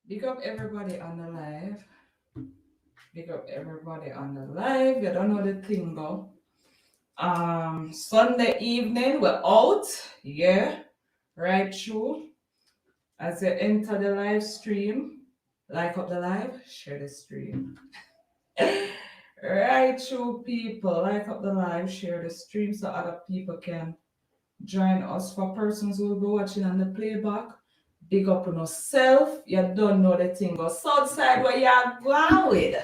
Big up everybody on the live. Big up everybody on the live. You don't know the thing though. Sunday evening we're out. Yeah, right through. As you enter the live stream, like up the live, share the stream. Right through people, like up the live, share the stream so other people can join us. For persons who will be watching on the playback, big up on yourself. You don't know the thing. Go outside where you're going with.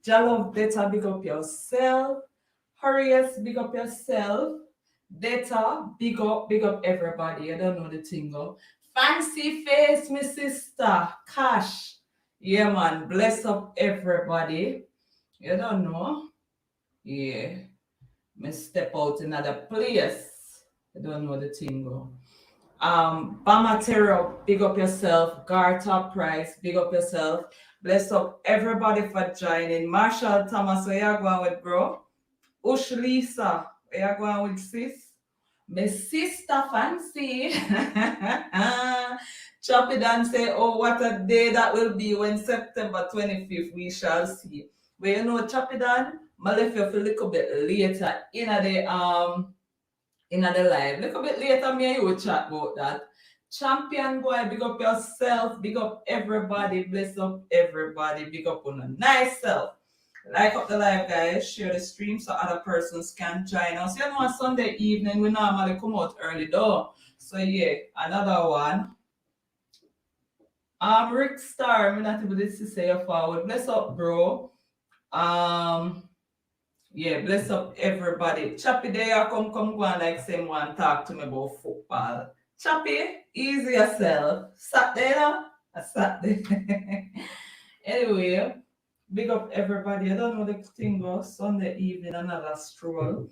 Jollof data, big up yourself. Hurrius, big up yourself. Data, big up everybody. You don't know the thing. Go. Fancy face, my sister. Cash. Yeah, man. Bless up everybody. You don't know. Yeah. Me step out in another place. I don't know the thing go. Bamatero, big up yourself. Garta Price, big up yourself. Bless up everybody for joining. Marshall Thomas, where you going with, bro? Ush Lisa, where you going with, sis? My sister fancy. Choppy Dan say, oh, what a day that will be when September 25th we shall see. Well, you know, Choppy Dan, I left you for a little bit later in the live. Little bit later, me and you will chat about that. Champion boy, big up yourself, big up everybody, bless up everybody, big up on a nice self. Like up the live, guys, share the stream so other persons can join us. You know, on Sunday evening, we normally come out early though. So yeah, another one. Rick Star, I'm not able to say you forward. Bless up, bro. Um, yeah, bless up everybody. Chappy there, come go and like same one talk to me about football. Chappy, easy yourself. Sat there, I sat there. Anyway, big up everybody. I don't know the thing goes Sunday evening, another stroll.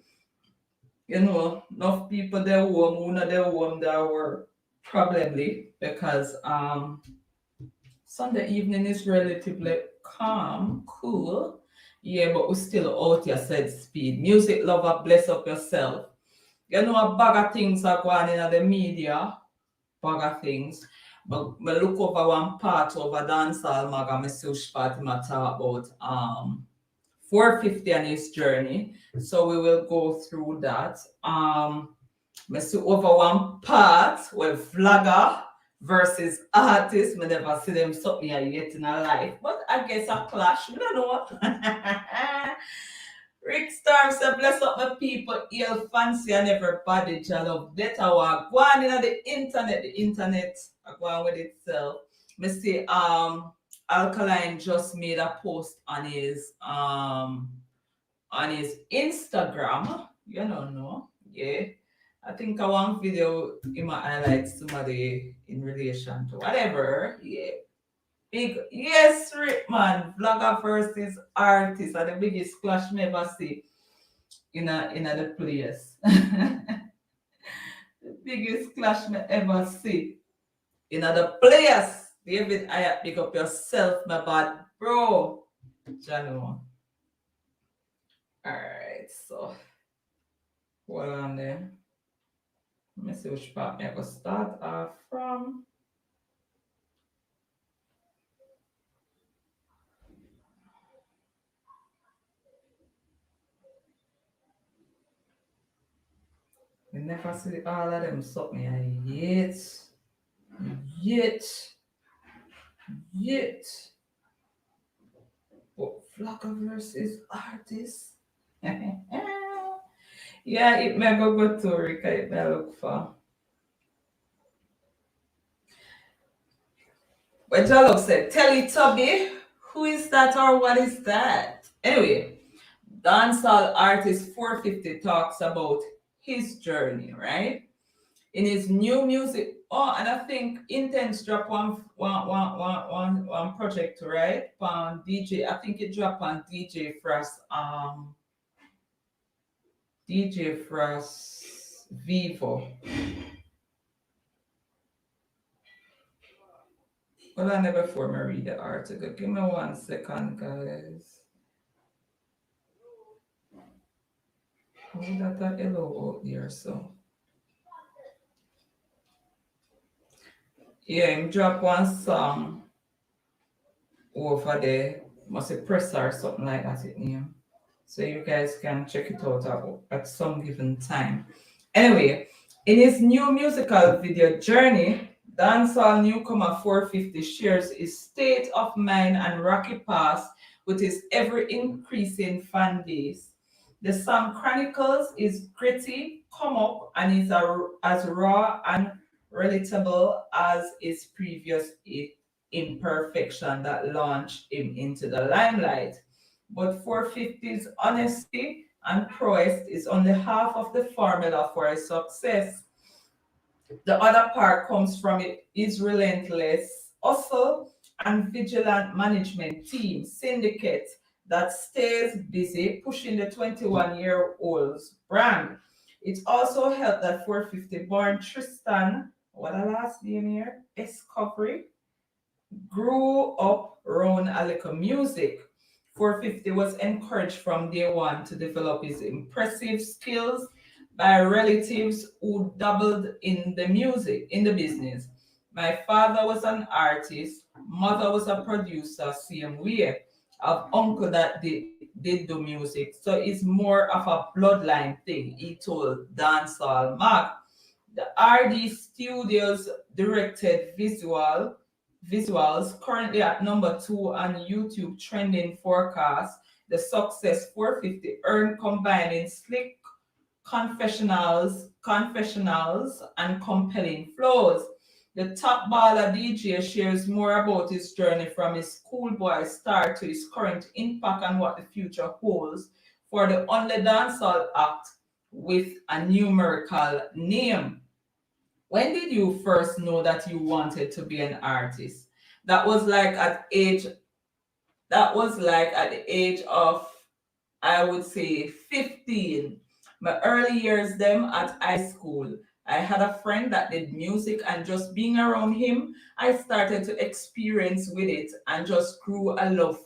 You know, enough people there home, who know their home there were probably because Sunday evening is relatively calm, cool. Yeah, but we still out here said speed. Music lover, bless up yourself. You know a bag of things are going in the media, bag of things. But I look over one part over dancehall mag and I see which part him a talk about 450 and his journey. So we will go through that. I see over one part with vlogger versus artist. I never see them something yet in a life. But I guess a clash. We don't know. Rick Storm said, bless up my people, ill fancy and everybody. I love that. I go on in the internet, I go on with itself. Me see Alkaline just made a post on his Instagram. You don't know. Yeah. I think I want video in my highlights somebody in relation to whatever. Yeah. Big yes, Rick man. Vlogger versus artist are the biggest clash me ever see in a the place. The biggest clash me ever see in the place. David, I pick up yourself, my bad bro. Jano. Alright, so hold on there. Let me see which part me I go start from. We never see all of them something yet. But Flocka versus artist. Yeah, it may go to Rick, it may look for. But Jalop said, Teletubby, who is that or what is that? Anyway, dancehall artist 450 talks about his journey, right? In his new music. Oh, and I think Intense dropped one project, right? On DJ, I think it dropped on DJ Frost Vivo. Well, I never before me read the article. Give me 1 second, guys. How that a hello out there, so. Yeah, him drop one song over there. Must be presser or something like that it name. So you guys can check it out at some given time. Anyway, in his new musical video journey, dancehall newcomer 450 shares his state of mind and rocky past with his ever increasing fan base. The song chronicles is gritty, come up, and is as raw and relatable as his previous imperfection that launched him into the limelight. But 450's honesty and prowess is only half of the formula for his success. The other part comes from his relentless hustle and vigilant management team syndicate that stays busy pushing the 21-year-old's brand. It also helped that 450 born Tristan, what a last name here, Escovery, grew up around a little music. 450 was encouraged from day one to develop his impressive skills by relatives who dabbled in the business. My father was an artist, mother was a producer, same way. Of uncle that did do music. So it's more of a bloodline thing, he told Dancehall Mag. The RD Studios directed visuals currently at number 2 on YouTube trending forecast. The success 450 earned combining slick confessionals and compelling flows. The top baller DJ shares more about his journey from his schoolboy start to his current impact and what the future holds for the only dancehall act with a numerical name. When did you first know that you wanted to be an artist? That was like at age that was like at the age of, I would say, 15. My early years them at high school. I had a friend that did music, and just being around him, I started to experience with it and just grew a love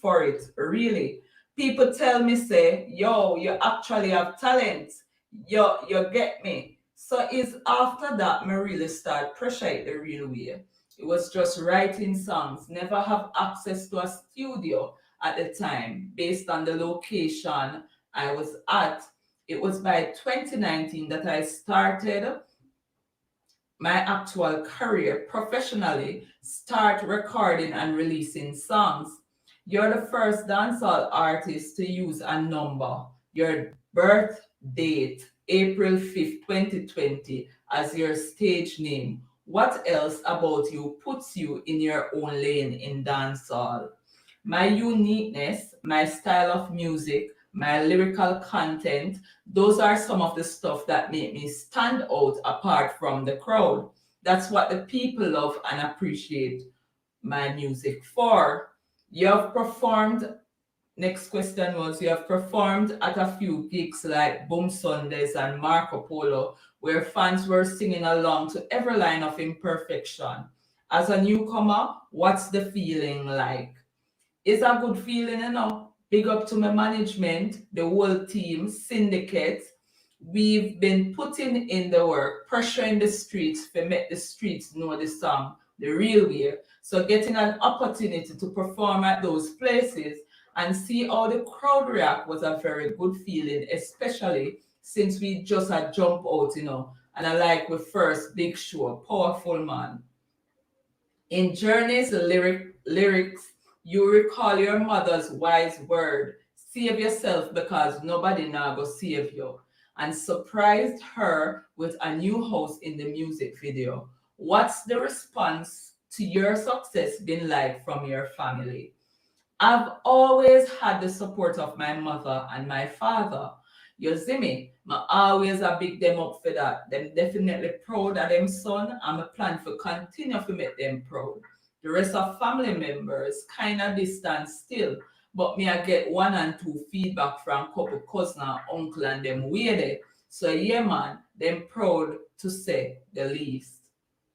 for it. Really. People tell me, say, yo, you actually have talent. You get me. So it's after that me really start pressure it the real way. It was just writing songs, never have access to a studio at the time based on the location I was at. It was by 2019 that I started my actual career professionally, start recording and releasing songs. You're the first dancehall artist to use a number, your birth date, April 5th, 2020, as your stage name. What else about you puts you in your own lane in dancehall? My uniqueness, my style of music, my lyrical content, those are some of the stuff that make me stand out apart from the crowd. That's what the people love and appreciate my music for. You have performed, next question was, you have performed at a few gigs like Boom Sundays and Marco Polo, where fans were singing along to every line of Imperfection. As a newcomer, what's the feeling like? It's a good feeling, you know. Big up to my management, the whole team, syndicate. We've been putting in the work, pressuring the streets to make the streets know the song the real way. So getting an opportunity to perform at those places and see how the crowd react was a very good feeling, especially since we just had jump out, you know. And I like the first big show, powerful man. In Journey's lyrics, you recall your mother's wise word, save yourself because nobody now go save you, and surprised her with a new house in the music video. What's the response to your success been like from your family? I've always had the support of my mother and my father. You see me, I always a big them up for that. Them definitely proud of them son, and I plan to continue to make them proud. The rest of family members kind of distant still, but me I get one and two feedback from couple cousin and uncle and them way there. So yeah man, them proud to say the least.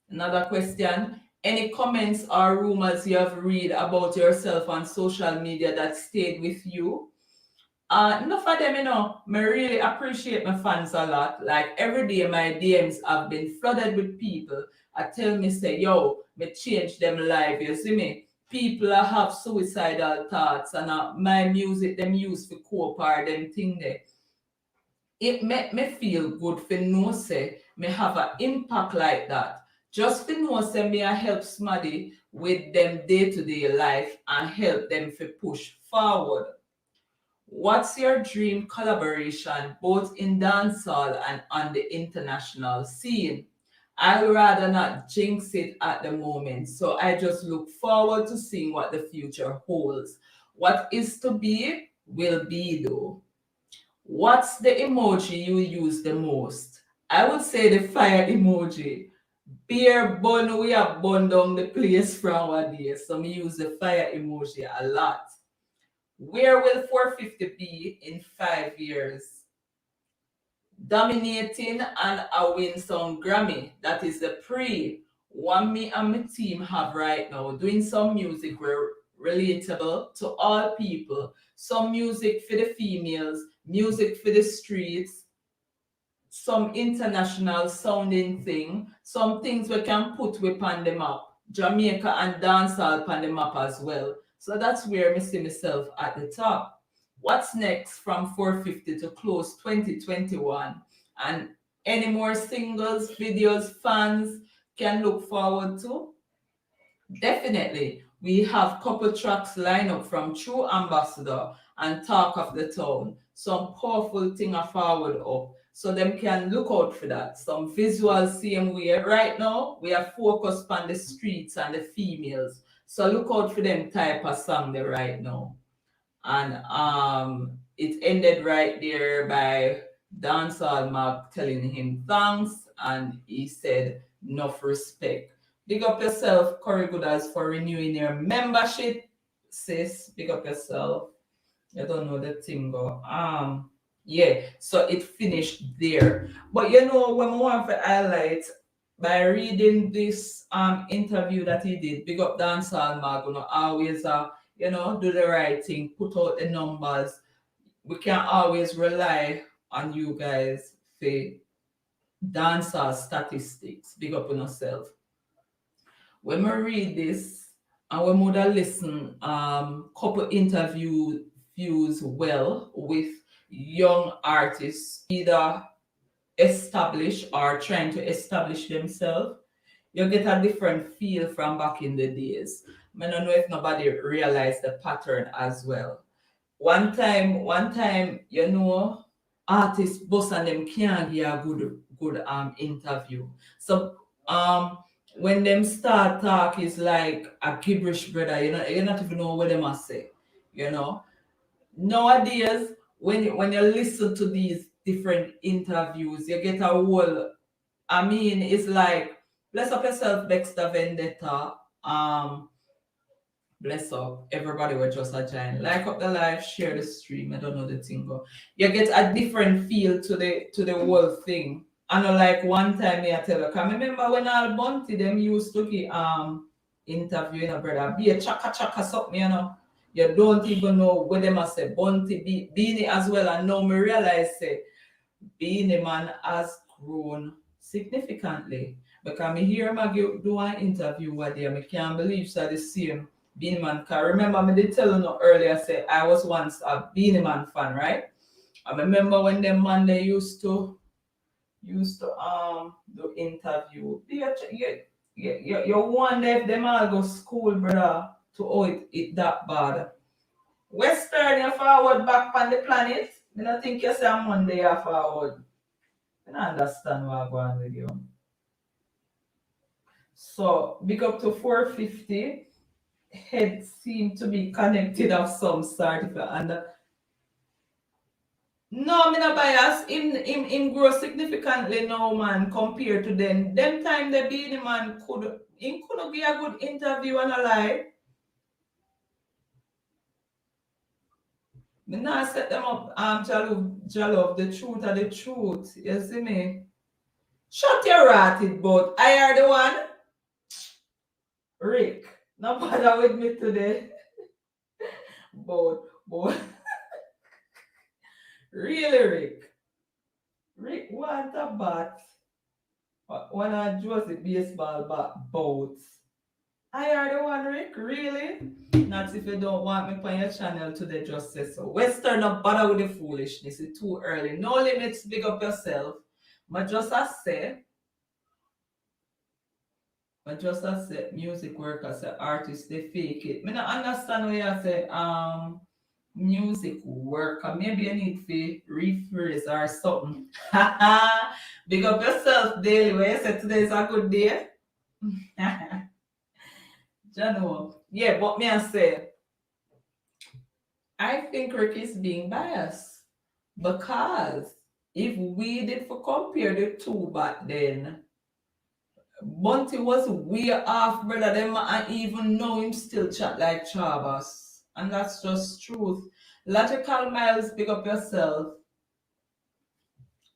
Another question. Any comments or rumors you have read about yourself on social media that stayed with you? Enough of them, you know, I really appreciate my fans a lot. Like every day my DMs have been flooded with people. I tell me say, yo, me change them live, you see me? people that have suicidal thoughts and my music them use for cope or them thing there. It make me feel good for know say me have an impact like that. Just for know say me I help somebody with them day-to-day life and help them to push forward. What's your dream collaboration both in dancehall and on the international scene? I'd rather not jinx it at the moment, so I just look forward to seeing what the future holds. What is to be will be though. What's the emoji you use the most? I would say the fire emoji. Beer bun, we have burned down the place from our days, so me use the fire emoji a lot. Where will 450 be in 5 years? Dominating and a win some Grammy. That is the pre one me and my team have right now. Doing some music where relatable to all people. Some music for the females, music for the streets, some international sounding thing, some things we can put with on the map. Jamaica and dancehall on the map as well. So that's where I see myself at the top. What's next from 450 to close 2021? And any more singles, videos, fans can look forward to? Definitely. We have couple tracks lined up from True Ambassador and Talk of the Town. Some powerful thing are forward up. So them can look out for that. Some visual same way. Right now, we are focused on the streets and the females. So look out for them type of song there right now. And it ended right there by Dancehall Mark telling him thanks, and he said enough respect. Big up yourself, Corey Goodas, for renewing your membership, sis. Big up yourself. I don't know the thing go. Yeah, so it finished there. But you know, when we want to highlight by reading this interview that he did, big up Dancehall Mag, always do the right thing, put out the numbers. We can always rely on you guys for dancehall statistics. Big up on yourself. When we read this and when we listen couple interview views well with young artists, either established or trying to establish themselves, you get a different feel from back in the days. I don't know if nobody realized the pattern as well. One time, artists boss and them can't get a good interview. So when them start talk is like a gibberish, brother. You not even know what they must say. You know. Nowadays, when you listen to these different interviews, you get a whole. I mean, it's like bless up yourself, Dexter Vendetta. Bless up everybody was just a giant. Like up the live, share the stream. I don't know the thing go. You get a different feel to the whole thing. I know like one time I tell you, can remember when Al Bunty them used to get interviewing a brother, be a chaka chaka something, You don't even know what they must say. Bunty be Beanie as well. And now me realize say Beanie man has grown significantly. Because me hear him do an interview with them. I can't believe so the same Beanie Man. Cause remember me did tell you earlier say I was once a Beanie Man fan, right? I remember when them man they used to do interview. You wonder if them all go school, brother, to it that bad. Western you forward back on the planet. I don't think you say on Monday you forward. I don't understand what I'm going with you. So big up to 450. Head seem to be connected of some sort. And no, I'm not bias. Him grow significantly now, man, compared to them. Them time the Beanie Man could be a good interview and a lie. Me not set them up Jalove, the truth are the truth. You see me? Shut your ratted but I are the one. Rick. No bother with me today. But really, Rick. Rick want a bat. One of Josie baseball bat boats. I are the one, Rick, really? Not if you don't want me on your channel today, just say so. Western, not bother with the foolishness. It's too early. No limits, big up yourself. But just as say, music workers, say artists, they fake it. Me not understand what you say, music worker. Maybe you need to rephrase or something. Big up yourself daily. Where you say today is a good day. General. Yeah, but me I say, I think Rick is being biased because if we did for compare the two back then, Bunty was way off, brother. Them I even know him still chat like Chavas. And that's just truth. Logical Miles, pick up yourself.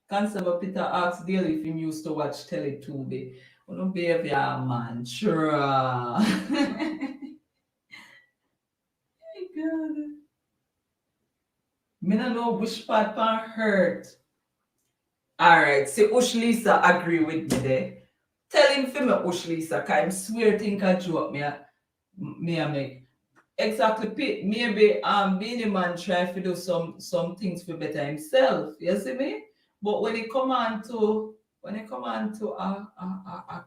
Constable Peter asks daily if him used to watch Teletubby. No behavior, man. Sure. God. Me no know which part pan hurt. Alright, see Ush Lisa agree with me there. Tell him for me Ush Lisa, cause I swear think a joke me a make. Exactly, maybe being a man try to do some things for better himself. You see me? But when it come on to a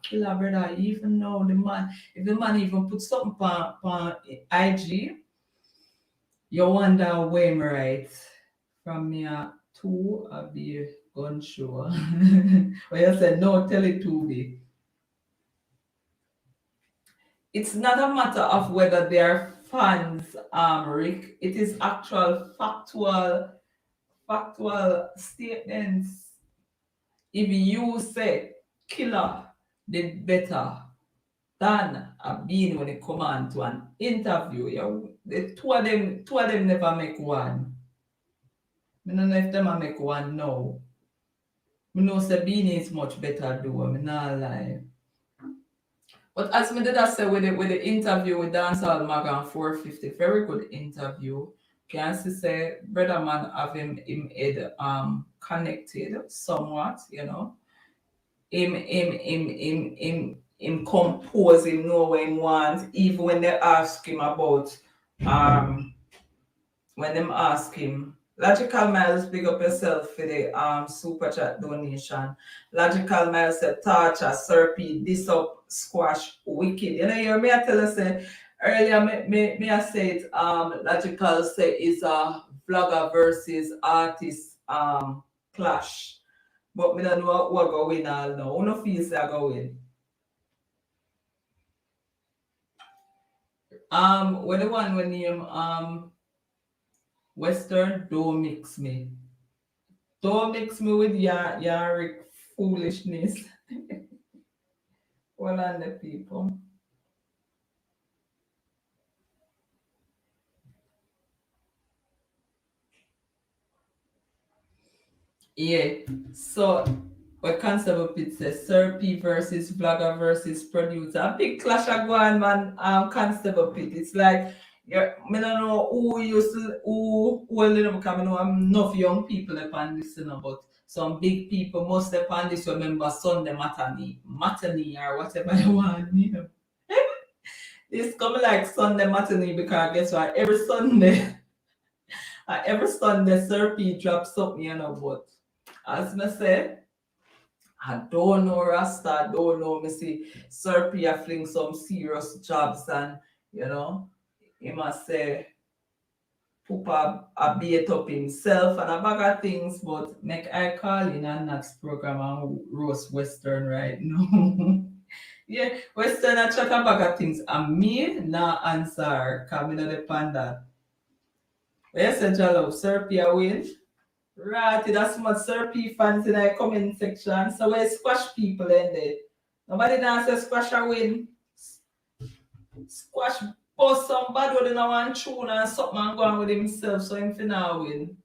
killer brother, even know the man, if the man even put something on IG, you wonder where I'm right. From me to a be gun show. Where you said no, tell it to me. It's not a matter of whether they are fans, Rick. It is actual factual statements. If you say killer did better than a being when it come on to an interview, the two of them never make one. I don't know if them a make one now. I know Sabine is much better though, I'm not lie. But as me did I say with the interview with Dancehall Mag on 450, very good interview. Can see say brother man have him head connected somewhat, you know. Him compose him know what he wants, even when they ask him about when them ask him. Logical Miles, big up yourself for the super chat donation. Logical Miles said torture, serpy, this up, squash, wicked. You know, you hear me I tell you say earlier me I said Logical say is a vlogger versus artist clash. But me don't know what go win all now. Who no feel say I go win? When the one when name Western, don't mix me. Don't mix me with your foolishness. Well, on the people. Yeah. So, what Constable Pitt says, Sir P versus vlogger versus producer. A big clash of going, man. Constable Pitt. It's like, I don't know who used to, who well, you know, because I know I'm enough young people upon this, you know, but some big people, most upon this, remember Sunday matinee or whatever they want, you know. It's coming like Sunday matinee because guess what? Every Sunday, Sir P drops something, you know. But as I say, I don't know Rasta, I don't know me see Sir P a fling some serious jobs and you know, he must say poop a bait up himself and a bag of things, but make I call in a next program and roast Western right now. Yeah, Western a chat a bag of things and me nah answer coming on the panda. Yes, Jalo, Sir P a win. Right, that's much Sir P fans in the comment section. So we squash people in there. Nobody dance say squash a win. Squash bust some bad word in a one tune and something and go on with himself so him finna win.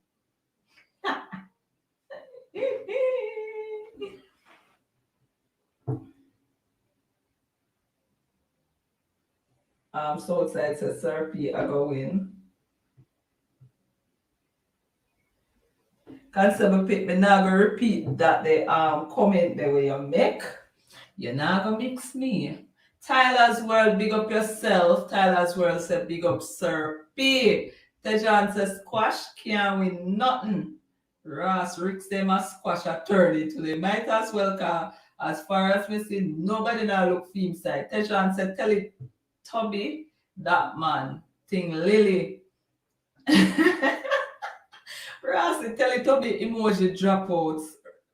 So excited says Sir P I go win. Constable Pitt, me now go repeat that the comment the way you make. You're not gonna mix me. Tyler's World, big up yourself. Tyler's World said, big up Sir P. Tejan says, squash can't win nothing. Ross Ricks them a squash attorney today. Might as well, cause as far as we see, nobody now look film side. Tejan said, tell it, Toby, that man, thing Lily. Ross, tell it, Toby, emoji dropouts.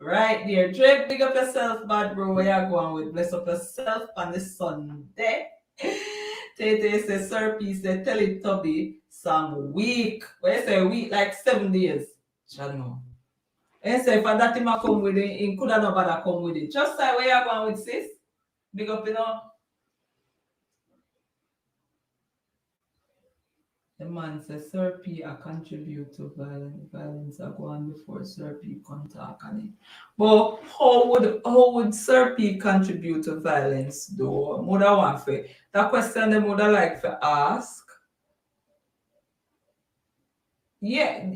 Right there. Drake, big up yourself, bad bro. Where you going with? Bless up yourself on this Sunday. Tete says, Sir P said, tell it, Toby, some week. When you say week, like 7 days. Shall know. And say, if that him a come with it, he could have nobody come with it. Just say, where you going with, sis? Big up, you know. The man says, Sir P, I contribute to violence. Violence I go on before Sir P can talk on it. But how would Sir P contribute to violence though? Mother want for that question the mother like to ask. Yeah,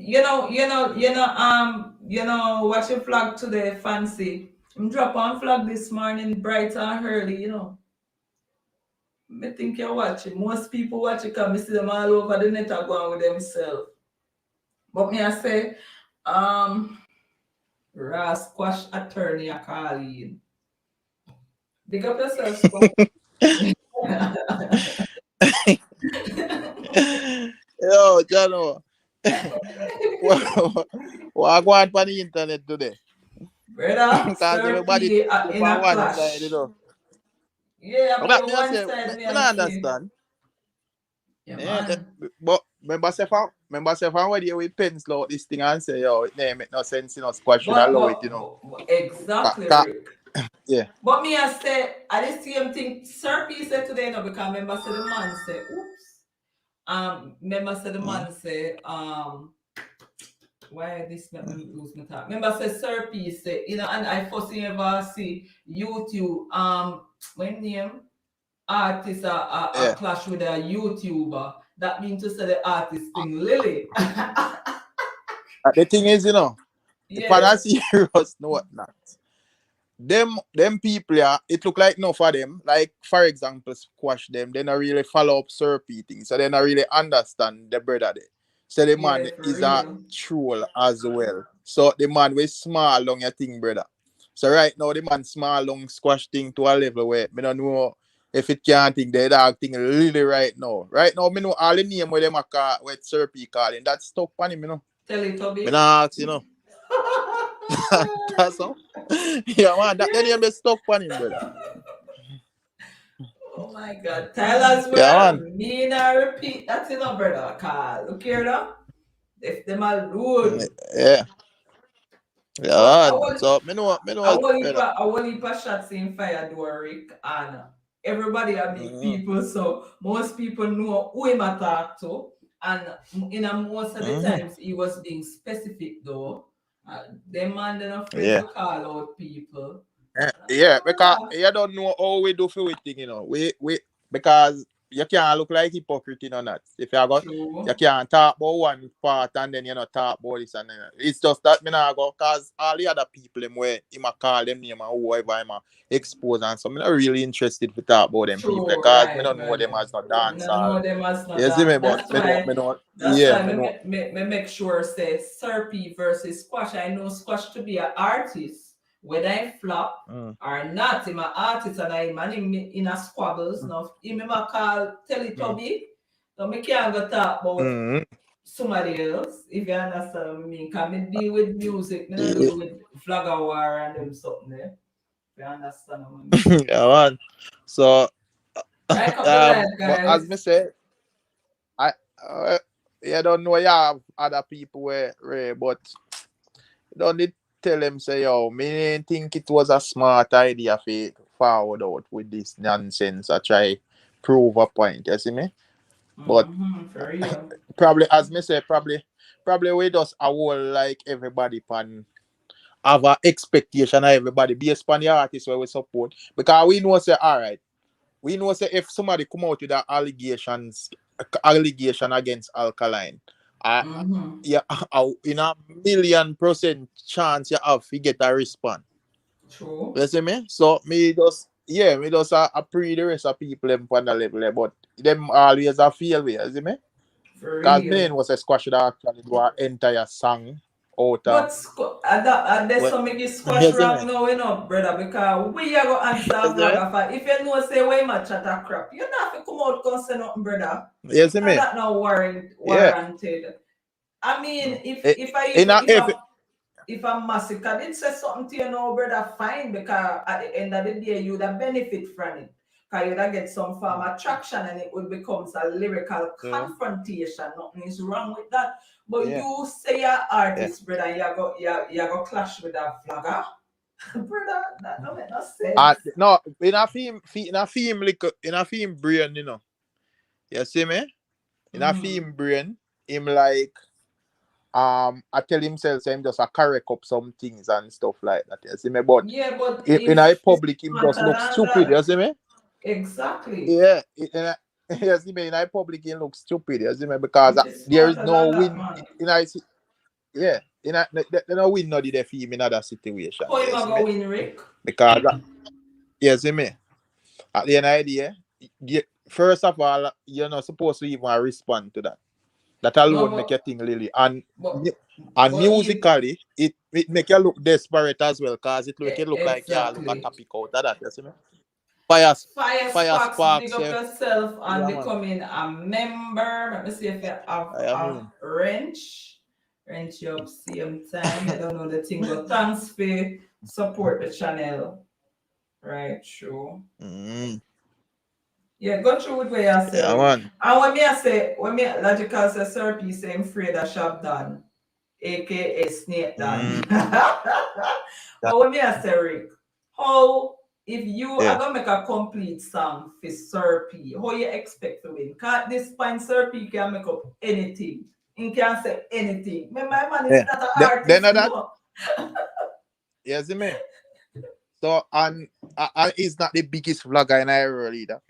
watch your flag today, fancy. I'm drop on flag this morning, bright and early. I think you watch it. Most people watch it because I see them all over the net are going with themselves. But me I say, Ross Squash attorney a call in. Big up yourself, Squash. Yo, Jano. What I go on the internet today? Brother, Because Sir everybody P too in a on one side, clash. But Yeah, I that play me I one say, side, me me I not see. understand. Yeah, Yeah, man. but remember say from where we pencil out this thing and say, yo, it ain't make no sense, squash should But, allow it, but, but exactly, Ka- Rick. yeah. But me I say, I the same thing Sir P said today, no, because remember said the man say, oops. Remember said the Mm. man say, why this make me lose my thought. Remember say Sir P say, and I first ever see YouTube, when name artist a Yeah. clash with a YouTuber. That means to say the artist thing Lily. The thing is, if I Yes, serious, no whatnot. Them people, yeah, it look like no for them. Like, for example, squash them, they not really follow up Serpy things. So they not really understand the brother there. So the yeah, man for is a real. troll as well. So the man was small long your thing, brother. So right now the man small long squash thing to a level where me don't know if it can't think the dog thing really right now. Right now, me know all the name where them a call with Serpy calling. That's stuck on him. Tell it, Me Toby. not ask. That's all. Yeah, man, that then you Yes. be stuck on him, brother. Oh my God. Tell us Yeah, well. man. Me not repeat that, brother. Call. Look here, now. If them alone. Yeah. But Yeah, man. So me know brother. I will heap of shots in fire door, Rick, and everybody are big Mm-hmm. people, so most people know who him a talk to, and most of the Mm-hmm. times he was being specific though. Them man they're not afraid Yeah. to call out people. Yeah, because Ah, you don't know how we do for we thing. We because you can't look like hypocrite or not. If you got you true, can't talk about one part and then you not talk about this and then it's just that me not go cause all the other people them where him a call them name and whoever him a expose and so me not really interested to talk about them people true, because me right, don't know right. them as no Me not dancer. know them as not You see me, dance. but me know, That's yeah, why me know. me make sure say Serpy versus Squash. I know Squash to be an artist. Whether I flop Mm. or not, I'm an artist and I'm in a squabbles. Now, he remember call Mm. Teletubby. So me can't go talk about Mm. somebody else, if you understand what I mean. Because me deal with music, me not Yeah, deal with flag of war and them something there. If you understand what I mean. yeah, man. So, Right up the life, but as guys. me say, I you don't know you have other people where but you don't need tell them say yo, me didn't think it was a smart idea for forward out with this nonsense. I try prove a point, you see me? But For real. probably as me say, probably we just a whole like everybody pan have a expectation of everybody based upon the artist where we support. Because we know say alright. We know say if somebody come out with allegation against Alkaline, uh, Mm-hmm. yeah, in a 1,000,000% chance you have to get a response. True. You see me? So me just yeah, me just a pre the rest of people them on the level, but them always a fail with, you see me? For Because me real. was a squash that actually do an entire song out of, But there's well, some make you squash you see me? wrong now, brother, because we are going to answer You a see me? vlogger for if you know say way much chat a crap, you not have to come out and say nothing, brother. You see And me? that now Yeah. warranted. I mean, if Eh, if I In even a, if, if a massacre did say something to you now, brother, fine, because at the end of the day, you'd have benefit from it. Because you'd have get some form of traction and it would become a lyrical yeah, confrontation. Nothing is wrong with that. But yeah, you say you're yeah. artist, brother, you go clash with a vlogger. Brother, that don't make no sense. No, in a film brain, you know. You see me? In a Mm-hmm. film brain, him like I tell himself say him just a correct up some things and stuff like that. You see me? But Yeah, but in a if it's public him just smarter look than stupid, you that, see me? exactly. Yeah. You see me? In a public he look stupid, you see me? Because If it's there is smarter no than that, win man. yeah. They no win no did the film in other situation. How you You see gonna me? win, Rick? Because you see me? At the end of the day, first of all, you're not supposed to even respond to that. That No, alone make you think Lily. but, And but you, musically, it make you look desperate as well, cause it make you look like yeah, look at exactly. topic out of that, you see me? Fire Fire fire Sparks, big sparks, up yeah. yourself and Yeah man. becoming a member. Let me see if you have I a mean. wrench. Wrench you up same time. You don't know the thing, but thanks for support the channel. Right, true. Mm, Yeah, go through with what you say, yeah Rick. man. And when me logical say Sir P say him afraid of shop done, aka snake done. Mm, that, But when me I say Rick, how if you are yeah. gonna make a complete song for Sir P, how you expect to win? Cause at this point Sir P can make up anything. He can say anything. My man is Yeah. not an Then artist, of that, no. you see me? So and he's not the biggest vlogger in Ireland either.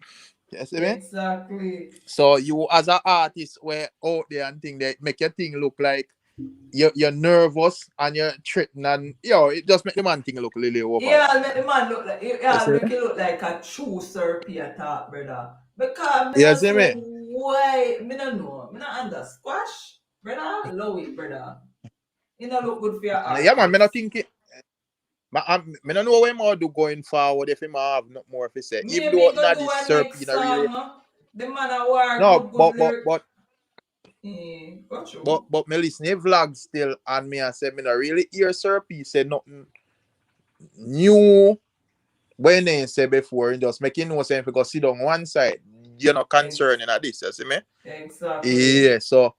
You see me? Exactly. So you as an artist were out there and thing that make your thing look like you're nervous and you're threatened and it just make the man thing look really over. Yeah, make the man look like You see make me? it look like a true Serpy attack, brother. Because me You not see see me? why me not know. Me not under squash, brother. Low it, brother. You know look good for your Yeah man, me not artist. think it. Me not know what more do going forward if him have not more if he say. Even Maybe though he not gonna do this a Serp, next you know really song. The man a war no, good lyric. Got you. but me listen to vlog still and me I say me not really hear Serp say nothing new when they say before and just making no sense because sit on one side. You're not concerned in this, you see me? Exactly. Yeah, so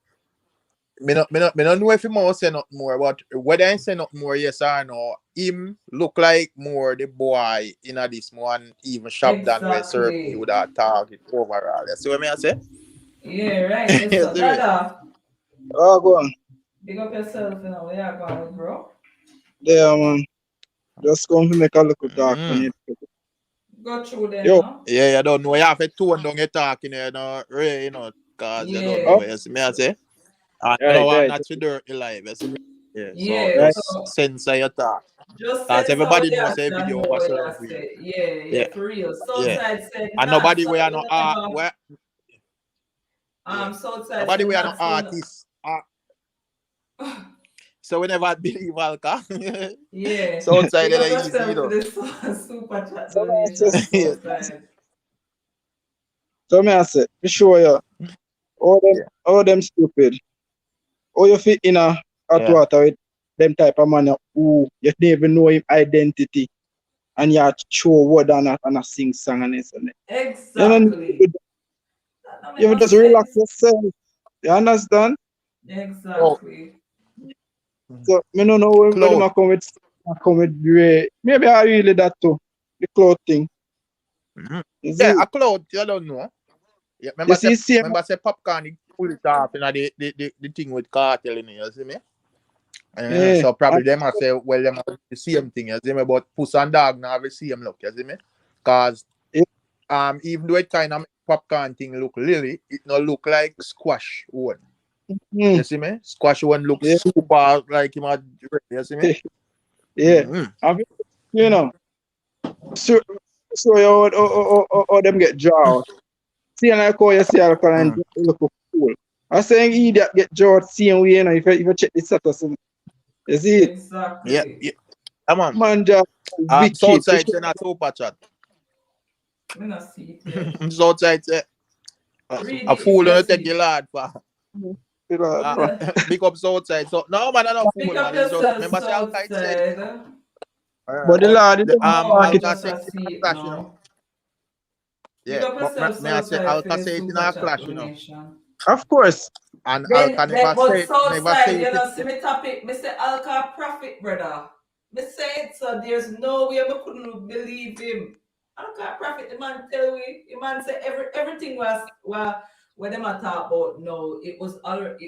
me not know if he more say not more, but whether I say not more, yes or no, him look like more the boy in a this one even shop than where Sir P Exactly. would have target overall. You see what I say? Yeah, right. Yes, You sir. see me? Dada, Oh, go on. big up yourself, Where you going with, bro? There, man. Just come to make a little talk on Mm. it. Go through them, Yo, Yeah, you don't know. You have to tone down your talking, Ray, because you don't oh, know. Yeah. You see me, I say? And you right, don't want right, not to dirty life, you see me? Yeah, so Yeah, right. just so censor your talk. just Because sense how everybody you knows a say and video know over what you Sir P. say. Yeah, Yeah, yeah, for real. yeah. Southside said And not, nobody so we are you no art never where yeah. Southside Nobody said we are no not, so you artists. So we never believe Alka. yeah. So outside Big that up easy, yourself for this super chat So, me, I say, donation, yeah. Southside. so me I say, be sure you, Yeah. all them stupid. All you fit in a hot Yeah. water with them type of man who you don't even know him identity and you show word and a sing song and this and that. You know, Exactly. That don't make you no just relax sense. yourself. You understand? Oh, Exactly. So me no know when them cloud. come with gray. Maybe I really that too. The cloth thing. Mhm. You Yeah, see? a cloud, you don't know. Yeah, You see, same. remember say popcorn he pull it off the thing with cartel in it, you see me? Yeah. So And probably them I say well them have the same thing, you see me? But puss and dog now have the same look, you see me? Cause yeah. even though it kind of make popcorn thing look lily, it not look like squash one. Mm, You see me? Squash one looks yeah. super like him. You see me? Yeah. Mm-hmm. I mean, you know, so show you how them get draw. See, like how you see Alkaline look cool. I'm saying idiot get draw same way, you know, if you check the status. You see it? Exactly. Yeah. Come on. Man, just wicked. Southside say not super chat. Me not see it yet. Southside say Read a it fool if you don't see take the it. lad for. Big up Southside. So no man, I don't Pick fool up man. It's just yourself, remember say Alkaline said. Southside. But the lad, he don't Oh, talk I it. Alka just say a it see in a it clash, you know. now. Pick Yeah, up but yourself, me I say Southside, for Alka your say it in super a chat clash, you know. donation. Of course. And Then, Alka never but say Southside, you it. know, see me topic, me say Alka profit, brother. Me say it, so there's no way I couldn't believe him. Alka profit, the man tell we, the man say everything was what them a talk about now, it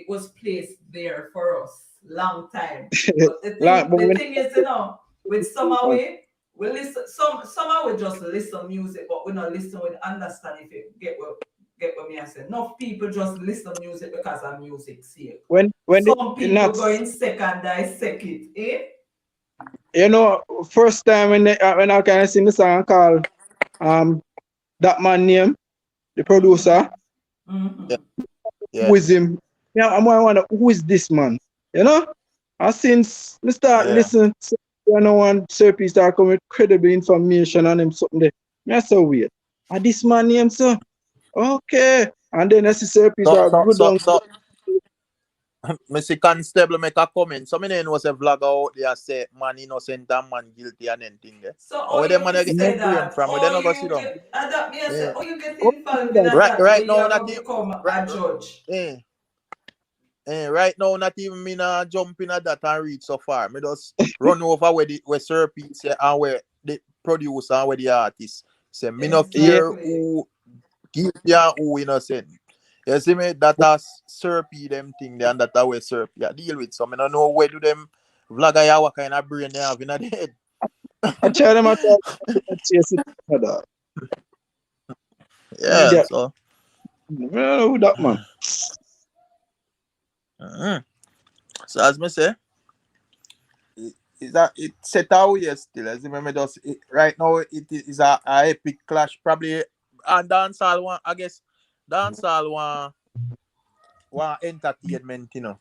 was placed there for us long time. But the thing is, you know, with some way, we listen somehow we just listen music, but we not listen with understand if you get what me I say. Enough people just listen music because of music sake. When Some people not, go in second dissect it, eh? you know, first time when I kind of sing the song called that man name, the producer, Mm-hmm. who is him? Yeah, I'm wonder who is this man? You know? And since I start listening to one Serpy start coming with credible information on him something there. Me I say weird. And this man name, sir. Okay. And then I see Serpy start good down. Mr. Constable make a comment. Some men was a vlogger out there say man innocent and man guilty and anything there. So Where them man get say them brain that? from? Where they not go sit down? You get involved in that Right when now you not have even become a judge? Right now not even me not jump in at that and reach so far. Me just run over where Sir Pete say and where the producer and where the artist say me not care who guilty and who innocent. You see me? That has Serpy them thing there and that way Serpy I deal with. So I don't know where do them vlogger ya what kind of brain they have in their head. I tell them I chase it. Yeah, so I don't know who that man. So as me say, it set out here still. As me just right now it is a epic clash probably and dancehall one I guess dancehall one entertainment, you know.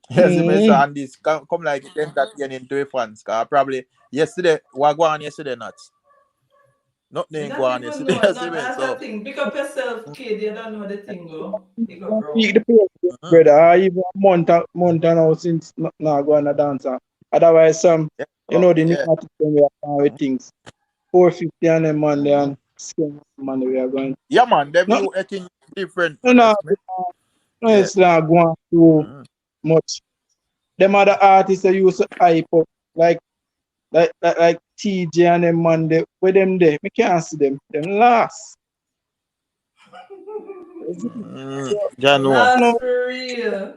Yes, so and this come like entertaining to the fans. Cause probably yesterday, what go on yesterday not. Nothing go on yesterday. That's the thing. Pick up yourself, kid. You don't know the thing, go. Pick up, bro. Brother, I even a month now since now go on a dancer. Otherwise, you know, the new artist we are with things. 450 and them Monday and scam Monday we are going. Yeah, man, them you acting different. No, it's not going too much. Them other artists that used to hype up like TJ and them Monday. Where them there? We can't see them. Them last. Last for real.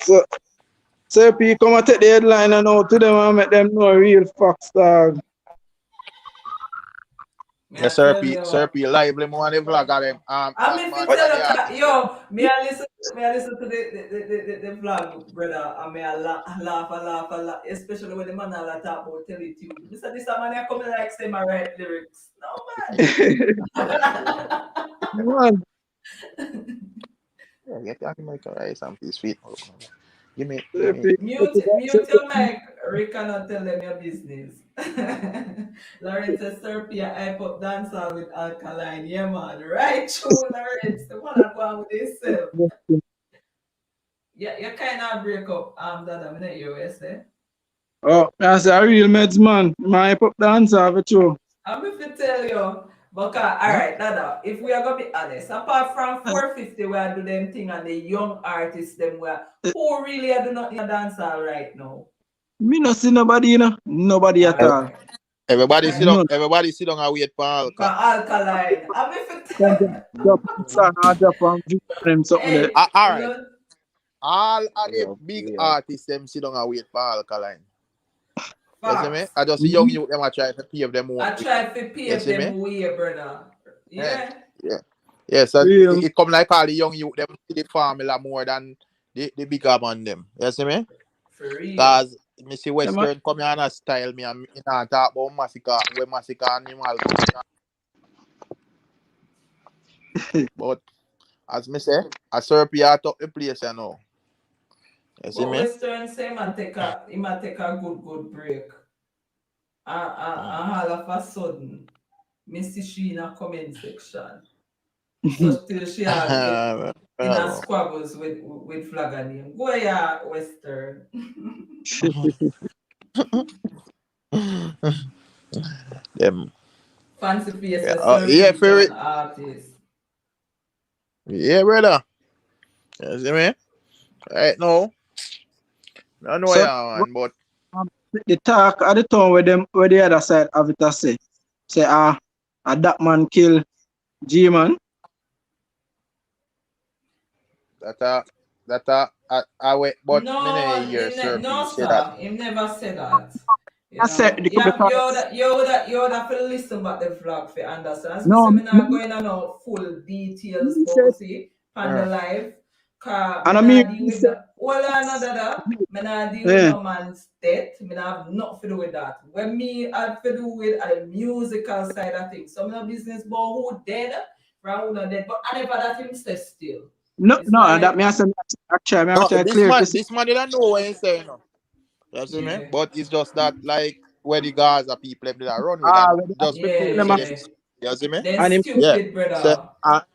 So if you come and take the headline and out to them and make them know real facts, dog. Yes, sir. P lively more than the vlog of them. I mean, if you tell you, yo, me I listen to the vlog, brother, and me I laugh, especially when the man I talk about tell it to you. This man I come like say my right lyrics. No man. Yeah, get the mic right some piece feet. Give me. Mute your mic. Rick cannot tell them your business. Lawrence says, Sir Pia, hype up dancer with Alkaline. Yeah, man. Right, true, Lawrence. The one that go on with himself. Yeah, you kind of break up. That I'm not you, say. Oh, that's a real meds man. My hype up dancer for true. I'm if you tell you. But alright, Dada, if we are gonna be honest, apart from 450 where I do them thing and the young artists them where who really are do not in a dancer right now? Me not see nobody, you know. Nobody at all. Everybody sit down and wait for Alka. Alkaline. I'm if you drop on them something there. Alright. All of the big artists them sit down and wait for Alkaline. You see me? I just see young youth them I try to pave them way. I try to pave them way, brother. Yeah. Yeah, so it come like all the young youth them see the formula more than the bigger man them. You see me? For real. Because me see Western come here and a style me and me not talk about massacre where massacre animal go. But as me say, a Serpia top the place you know. You see But me? Western say he might take a good break. And all of a sudden, me see she in a comment section. So till she get in a squabbles with Flagger name. Go yeah, Western. Them. Fancy face Yeah, a Serpy for an it. artist. Yeah, brother. You see me? Right now, I know So ya man, but the talk at the town where the other side of it say that man kill G man. I wait, but me no No, hear no, Serpy say that. sir. He never said that. You I said know, because you would have to listen about the vlog for understand. As me say, no, me not going on no full details he said, about see on the live. Cause me and I mean not deal he with said, that. Well, another that. Me not deal with yeah, no man's death. Me not have nothing to do with that. When me have to do with the musical side of things. So me no business about who dead, from who not dead. But I never that him say still. It's no, that like, me I said actually, me No, actually clear to say, this man didn't know what he's saying. No. You see me? yeah. But it's just that like where the Gaza people them that run with and when just for Yeah, prove say them. yeah. You see me? Then and him Yeah. stupid, So brother.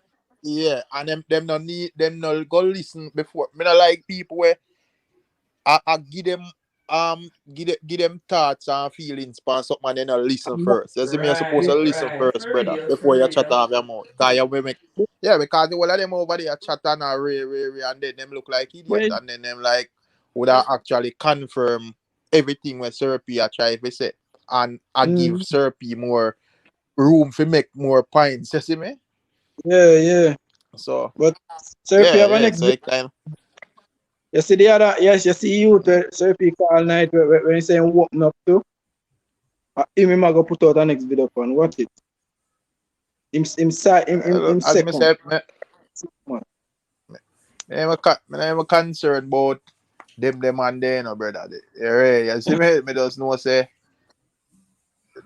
yeah, and them no need them no go listen before. Me not like people where I give them give them thoughts and feelings for something and then I listen first. You see me? You're supposed to Right, listen right. first, For brother, real, before for you chat real. off your mouth. Cause you will make because the whole of them over there chat and and then them look like idiot when and then them like would I actually confirm everything when Serpy I try to say and I give mm, Serpy more room to make more points. You see me? yeah. So But so if you have a yeah. next So it kind you see the other yes, you see you so if you call night when you say open up to him go put out the next video on watch it. Him as me second. say, I'm concerned about them and they no brother. You see me? Me just know say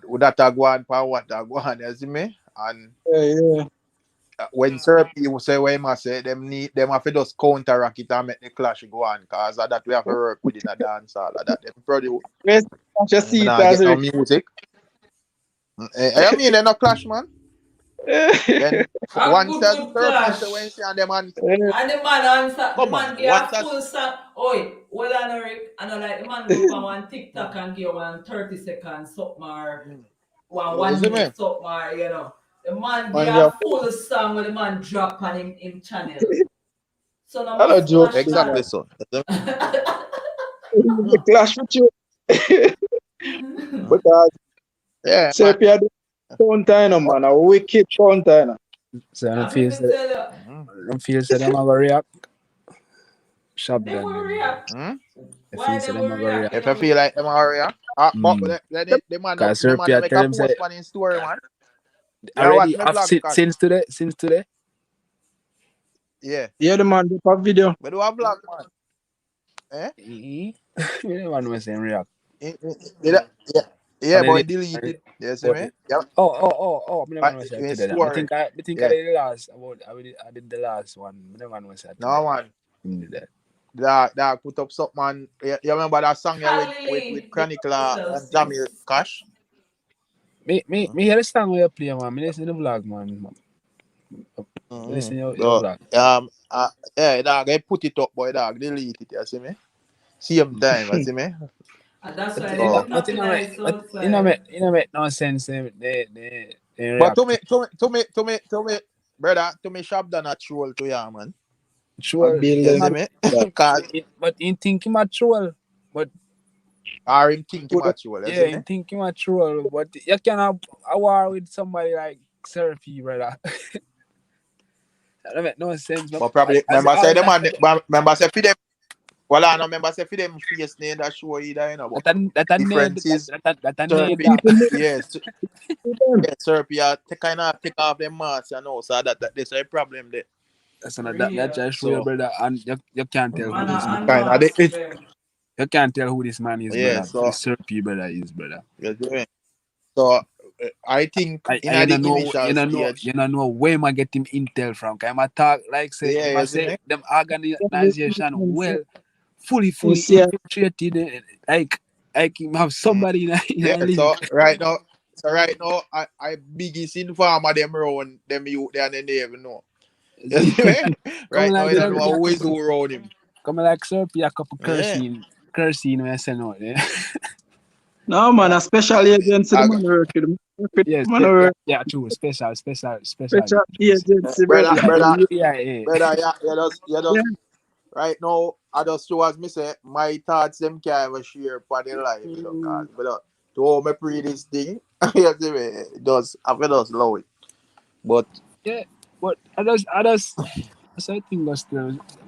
would that a go on for what a go on, you see me? And Yeah. when certain people say what him a say, them have to just counteract it and make the clash go on. Cause of that we have to work within a dance all of that. Them produce Yes, you me see it not as get no a music. I mean they no clash man. Then A once good, a good certain say when clash. say and them and And the man answer, the come man on, give a once a full song. Oi, well on Rick, and I like the man go up on one TikTok and give one 30 seconds something or you one see me? minute something or you know. The man give And a you full song when the man drop on him channel. So no I don't must joke clash with exactly that. that. so. The clash with you. Because Yeah, man. Serpia do container man, a wicked container. So I don't I'm if feel it that tell you, I don't feel that them have a react. Shop they done will them. react. Hmm? I Why feel they that will them have a react? react. You If I know, feel like them area, but the man Cause the man they Serpia make tell a them say post on his story, man. Yeah, watch already my vlog, Cash. since today. Yeah, Yeah, the man do a video. we do a vlog, man. Eh? You know one was saying react. Yeah, And yeah, then boy, it, delete it. You see but me? Yeah, me the but one was saying in today. I story. think I Yeah, did the last about I did the last one. Me the one was saying no today. man. Did that. That put up something, man. You remember that song yeah, with Khalili, Chronicler yourself, and Jamil sis. Cash? Me hear the song where you play, man. Me listen to the vlog, man. Me Mm-hmm. listen to your So, vlog. yeah, dog, I put it up, boy, dog, delete it. You see me? Same time, you see me? And that's But why you they know, So. put up in nice but you know, outside. make no sense. They But react. to me, brother, to me, shop done a troll to ya, man. I Troll, build You them see man. me? that. Cause But in think him a troll. But or him think him Put a up troll, you yeah, see me? in think him a troll. But you can have a war with somebody like Seraphim, brother. That make no sense. But probably As remember say all them and remember say for them well I know remember say for them face name that show either, you know, but that a need differences that a need Serbia, that. people know yes, them. yeah, Serbia to kind of take off them mask, you know, so that there's a problem there. That's not that Real. just show your So brother, and you can't tell who Man, this man. and kind of mask it them. You can't tell who this man is, Yeah, brother. so This Serpy brother is, brother. you see me? So I think in You the don't know, initial stage, you don't know where I get him intel from. Cause I talk like say, yeah, I you see say me? them organization well, fully Yeah. infiltrated, like him have Mm. somebody in Yeah, a link. so right now, I biggest informer them around them youth there and they even know. You See, see me? coming Right now, like you don't know Serpy, who is who around him. A couple Yeah. cursing when I send out. Yeah, No, man, Uh, a special agency, the I, man work with him. Work with yes, man work, true. Special special agency. agency, brother, brother. brother, Yeah. brother, you Yeah. just right now, I just show as me say, my thoughts them can't even share for the life, cause to how me pre this thing, you see me, I feel just love it. But Yeah, but I think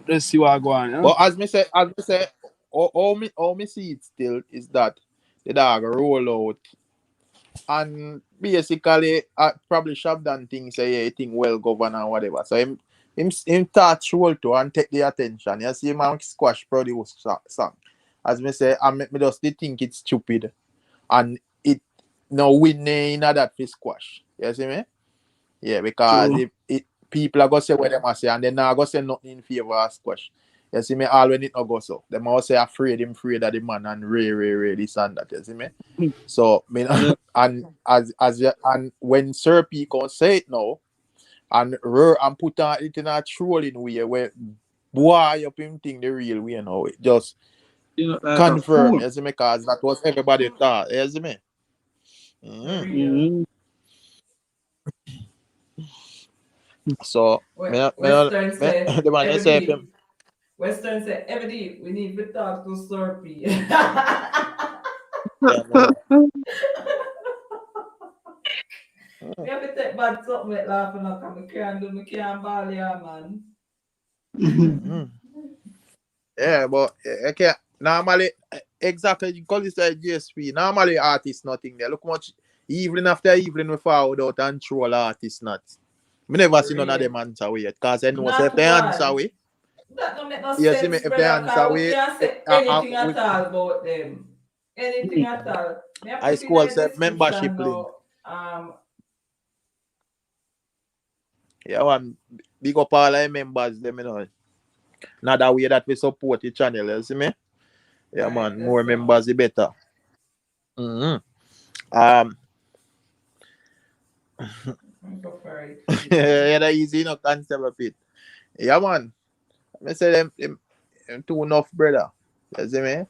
let's see what go on. You know? but as me say, all me see it still is that the dog roll out and basically probably shop done things say yeah, thing well governed and whatever. So him touch roll to and take the attention. You see man squash produce song. As me say, me just think it's stupid and it no winning in that for squash. You see me? Yeah, because True. if it people are gonna say what they must say and they're not gonna say nothing in favor of squash. You see me all when it not go so. They must say afraid of the man and ray this and that, you see me? So me Yeah. and and when Sir P can say it now and put on it in a trolling way where boy up him think the real way now. It just You know, like a confirm, fool. you see me, because that was everybody thought, you see me? For Mm. real. Mm-hmm. So Western say the man you say him. Western say every we need to talk to Slurpee. Yeah, me know. Me have to take back something like laughing at me can't ball ya man. Mm. Yeah, but okay. Normally, exactly because it's a GSP. Normally, artists nothing there. Look much evening after evening we forward out and troll artists not. Me never For see none of real. them answer way yet. Cause I know say if Not they answer one. way, That don't make no you see me, sense, if they brother, answer because we way, can't say anything we, at all about them. Anything at all. Me I I put in school a say membership description link. now. Yeah, one big up all the members, them, you know. Not that way that we support the channel, you see me? Yeah, Right, man, that's more so. members, the better. Mm-hmm. Um, Go for it, yeah, that easy, no concept of it. Yeah, man. I say them too enough, brother. You see me?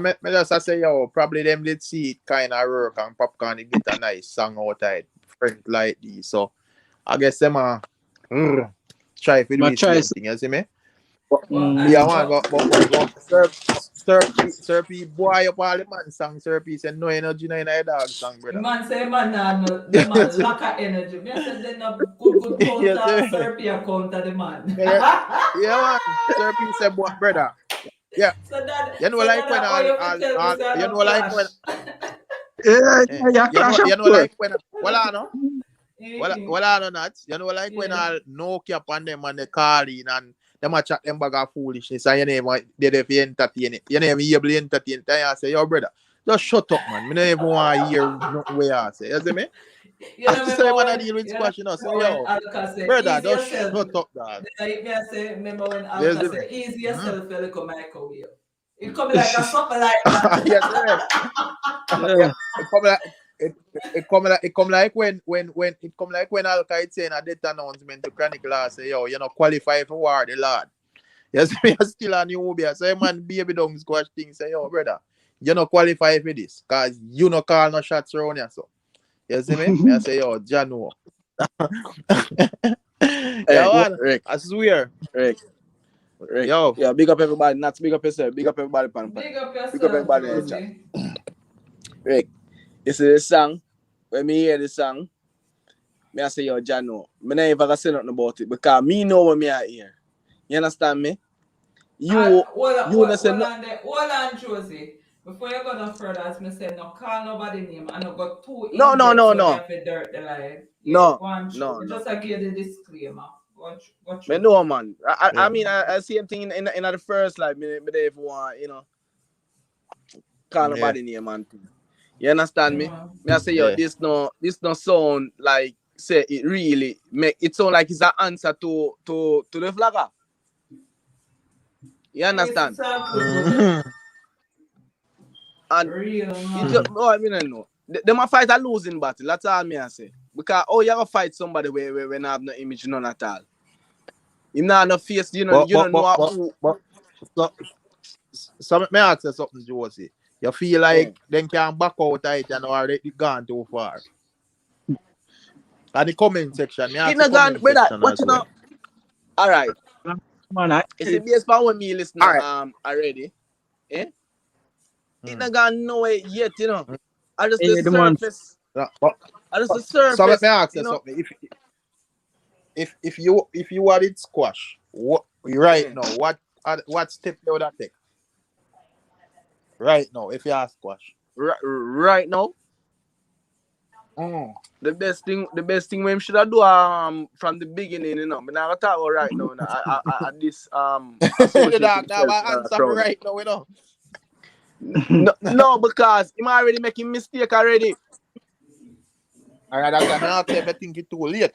Me just say, yo, probably them did see it kind of work and Popcorn it get a nice song out of it, friend like this. So, I guess them try to do My the same choice. thing, you see me? But, But yeah, Mm-hmm. man, but Sir P, boy, up all the man song, Sir P said, no energy, no your dog song, the brother. man say man nah, the man lack of energy. Me I said they not good You counter, see me? Serpia counter the man. Yeah, man, Sir P said, boy, brother. Yeah, you know, So like when that how you fi tell me say I you no know, like when, clash. Yeah, eh, yeah, clash of you know, course. like when, well, I know. Well, I know that. You know, like when Yeah. I no cap on them and they call in and them a chat them bag of foolishness and you never they there for entertain it. You never able to entertain it. I say, yo, brother, just shut up, man. Me don't even want to hear nothing where I say. You see me? You I know say, remember man, I when deal with you know squash, you know. Say, remember when yo, Alka say brother, easy just yourself. shut up, dog. Me I say remember when You Alka see say me? easy Mm. yourself for like a microwave. It come like a something like that. You see me? Yeah, Yeah. it come like it come like when it come like when Al Qaeda saying a death announcement to Chronicle say, yo, you know qualify for war, the lad. Yes, me are still a newbie. So man, baby don't squash things. Say, yo, brother, you not qualify for this, cause you no call no shots around here. So you see me? Me I say, yo, Jano. Hey, Yeah, man, Rick, I swear. Rick, Rick. Yo, Yeah, big up everybody. Not big up yourself. Big up everybody, pan. Big up Big up yourself, everybody in the chat. Josie. Rick, you see this song? When me hear this song, me I say, yo, Jano. Me never gonna say nothing about it because me know what me I hear. You understand me? You not say no. Hold on, Josie. Before you go no further, as me say, no call nobody name and no go too No, in no, depth no, so we no. have to dirt the life. Yeah, No, go on through. no, no. Just I give the disclaimer. Go Me through. know, man. I yeah. mean, I same thing in the first, like, me they want, you know. call nobody name and thing. You understand me? Yeah. Me I say yo, Yeah. this no sound like say it really make it sound like it's an answer to the flagger. You understand? It's all good, Mhm. And real it man. just I mean I know. Them a fight a losing battle. That's all me I say. Because you gonna fight somebody where when I have no image none at all. Him not no face, you But don't know who. so me ask you something, Josie. You feel like them can back out of it and already gone too far. And the comment section, me It ask the not gone, comment brother. section What as you know? well. Alright. Man, I It's a based on what me listen Alright. already. It Mm. not gone nowhere yet, you know. I just the hear the man. surface. Yeah, I just the so let surface. me ask You you know. something. If you had it squash, what right now, what step you would have take? Right now, if you ask squash. Right now, Mm. the best thing we should do from the beginning, you know. But now I talk about right now, at this The associate dog now himself answer me crowd. right now, you know. No, because him already making mistake already. And that's why I ask if you think it's too late.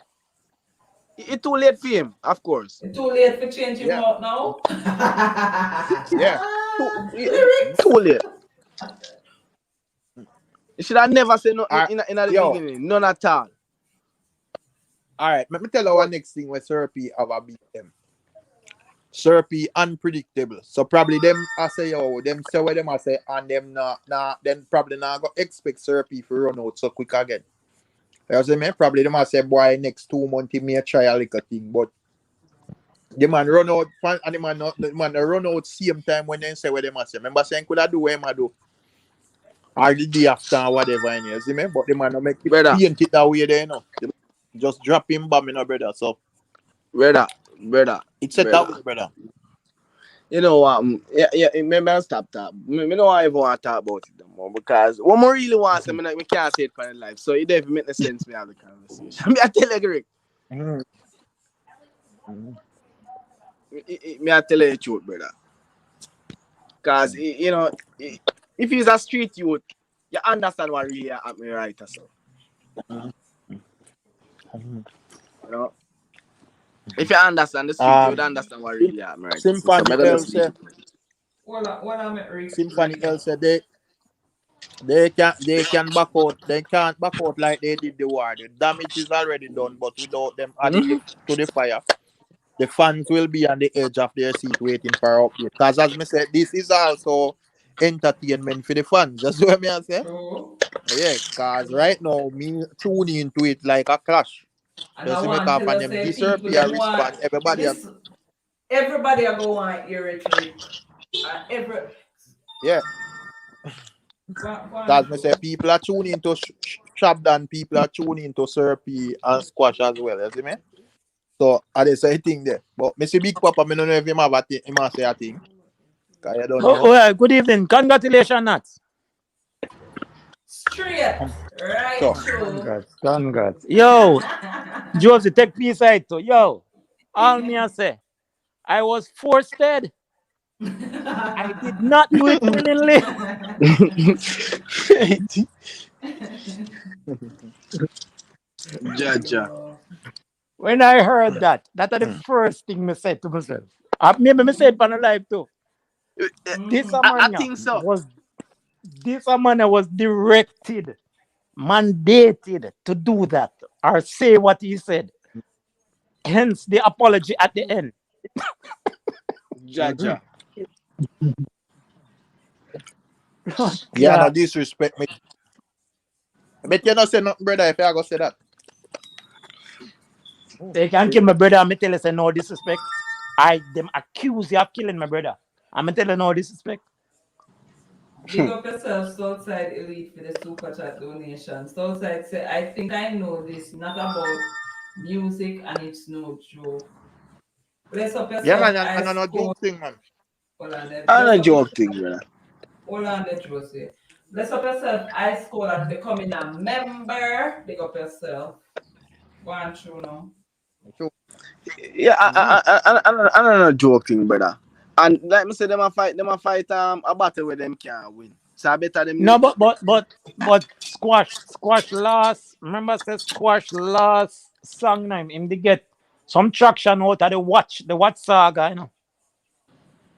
It's too late for him, of course. It's too late for change him Yeah. out now. Yeah. Lyrics. Too late. You should have never said nothing Alright, in the yo, beginning. None at all. alright, let me tell you our next thing where Serpy have a beat them. Serpy unpredictable. So probably them I say yo, them say what them I say and them then probably not go expect Serpy for run out so quick again. You see me? Probably them I say boy next 2 months he may try a little thing, but the man run out and the man run out same time when they say what them I say. Remember saying could I do what him I do? Or the day after or whatever in you see me? But the man no make it Brother. paint it that way there, you know. Just drop him bomb, you know, brother. So Brother. it's set that way, brother. You know what? Maybe I'll stop that. Me don't even want to talk about it no more because what I really want to say, me can't say it for the life. So it doesn't make no sense me have the conversation. Me I tell you, Greg. Mm. Me I tell you the truth, brother. Because you know, if he's a street youth, you understand what really happened right or so. You know, if you understand the street, you would understand what really happened right or so. So Symphony me don't L just leave said it. What I'm at Symphony L said they can back out. They can't back out like they did the war. The damage is already done, but without them adding to the fire, the fans will be on the edge of their seat waiting for update. Because as me said, this is also entertainment for the fans. That's what me I say. True. Yeah, because right now me tuning into it like a clash. And You I see me want come to and tell us them say give her people a them want response. Everybody this everybody are going to hear it, Rick. Every yeah. go on, Because me true. say people are tuning into Shabdan, people are tuning into Serpy and Squash as well, you see me? So I just say thing there. But me see Big Papa, me don't know if him have a thing, him have say a thing. Because I don't know. Well, good evening. Congratulations, Nats. Straight. Right So true. Congrats. Yo, Josie, take peace out too. Yo, all me I say, I was forced dead. I did not do it willingly. Jaja. When I heard that, that is the first thing me said to myself. Maybe me said on the live too. This I man think so. was directed, mandated to do that or say what he said. Hence the apology at the end. Jaja. yeah, no God. disrespect me. But you not say nothing, brother, if I go say that. They can kill my brother and me tell you say no disrespect. Them accuse you of killing my brother. I'm tell you no disrespect. Big up yourself, Southside Elite, for the super chat donation. Southside say, I think I know this, not about music and it's no joke. Bless up Yeah, yourself, man, I and no score. joke thing, man. Hold on there. I Bless don't up. joke thing, brother. Hold on there, Josie. Bless up yourself, I score at becoming a member. Big up yourself. Go on through now. Yeah, I don't know joke thing, brother. And like me say, them a fight a battle where them can't win. So I better them. No, but squash last. Remember, say squash last song name. Him they get some traction out of the watch saga, you know.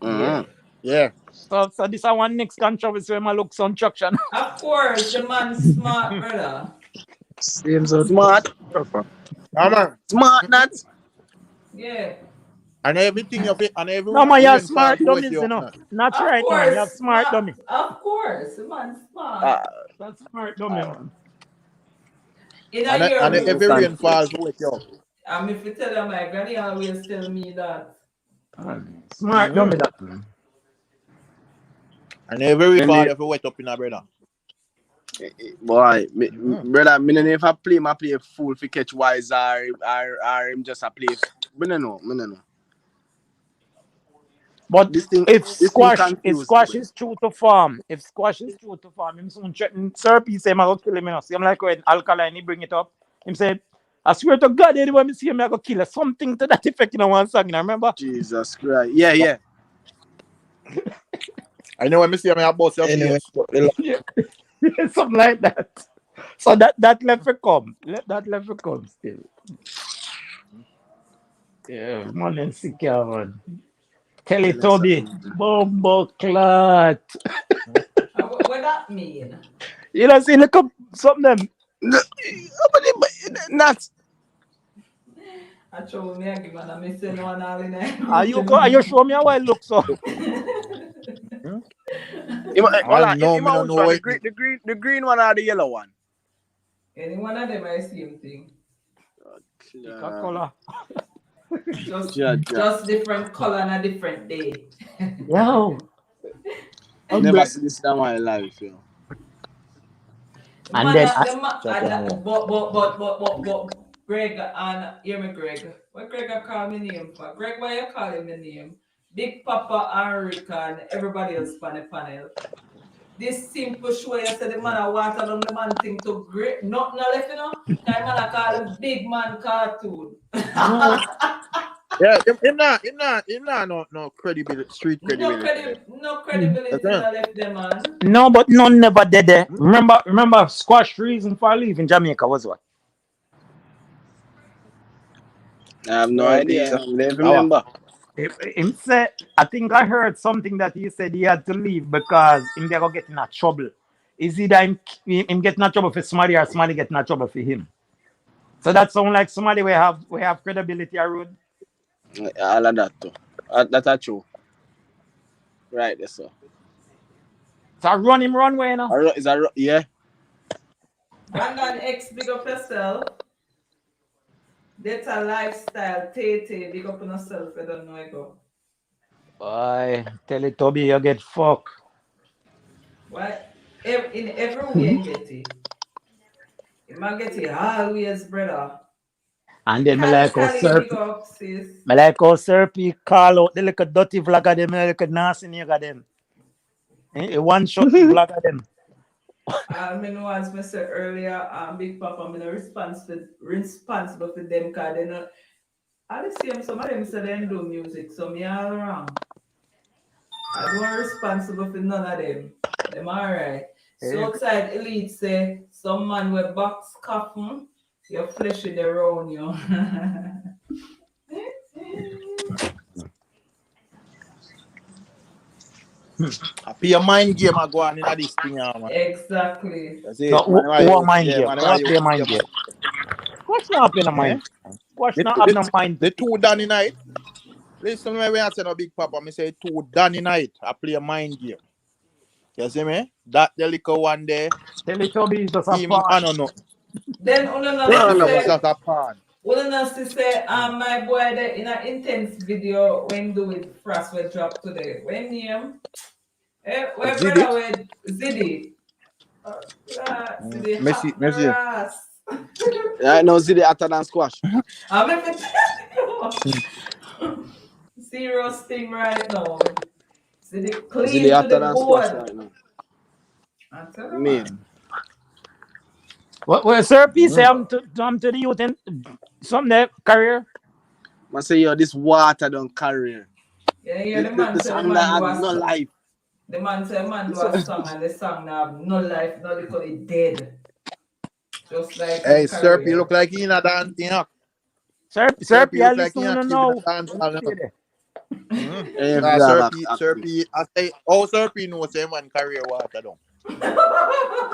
Yeah. Yeah. So this is one next controversy where I look some traction. Of course, the man smart, brother. Same so Smart. Yeah, man. Smart that. Yeah. And everything of it, and No man, you have rainfall smart to wake dummies, you you up know. now. Not Of right now. You course, have smart dummy. of course, the man smart. Uh, That's smart dummy, man. In a And, year, and me, every confused. rainfall to wake you up. if you tell you, my granny always tell me that. Smart dummy that man. And every Then rainfall me, if you wake up in a brother. boy, brother, me if I play fool for catch wise or him just a play. Me no know. But This thing if confused. squash is true to form, him soon threaten Sir P say, I'm going to kill him, you know. See, I'm like when Alkaline, he bring it up. Him say, I swear to God, anyone see him, I go kill her. Something to that effect in one song, you know, remember? Jesus Christ. Yeah. I know when me see me a boss your anyway. face. Yeah. Something like that. So that left for come. That left for come still. Yeah, man and secure man. Kelly Tell us Toby, something. Bumbo Clot. What that mean? You know, see, look up something them. No, not. I told me I give man a missing one all in there. Are you show me how I look so? I know Him me a don't which know one? what. The green one or the yellow one? Any one of them I same thing. Pick a color. Just different color and a different day. Yo. Never see this in my life, yo. And then But Greg and hear me, Greg. What Greg I call me name for? Greg, why you call him my name? Big Papa and Rick and everybody else on the panel. This simple show you said the man I water down the man thing to great nothing left, you know. Kind man I call him big man cartoon. Yeah, him not no credibility, street credibility. No credibility left them, man. no, but none never did there. Remember squash reason for leaving Jamaica was what? I have no idea. I don't remember. Him said, I think I heard something that he said he had to leave because him they go get in a trouble. Is either him get in trouble for somebody or somebody get in trouble for him. So that sound like somebody we have credibility around. All of that too. That's true. Right, yes, sir. So run him runway now. Is that yeah? Brandon X, big up yourself. That's a lifestyle. Tate, big up on yourself. I don't know I go. Boy, tell it Toby you get fucked. Why? In every way you get it. You might get it always, brother. And then me like big up, sis. me like how Sir P call out the little dirty vlog of them, the little nasty nigga of them. One shot vlog of them. I know as I said earlier, Big Papa, I'm responsible for them because they not. I see them, some of them say they do music, so me all wrong. I don't responsible for none of them. Them alright. So outside elite say some man with box coffin, your flesh in the round you. I pay a mind game I go on in this thing, man. Exactly. That's it. So what mind game? What play mind game? What's not playing a mind? What's not having a mind? The two Danny night. Listen when I say no Big Papa, I say two Danny night. I play a mind game. You see me? That the little one there. Tell it Toby is just a I don't know. Then Just a pan. say, my boy there in an intense video when do with Frost will drop today. When name? Where brother with Ziddy? Ziddy Messi. I know Ziddy hotter than squash. I'm serious thing right now. Ziddy clean Ziddy to hotter the than board. squash right now. I tell you, Me. What Sir P say I'm to the youth and some their career? I say yo, this water don't carry. Yeah, the man this said man the man has no life. The man say man do a song and the song now have no life, no because it dead. Just like Hey, him Serpy career. look like he in a dance, you know. Sir, Serpy I look like he listen to active in a now. dance, Let me you know. see there. Every Serpy, active. Serpy, I say, oh, Serpy knows him man career water down.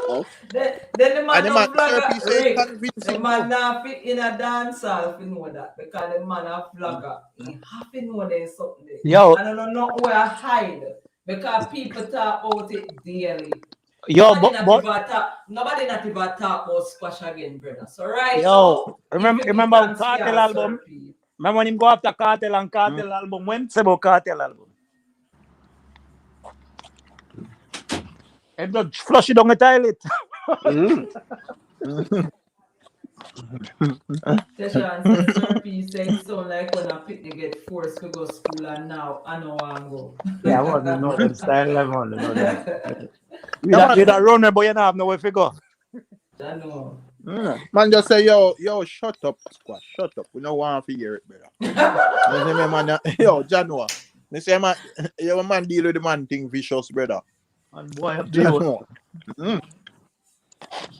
Oh, then the And man the no man, vlogger Serpy say it Rick. convince The him too. man now fit in a dance hall if you know that because the man a vlogger. He have to know there's something there. Yo, And I don't know where I hide because people talk about it daily. yo, Nobody not even talk about squash again, brother. So right yo, now, remember Cartel album? Remember when him go after Cartel and Cartel album? When say about Cartel album? And just flush it down the toilet. Teshan says, Sir P said, sound like when a picnic get forced to go school and now I know I'm go. Yeah, I want to know them style. I want to know them. Yeah, You that runner, but you don't have nowhere to go. I know. Man just say, yo, shut up, squash, shut up. We don't want to hear it, brother. You say, me, man, yo, Janua. Me say, man, you man deal with the man thing vicious, brother. And boy up there. Janua.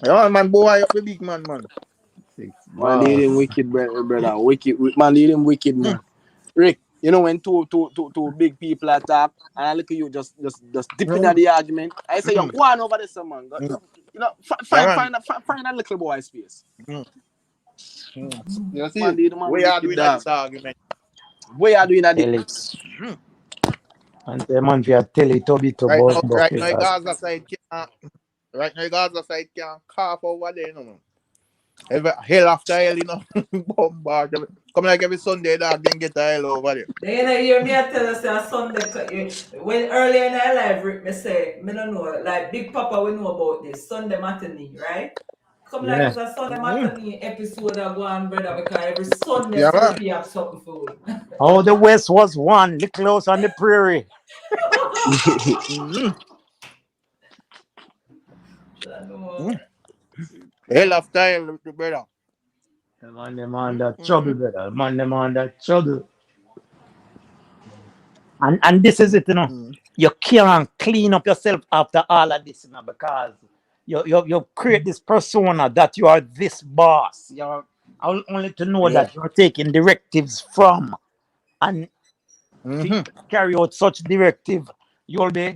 Yeah, man, boy up the big man. man, lead him wicked, brother. Wicked, man, lead him wicked, man. Rick, you know when two big people attack, and I look at you just dipping at the argument. I say, yo, go on over there, some man. You know, find a little boy space. You see, Man, we are doing this argument. We are doing that. And the man for tell it to be to Right now, Gaza side can't cough over there, you know. Every hell after hell, you know, bombard. Come like every Sunday, dog, then get the hell over there. Then you know, hear me I tell us a Sunday, when earlier in our life, Rick, me say, me don't know, like Big Papa, we know about this, Sunday matinee, right? Come like it's a Sunday matinee episode of go on, brother, because every Sunday, Sir P have something food. Oh, the West was one, the close on the prairie. Hell after hell, brother. Man, them under trouble, brother. Man, them under trouble. And this is it, you know. You can't clean up yourself after all of this, you know, because you create this persona that you are this boss. You're only to know that you're taking directives from and to carry out such directive, you'll be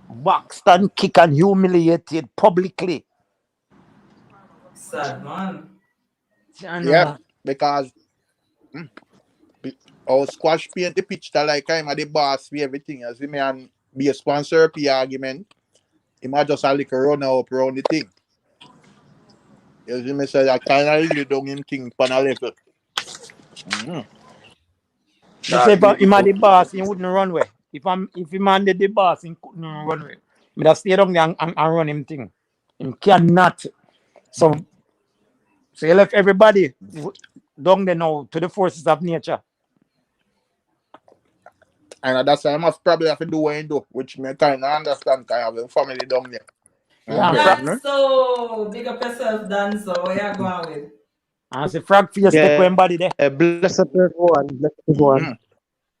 boxed and kicked and humiliated publicly. Sad man. Yeah, because our squash paint the picture like I'm the boss for everything. As me and be a sponsor P argument, he might just a little run up around the thing. You see me say I kind of really don't him thing pan a level. They say if I'm the boss, he wouldn't run away. If he man the boss, he couldn't run away. But I stay down there and run him thing. He cannot. So you left everybody down there now to the forces of nature. And that's why I must probably have to do what I do, which me kind of understand because I have a family down there. That's so big up yourself, Dan. So where you going with? And say frog face take when body there. Bless up everyone.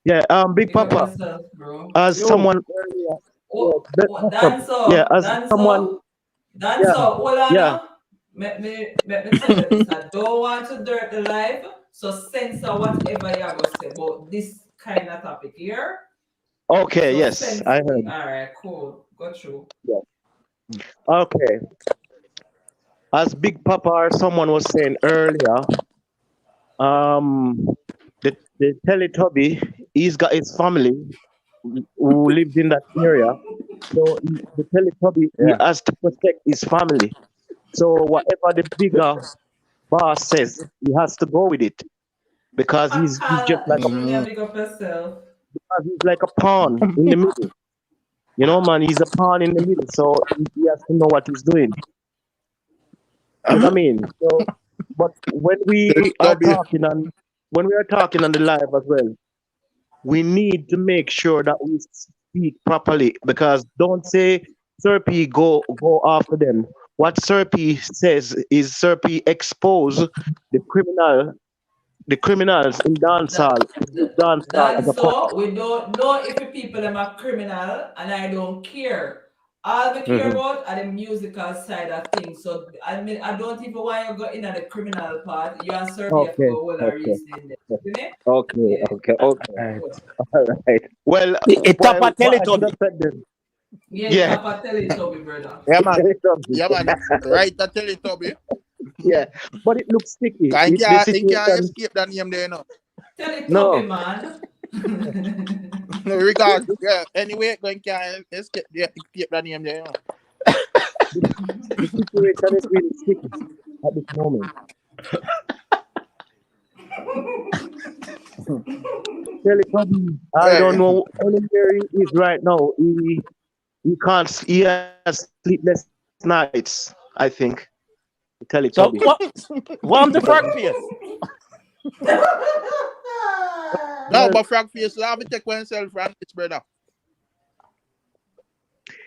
Yeah, Big Papa. Yourself, bro. As someone earlier. Hold on now. Let me tell you this. I don't want to dirt the life, so censor whatever you're going to say about this kind of topic here. Okay, so yes, I heard. All right, cool. Go through. Yeah. Okay. As Big Papa or someone was saying earlier, the Teletubby, he's got his family who lives in that area. So the Teletubby he has to protect his family. So whatever the bigger boss says, he has to go with it because he's just like because he's like a pawn in the middle. You know, man, he's a pawn in the middle, so he has to know what he's doing. You know what I mean? So, but when we are talking on the live as well, we need to make sure that we speak properly because don't say Sir P go after them. What Sir P says is Sir P expose the criminal the criminals in dancehall as a point. So we don't know if the people them are criminal, and I don't care. All we care Mm-hmm. about are the musical side of things. So I mean, I don't even want you to go in at the criminal part. You and Serbia have to Okay, go all the okay, reasoning there. You know? okay, Yeah. okay, okay. Right. Good. All right. Well, It top a what I should Teletubby. have said then. Yeah, Yeah. Papa tell it to me, brother. Yeah, man. Teletubby. Yeah, man. Right, that Teletubby. Yeah, but it looks sticky. Cause The he can't situation. escape that name there, no. Tell it to No, me, man. Because, yeah, anyway, going can't escape that name there, no. the situation is really sticky at this moment. Teletubby, I don't know where he is right now. He can't. He has sleepless nights. I think. Teletubby. So what the frog face? No, but Frog Face, you have to take oneself from this, brother.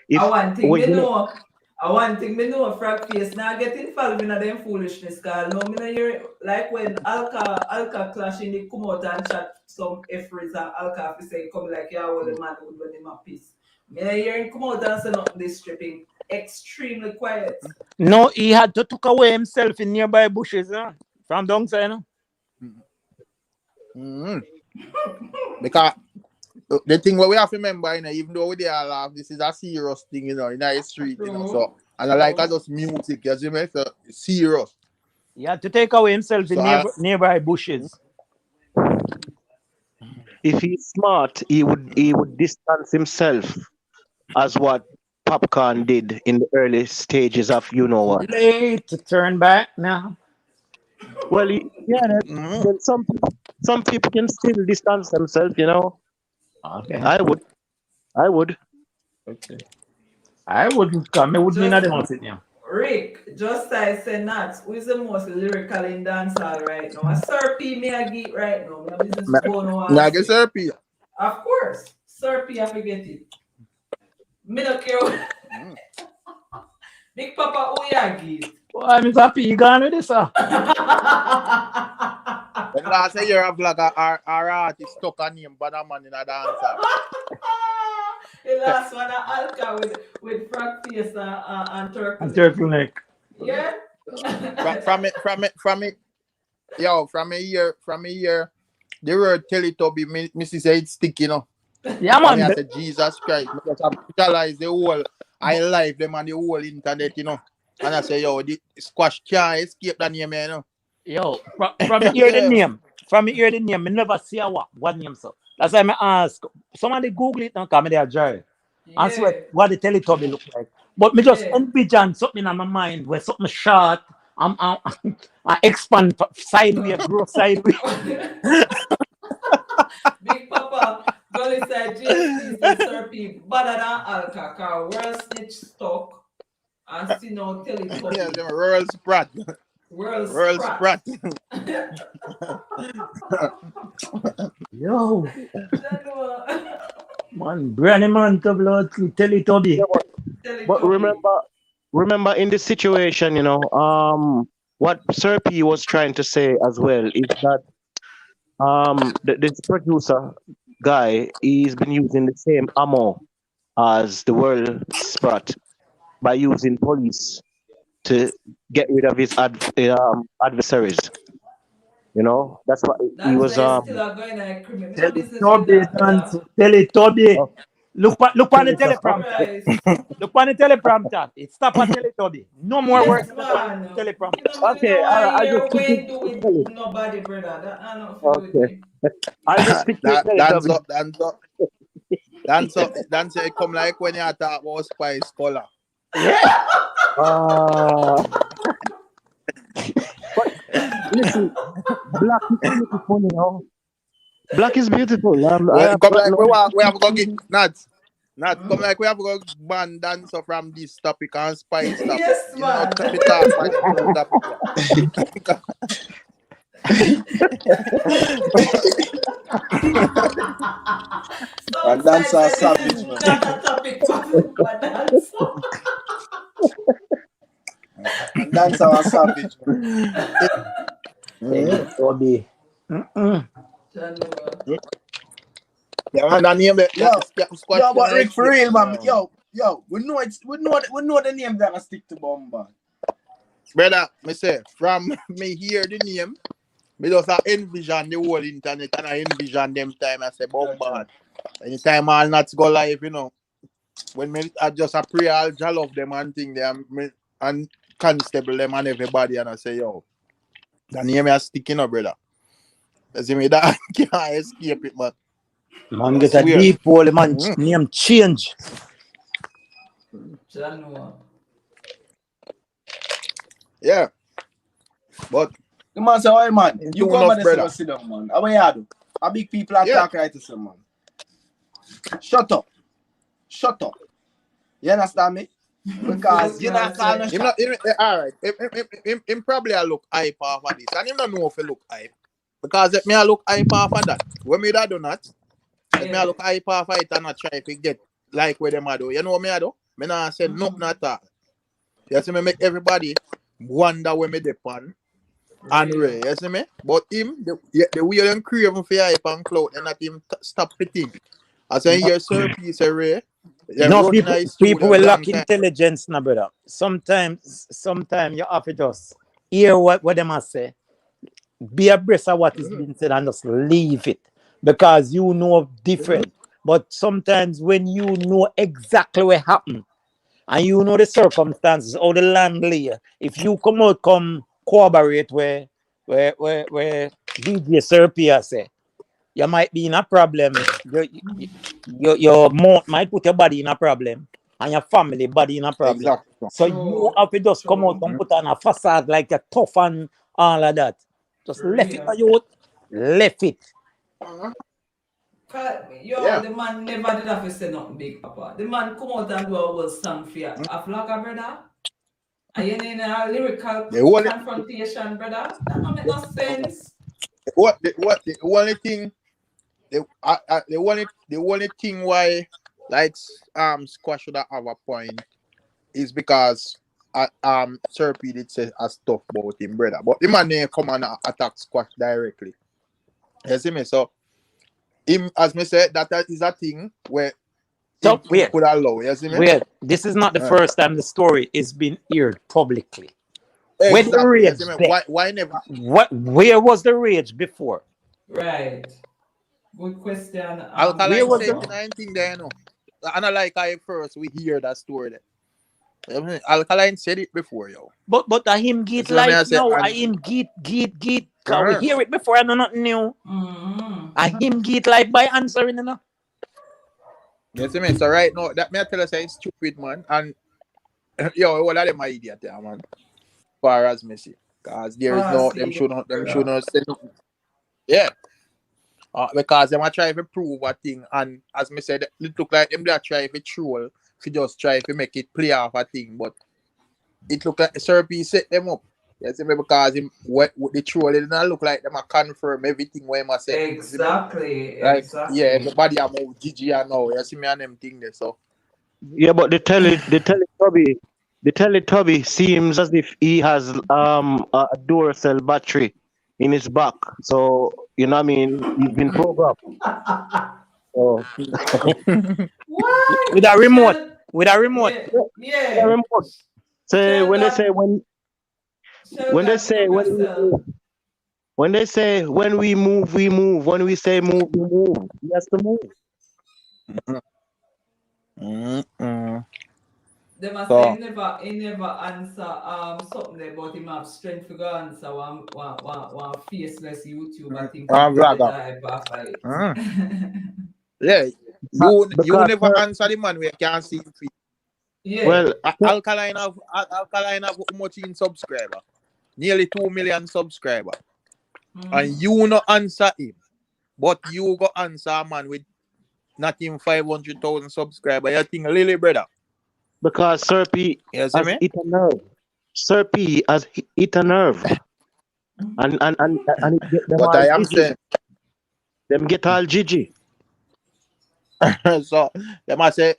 If I want thing when me you know, know. I want thing me know frog face. Now get involved in them foolishness, cause no me no hear like when Alka clash in the come out and chat some efforts and Alka fi say come like yeah all the man would when him a piece. Me no hear him come out and say nothing this stripping. Extremely quiet. No, he had to took away himself in nearby bushes, from downside, Mm-hmm. Because the thing what we have to remember, even though we are laugh, this is a serious thing, in the street, So, and I like just music, you see me? So, serious. He had to take away himself in So, nearby bushes. if he's smart, he would distance himself, as what Popcorn did in the early stages of you know what. Late to turn back now. Well, then some people can still distance themselves, Okay. I would. Okay. I wouldn't come. I wouldn't mean that about it now. Rick, just I say Nats, who is the most lyrical in dancehall right now? A Sir P me a geek right now. My business going on. I guess Serpy. Of course. Sir P I forget it. Me no care. Big Papa who ya geek? Oh, I'm happy you gone with this, sir. When last year have like our artist stuck on him, but a man in a dancer. The last one Alka with frog face and turkey. And turtleneck. Yeah. From it. Yo, from a year, the word Teletubby, Mrs. say it's sticky, Yeah, And I man. said, Jesus Christ, because I visualize the whole, I live them on the whole internet, And I say, yo, the squash can't escape that name, Yo, from hear the name. From hear the name, I never see what name so. That's why I ask. Somebody Google it now, come there, Jerry. And see what the Teletubby look like. But me just envision something in my mind where something short, I expand sideways, grow sideways. Big Papa, Gully said, JC said, Sir P, better than Alka, cause world snitch stuck and see no Teletubby. Yeah, the Rural Sprat. World Sprat. Yo. Man, Brandy man to blood Teletubby. But remember in this situation, what Sir P was trying to say as well is that this producer guy, he's been using the same ammo as the world sprat by using police to get rid of his adversaries. That's what he was. Teletubby. Oh. Look on the teleprompter. Look on the teleprompter. It's stop at Teletubby. No more words on the teleprompter. Okay, I just stick with nobody, brother. That I not okay. I just stick to Dance it come like when you talk about Spice Color. But listen, black is beautiful, Black is beautiful. Come like we have to go get nuts. Come like we have to go ban dancer from this topic and Spice topic. Yes, man. And dance are savage, man. That's a topic for dance. Dance are savage, man. Teletubby. Yeah, man, that name Yo, that squash yo, but can Rick, for real, man. escape. We know the name that I stick to bomb. Brother, me say, from me hear the name, me just envision the whole internet and I envision them time I say bombard. Anytime I'll not go live, you know. When me I just a pray I'll jolly of them and thing them and constable them and everybody and I say, yo, the name is sticking up, brother. You see me that can't escape it, man. Man I get a swear. deep hole, man name change. January. Yeah. But The man say, "Hey man, it's you too go over enough, there, brother. go sit down, man. How you do? A big people are talk right to some man. Shut up. You understand me? Because you not call no Him shot. not, all right. Him probably a look hype off of this. And him don't know if he look hype. Because if me I look hype off of that, when me that do not, if me I look hype off of it and not try to get like where them I do, you know what me I do? Me not say nothing at all. You see me make everybody wonder where me depend and Ray, you see me? But him, the way them craving for hype and clout and that him stop fitting. As I hear Sir P say Ray, them No, running people a people studio will long lack time. intelligence, now, brother. Sometimes you have to just hear what them must say. Be abreast of what is being said and just leave it. Because you know different. But sometimes when you know exactly what happened and you know the circumstances or the land lay, if you come corroborate where DJ Sir Pia say, you might be in a problem. Your mouth might put your body in a problem and your family body in a problem. Exactly. So you have to just come out and put on a facade like a tough and all of that. Just left it on you. Left it. Yo, the man never did have to say nothing big, Papa. The man come out and do a whole song for you. A vlogger, brother. Are you in a lyrical confrontation, brother? That don't make no sense. The only thing the only thing why like Squash should have a point is because Sir P did say a stuff about him, brother. But the man didn't come and attack Squash directly. You see me? So him, as me said, that is a thing where So he could allow. You see me? wait. This is not the first time the story is being aired publicly. Where the Exactly. You rage see me? there? Why never? Where was the rage before? Right. Good question. Alkaline was said anything there, you know. And I like I first we hear that story there. You know, Alkaline said it before, yo. But him get So me I like say, now. I and him get. Cause we hear it before. I know nothing new. I him get like by answering, you know. you see me? So right now, that me I tell you say it's stupid, man. And yo, all of them are idiot there, man. Far as me see. Cause there is no them should not say nothing. Yeah. Because them are trying to prove a thing, and as me said, it look like them they are trying to troll, to just try to make it play off a thing, but it look like Sir P set them up. You see me? Because him what the troll, it didn't look like them are confirm everything what him a say. Exactly. Like Exactly. yeah, everybody are more Gigi and now. You see me and them thing there. So Yeah, but the Teletubby seems as if he has a Duracell battery in his back. So you know what I mean, he's been programmed. So What? With a remote. With a remote. Yeah. say when they say when we move, we move. When we say move, we move. He has to move. They must say he never answer something about him have strength to go answer one faceless YouTuber thing. yeah, you never answer the man where you can't see him. Yeah. Well, Alkaline have how much in subscriber? Nearly 2 million subscriber. And you not answer him. But you go answer a man with not even 500,000 subscriber. You think Lily, brother? because Sir P has hit a nerve. Sir P has hit a nerve. And it get them But all I am Gigi. saying Them get all Gigi. so they must say,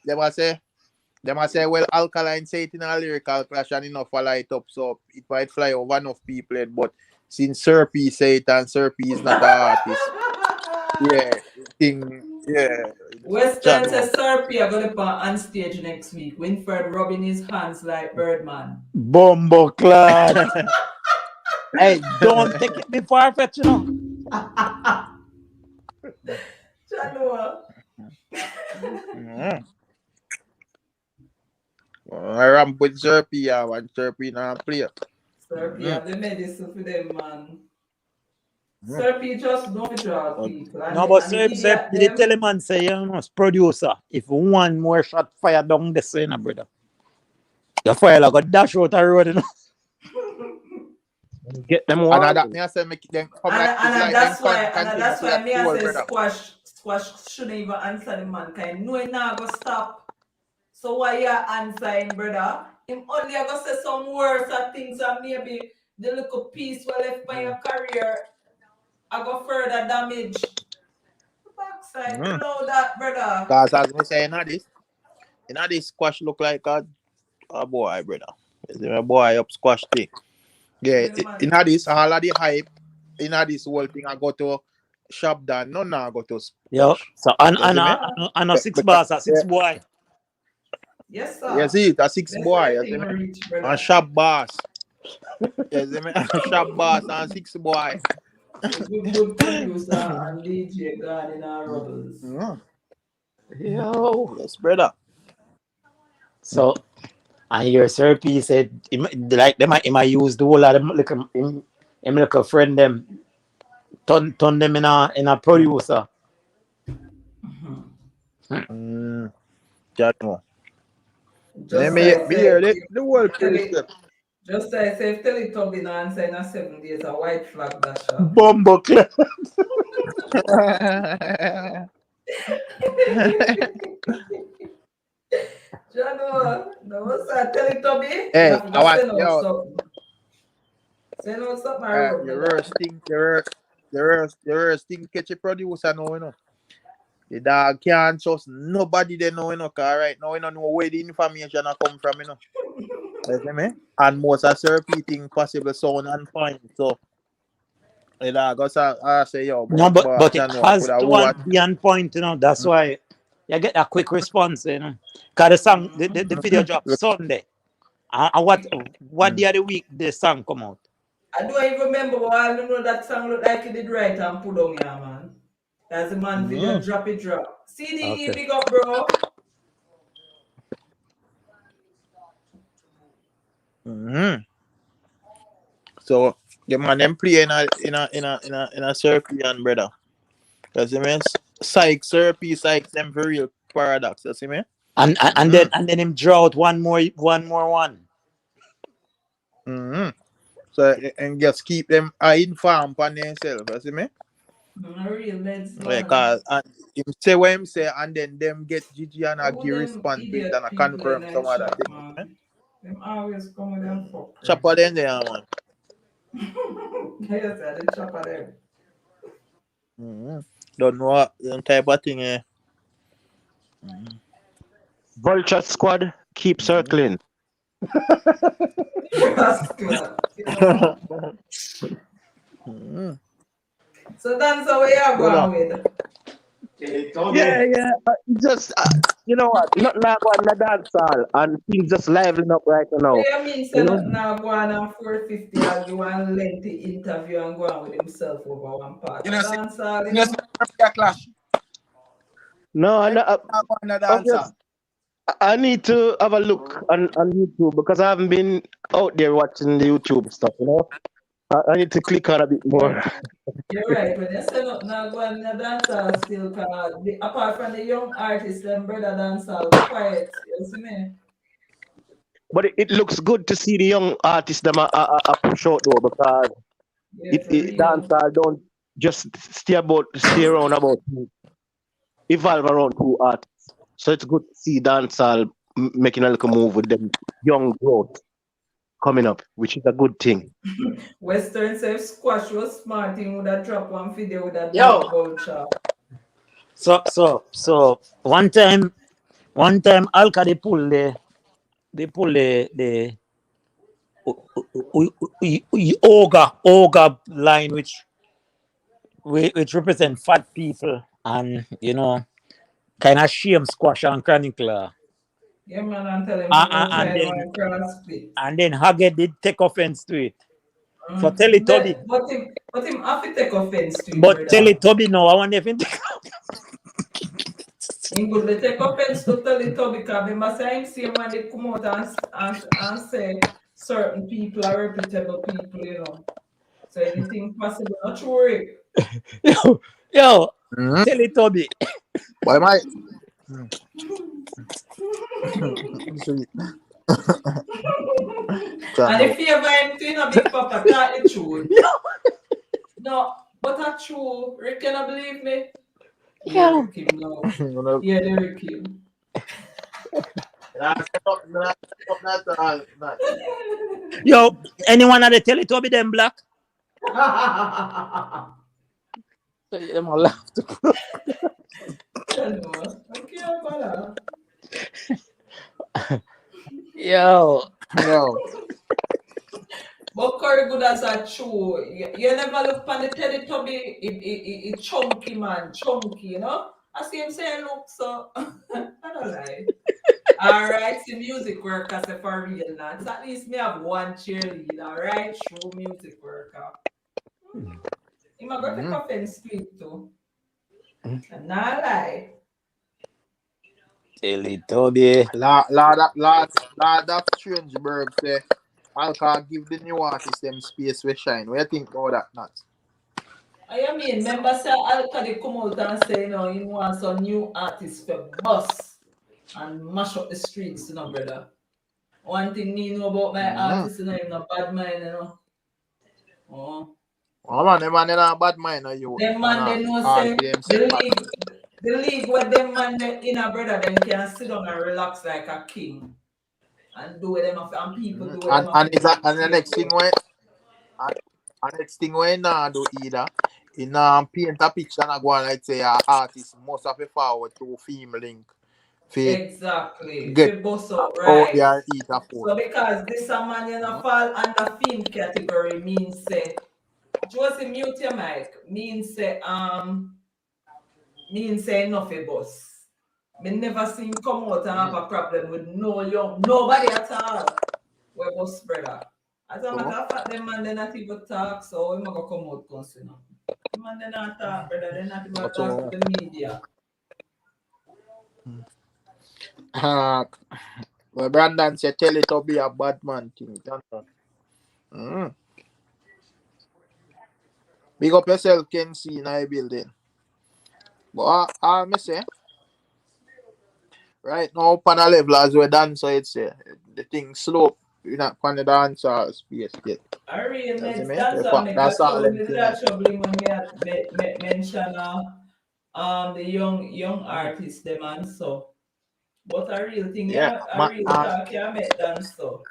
well, Alkaline say it in a lyrical clash and enough for light up, so it might fly over enough people, but since Sir P say it and Sir P is not an artist. Yeah, yeah. Western Jano. says Sir P are gonna be on stage next week. Winfred rubbing his hands like Birdman. Bumbo clad. Hey, don't take it be far-fetched, you know. Jano. I ramp with Sir P, I want Sir P now play. Sir P have the medicine for them, man. Sir P just don't draw people. No, but And Sir P, they tell him and say, you know, producer, if one more shot fire down the scene, brother, the fire like a dash out the road, you know. Get them And one. that me I say make them come And, like and, it's like that's them why continue that's to why that me I goal, say brother. squash shouldn't even answer the man. Cause no he not go stop. So why you answering, brother? Him only gonna say some words and things and maybe the little piece well left by your career I go further damage. Backside below that, brother. Cause as me say in this squash look like a boy, brother. Is a boy up squash thing. Yeah, in this all of the hype, in this whole thing I go to shop down, none I go to Yo, squash. so and a six bars, a six boy. Yes, sir. You see it, a six That's boy, the you see thing me? reach, brother. And shop boss. You see me? Shop boss and six boy. Good producer and DJ gone in our rubbles. Yo. Yes, brother. So, and your Sir P said, like, they might use the whole of them, like a friend, them, turn them in a producer. Jano. Just Me like hear say, the whole precept. just like say, if Teletubby answer in a 7 days, a white flag dasher. Bumbo clap. Jano, no, sir, Teletubby, Hey, you have I to want send out yo. something. Send out something, I wrote The that. worst thing catch a producer now, you know. The dog can't trust nobody they know, you know, cause right now you don't know where the information are come from, you know. You see me? And most of the repeating possible sound and point. So the dog goes I say yo, No, but it Jano, I has could have to what? be on point, you know. That's why you get a quick response, you know. Because the song, the video dropped Sunday. And what day of the week the song come out? I don't even remember, but I don't know that song look like he did right and put on here, man. As the man video drop. CDE, big up, bro. So the man them play in a Serpian, brother. You see me? Psych them for real paradox, you see me? And then him draw out one more one. So and just keep them informed on themselves, you see me? Real meds, man. Because him say what him say and then them get Gigi and a give response to it and a confirm some other thing. Them always come with them fuck. Chopper then there, man. Yes, I did chopper them. Don't know what type of thing, eh? Vulture squad, keep circling. So that's the way you're going with. Yeah. Just you know what? Not now going to dance hall and things just livening up right now. What do you mean, say not now go on 450 and do one lengthy interview and go on with himself over one part? You know, Dance hall, you know, clash. No, Dancer. I need to have a look on YouTube because I haven't been out there watching the YouTube stuff, you know. I need to click on a bit more. You're right. When you say not now go on the dance hall still, apart from the young artists, them brother dance hall quiet. You see me? But it looks good to see the young artists them push out though because dancehall don't just stay around about evolve around two artists. So it's good to see dancehall making a little move with them young growth coming up, which is a good thing. Western safe squash was smart. He would have dropped one video with a black vulture. So one time Alka they pull the ogre line, which represent fat people, and kind of shame squash and chronicler. Yeah, man, and tell him to go And child then one cross split. Haggard did take offense to it. So Teletubby, But him have to take offense to it, but brother. Teletubby no, I wonder if it Him could they take offense to Teletubby because remember say him see when they come out and say certain people are reputable people. So anything possible, not true. yo Mm-hmm. Teletubby. Why am I? And if you ever him to a big papa, talk the truth. No, but that's true. Rick, can I believe me? Yeah, Rick him now. Yeah, they Rick him. Yo, anyone at the Teletubby them black? I'm gonna laugh. Hello. Okay, Pala. Yo. But Curry good as a true. You never look on the Teletubby, it chunky man, chunky, I see him say look so. I don't lie. Alright, the music worker say for real now. So at least me have one cheerleader, alright? True music worker. He might go take offense to it too. Not lie. Teletubby. Lord of Strangeburg say, Alkaline give the new artist them space we shine. What you think about that, not? I mean, remember say Alkaline come out and say, he wants some new artists for bus and mash up the streets, brother. One thing me know about my artists, him no bad mind, Oh. Oh man, them man a bad mind of you. Them man they know say the league where them man they in a brother them can sit down and relax like a king and do what them and people do what them and the next thing when nah do either, in paint a picture and go on like say a artist must have a forward to film link. Exactly. Get boss out, out right. there eat a food. So because this a man you know fall under film category means say Josie mute your mic means say nothing boss. Me never seen come out and have a problem with nobody at all. We boss brother. As a matter of fact, them man they not even talk, so we gonna come out constantly. Them man they not talk, brother. They not even talk to the media. Well, Brandon said tell it to be a bad man thing. Big up yourself, can see in our building. But I say, right now upon a level as we dance, so it's the thing slope. You're not on the dancer space yet. I really that's all make that troubling when me mention the young artists them and so. But a real thing, a real talk you make dance so.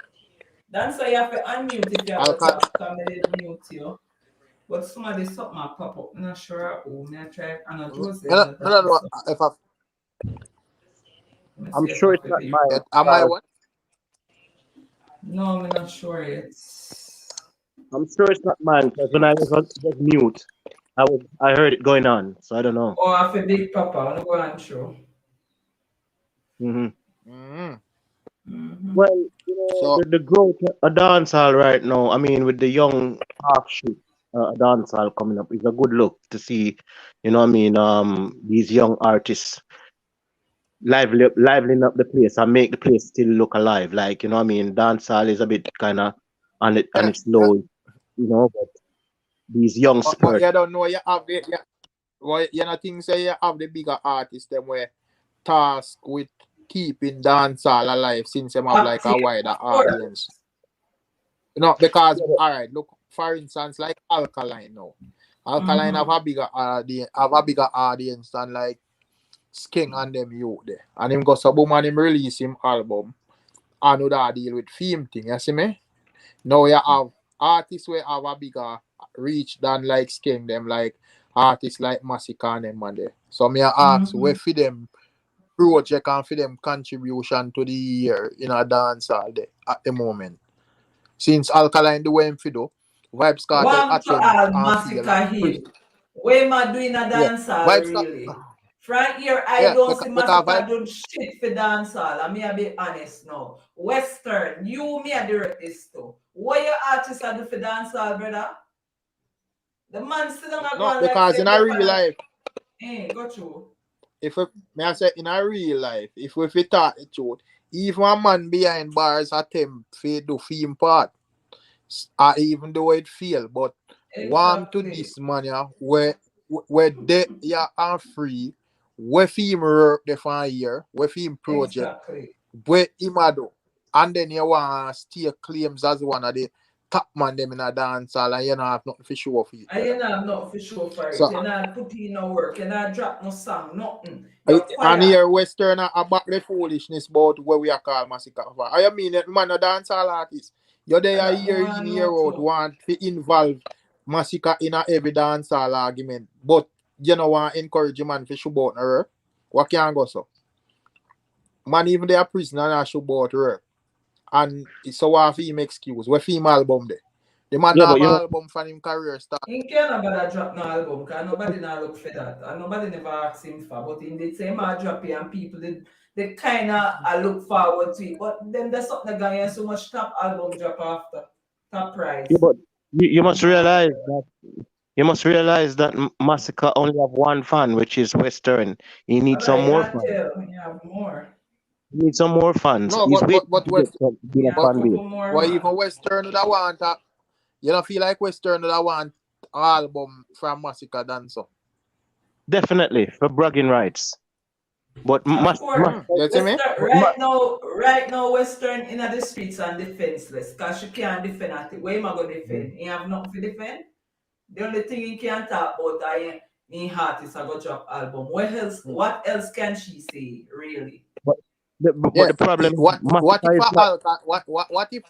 Dance so you have to unmute if you have to talk, come mute you. But somebody something pop up. I'm not sure who may I try and I just I'm sure it's not mine. Am I what? No, I'm not sure yet. I'm sure it's not mine because when I was mute, I heard it going on, so I don't know. Oh, I feel big papa. I'm not going through. Well, the growth of dancehall right now, I mean, with the young half shoot dancehall coming up, is a good look to see, these young artists liveling up the place and make the place still look alive. Like, dancehall is a bit kind of on its low, but these young spurts. You don't know, you have think say you have the bigger artists them where task with keeping dancehall alive since them have like a wider audience. Because alright, look, for instance, like Alkaline now. Alkaline have a bigger audience than like Sking and them youth there. And him go boom and him release him album. And would deal with theme thing, you see me? Now you have artists where have a bigger reach than like Sking them, like artists like Massacre and them and there. So me ask where for them project and for them contribution to the year in a dance all day at the moment. Since Alkaline do him fido, Vibes Cartel One to attempt all and fail massacre and hill. prison. Where am I doing a Yeah. dancehall Vibes really? From here, I yeah, don't see because massacre doing shit for dancehall. I mean, I be honest now. Western, you me a direct this too. What your artists are do for dancehall, brother? The man sit down and go no, on like because say in a they real life, go through. if we, may I say in a real life, if we talk the truth, even a man behind bars attempt to do film part, even though it fail, but one to Exactly. this man yeah, where they yeah are free, where film work the fan year, where film project, Exactly. where him a do, and then you want to stay claims as one of the top man them in a dance hall and you don't have nothing for show for it, And you brother. not nothing for sure for it. So You not put in no work. You not drop no song, nothing. You're and quiet. here Western are back the foolishness about where we are called massacre. I mean that man a dance hall artist. You're there And that year no in one year know out too. want to involve massacre in a every dance hall argument. But you know want encourage a man to show about her. What can go so? Man even they are prisoner and show about her. And it's so what him excuse. Where film album there. The man Yeah, have but an you know, album from him career start. He can't about drop no album because nobody not look for that. And nobody never asked him for. But in the same drop it and people they kind of look forward to it. But then there's something going on so much top album drop after. Top yeah, prize. but you must Man. realize that Massacre only have one fan, which is Western. He needs some Alright, you more not fans. tell. You have more. He needs some more fans. No, He's waiting but to get some You bit of have a but fan base. couple more, what man. even Western would I want you don't feel like Western would I want an album from Massacre than so. Definitely for bragging rights. But Of course. You see me? Western right now, Western in the streets and defenseless. Because she can't defend at it. Where am I gonna defend? He have nothing to defend. The only thing he can talk about is in heart is a go drop album. What else can she say, really? but Yeah. the problem is What Massacre if is a not.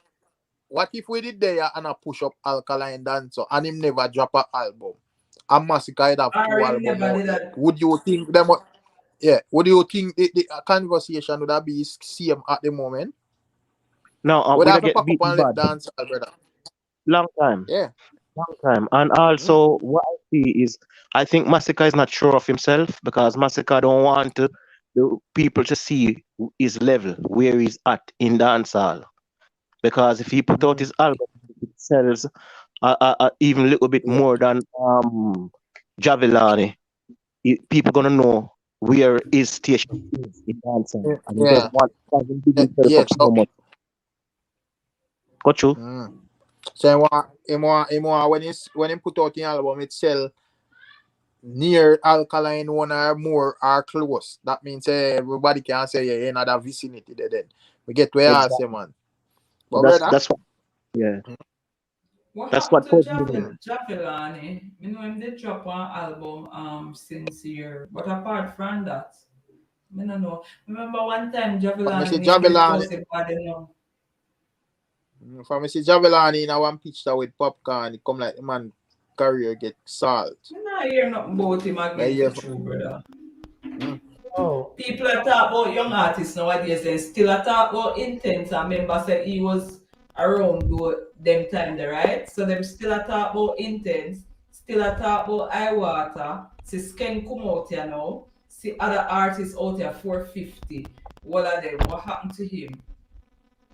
what if we did there and a push up Alkaline Dancer and him never drop an album? And Massacre have two Or him albums never out did there. that. Would you think them yeah, would you think the conversation would have be same at the moment? No, Would we have don't to get pack up beaten and let bad. dance, brother. Long time. Yeah. Long time. And also, what I see is, I think Massacre is not sure of himself because Massacre don't want the people to see his level, where he's at in dancehall. Because if he put out his album, it sells even a little bit Yeah. more than Javelani. People gonna know where his station is in dancehall, and he Yeah. doesn't want to big himself Yeah. up so much. Got you? So when he put out the album it sell near Alkaline one or more or close. That means everybody can say yeah, in another vicinity there then. We get where I say Exactly. man. But That's brother, that's what. Yeah, What that's happened what to put me there. Javelani? You know him did drop one album since year. But apart from that, I don't know. Remember one time but me Javelani see name get Javelani posted by the now. for me see Javelani in a one picture with popcorn, it come like the man career get salt. I not hear nothing about him Like again yeah, for true, brother. Oh, People are talk about young artists nowadays and still are talk about Intense. I remember said he was around them time there, right? So them still are talk about Intense, still are talk about Iwater, see Sken come out here now, see other artists out here 450. What are them? What happened to him?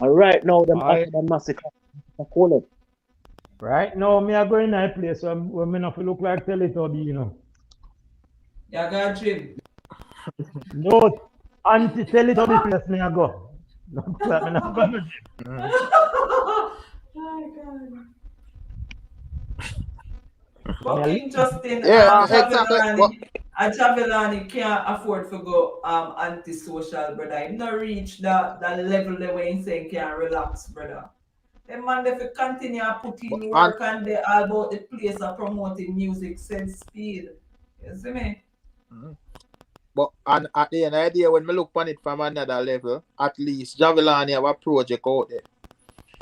And right now, them I after the Massacre, I call it. right now me I go in that place where me not feel look like Teletubby, you know. You got dream. No anti-Teletubby place me I go. Not like me not gonna Oh God. Fucking Justin yeah, and exactly. What Javelani can't afford to go antisocial, brother. He not reach that level the way he saying can relax, brother. The man if you continue putting and work and they all about the place of promoting music, sense speed. You see me? but and at the end of the day when we look on it from another level, at least Javelani have a project out there.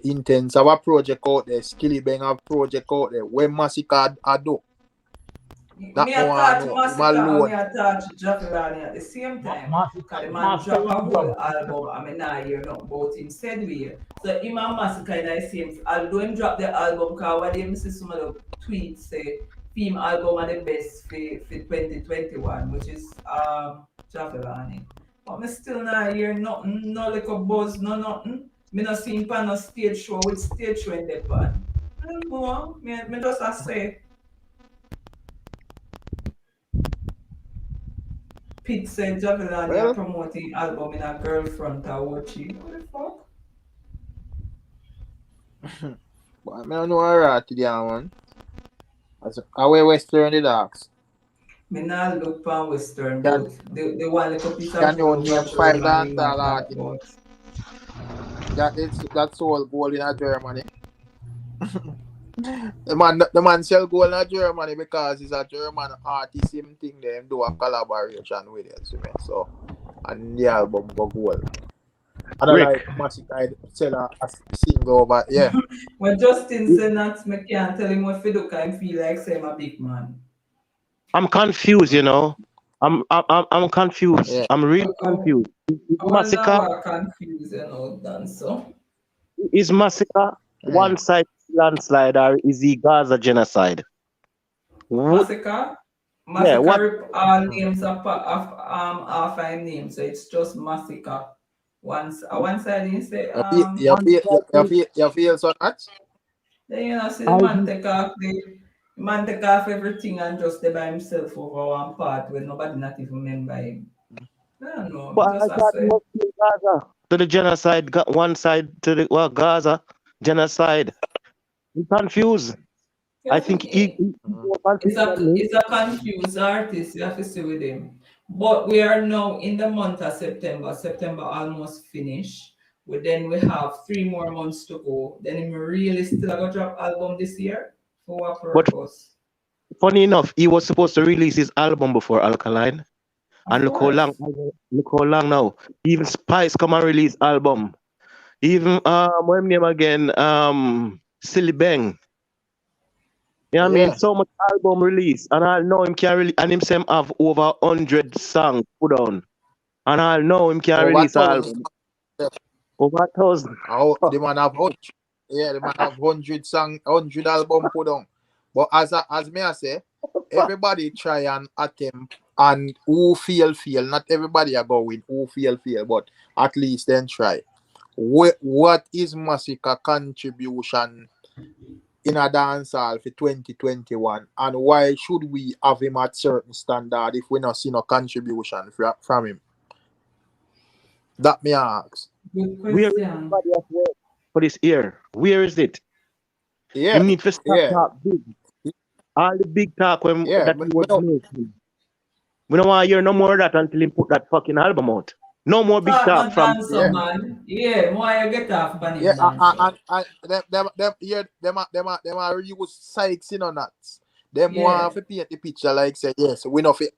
Intense have a project out there, Skilly Bang have project out there. When Massacre I do. That Me me want attach know. Him Massacre and me alone. attach Jaffelani at the same time. Cause the man Master drop a young whole blood. album and me nah hear nothing about him said we. So him and Massacre in the same. Although him drop the album, cause what him see some of the tweets say theme album are the best for 2021, which is Jaffelani. But me still not hear nothing, no little buzz, no nothing. Me not see him on no stage show with stage show in the pan. I don't know. Me just a say. Pete said Javelani are Well, promoting album in a girlfriend or what she. What the fuck? but I don't know alright to the one. As away Western the dogs. Me not look pan Western, Can but the one little piece of can food you over name five Germany dancehall matter artists about. that's all gold in Germany? The man sell gold in Germany because he's a German artist. Same thing them do a collaboration with it. So and the album go gold. And I like Rick, Massacre sell a single, but yeah, When Justin said that, me can't tell him what to do, cause I feel like say I'm a big man. I'm confused, you know. I'm confused. yeah. I'm really Oh, confused. Is I want massacre now confused and all done so. is massacre Yeah. one side landslide or is he Gaza genocide? What? Massacre? Yeah. What? Massacre all names are five names, so it's just Massacre. One side you say You feel you One feel you, side you is feel you feel so that? then see the man ID. take off everything and just stay by himself over one part where nobody not even remember him. I don't know. But Me I just I thought he say was still Gaza to the genocide. One side to the Gaza genocide. I'm confused. I yeah, think he's Mhm. more confused than me. it's a confused artist. You have to see with him. But we are now in the month of September. September almost finished. Then we have 3 more months to go. Then him really still gonna drop album this year. For what But purpose? funny enough, he was supposed to release his album before Alkaline. Of And course. look how long now. Even Spice come and release album. Even what name again? Silly Bang. You know what I mean? Yeah. So much album release. And I know him can release and him same have over 100 songs put on. And I know him can Over release thousands. album. Over 1,000. Oh, the man have hundred. Yeah, the man have 100 song, 100 album put on. But as me I say, everybody try and attempt and who feel. Not everybody are going who feel, but at least then try. What is Massacre contribution in a dancehall for 2021, and why should we have him at certain standard if we not see no contribution from him? That me ask. Good Where is the question. body of work for this year? Where is it? Yeah, Him need to stop yeah, talk big. All the big talk yeah. that he was making. We don't want to hear no more of that until he put that fucking album out. No more big Talk talk no from dancer, Yeah, man. Yeah, more you get off on yeah. him dancer. And them yeah, them are use Sykes in on that. Them Yeah, want to paint the picture like say yes. We know fi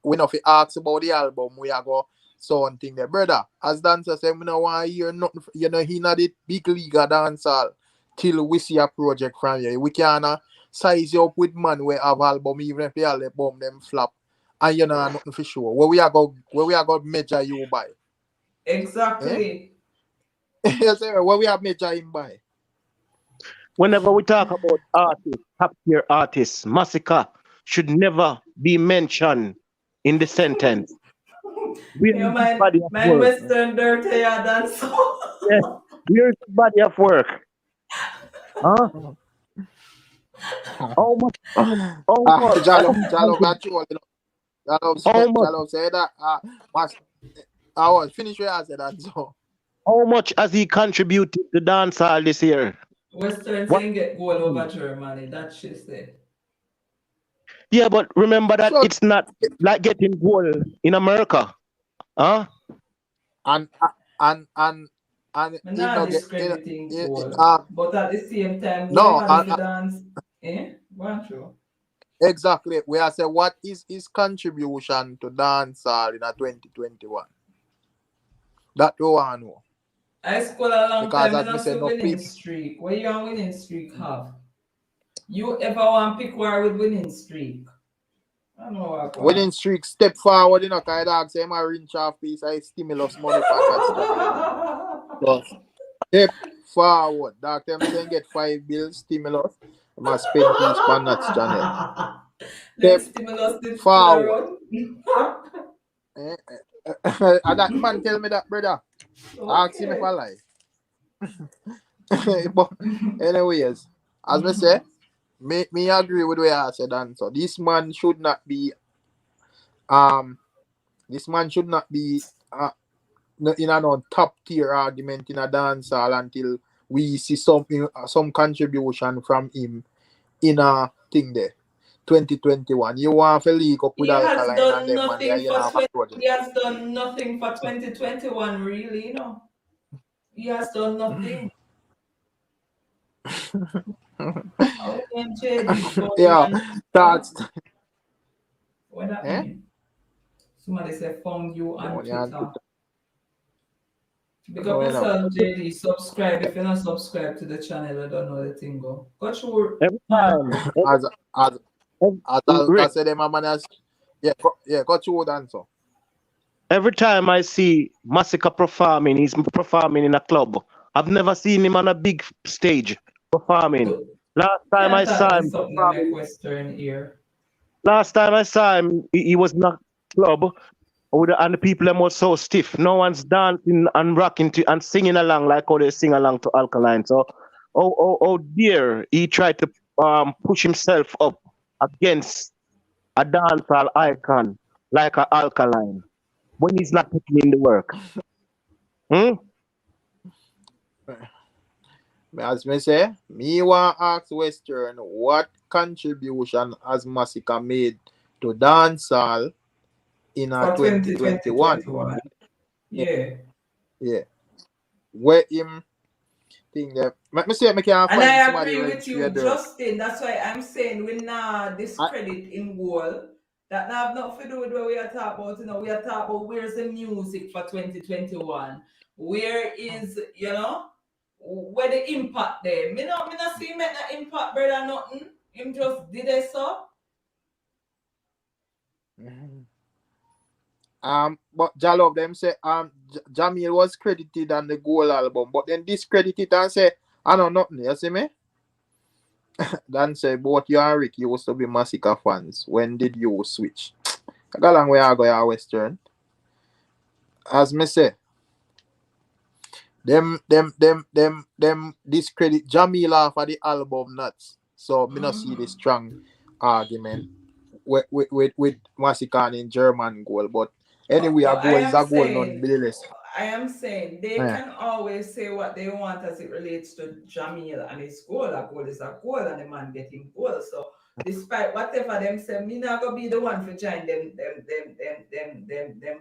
ask about the album. We are go something there, brother. As dancer say, we no want to hear nothing. He not the big league of dancehall till we see a project from you. We can size you up with man we have album even if the album them flop. And you know nothing for sure. Where we are go measure you by. Eh? exactly. You say where we have measure him by. whenever we talk about artists, top tier artists, Massacre should never be mentioned in the sentence. Where You is his mind, body of mind work? Western dirty and dancer. Yes. Where is his body of work? Huh? How much? How much? Jalo got you. How much? Jalo say that. I was finish where I said that. So How much has he contributed to dancehall this year? Western What? saying get goal over Germany. That she said. Yeah, but remember that sure. it's not like getting gold in America. Huh? And I'm you not know discrediting goal. uh, But at the same time, we no man if you dance, eh? One show. exactly. We are say what is his contribution to dancehall in a 2021? That we want to know. I scored a long Because time as in me a say, no winning people. streak. What you on winning streak have? You ever want pick war with winning streak? I know what I Winning streak step forward, you know, kind of dog say my rinse off piece of stimulus money for that channel. Plus, step forward. Dog tell me say get 5 bills stimulus. I must spend piece for that channel. Then Step stimulus did still forward. around. And that man tell me that, brother. Ask him if I lie. But anyways, as I say, me agree with what I said, and so this man should not be this man should not be in a top tier argument in a dance hall until we see some contribution from him in a thing there. 2021. You want to league up with He has Alkaline done and them man, nothing you for know, 20, he has done nothing for 2021, really, you know. He has done nothing. Yeah, that's what that mean? Somebody said found you on Twitter. Big up yourself, JD. Subscribe if you're not subscribed to the channel. I don't know the thing go. Go through every time. as Alka said, my man has go through the answer. Every time I see Massacre performing, he's performing in a club. I've never seen him on a big stage performing. Last time I saw him performing, last time I saw him, he was in a club, and the people them was so stiff. No one's dancing and rocking to and singing along like how they sing along to Alkaline. So, oh dear, he tried to push himself up against a dancehall icon like a Alkaline when he's not putting in the work. As me say, me want ask Western what contribution has Massacre made to dancehall in 2021. Yeah. Where him thing there. Me say me can find and I somebody agree with you, Justin. That's why I'm saying we not discredit in goal. That now have nothing to do with what we are talking about. You know, we are talking about where's the music for 2021. Where is, you know, where the impact there? Me not see make the impact brother nothing. Him just did it so. But Jalov them say Jamil was credited on the Goal album, but then discredited and say I know nothing. You see me? Dan say both you and Rick used to be Massacre fans. When did you switch? I got a long way I go ya Western. As me say, them discredit Jamila for the album nuts. So me not see the strong argument with Massacre in German goal. But anyway, a goal is a goal, nonetheless. I am saying they can always say what they want as it relates to Jamil and his goal. A goal is a goal and the man getting goal. So despite whatever them say, me not gonna be the one for join them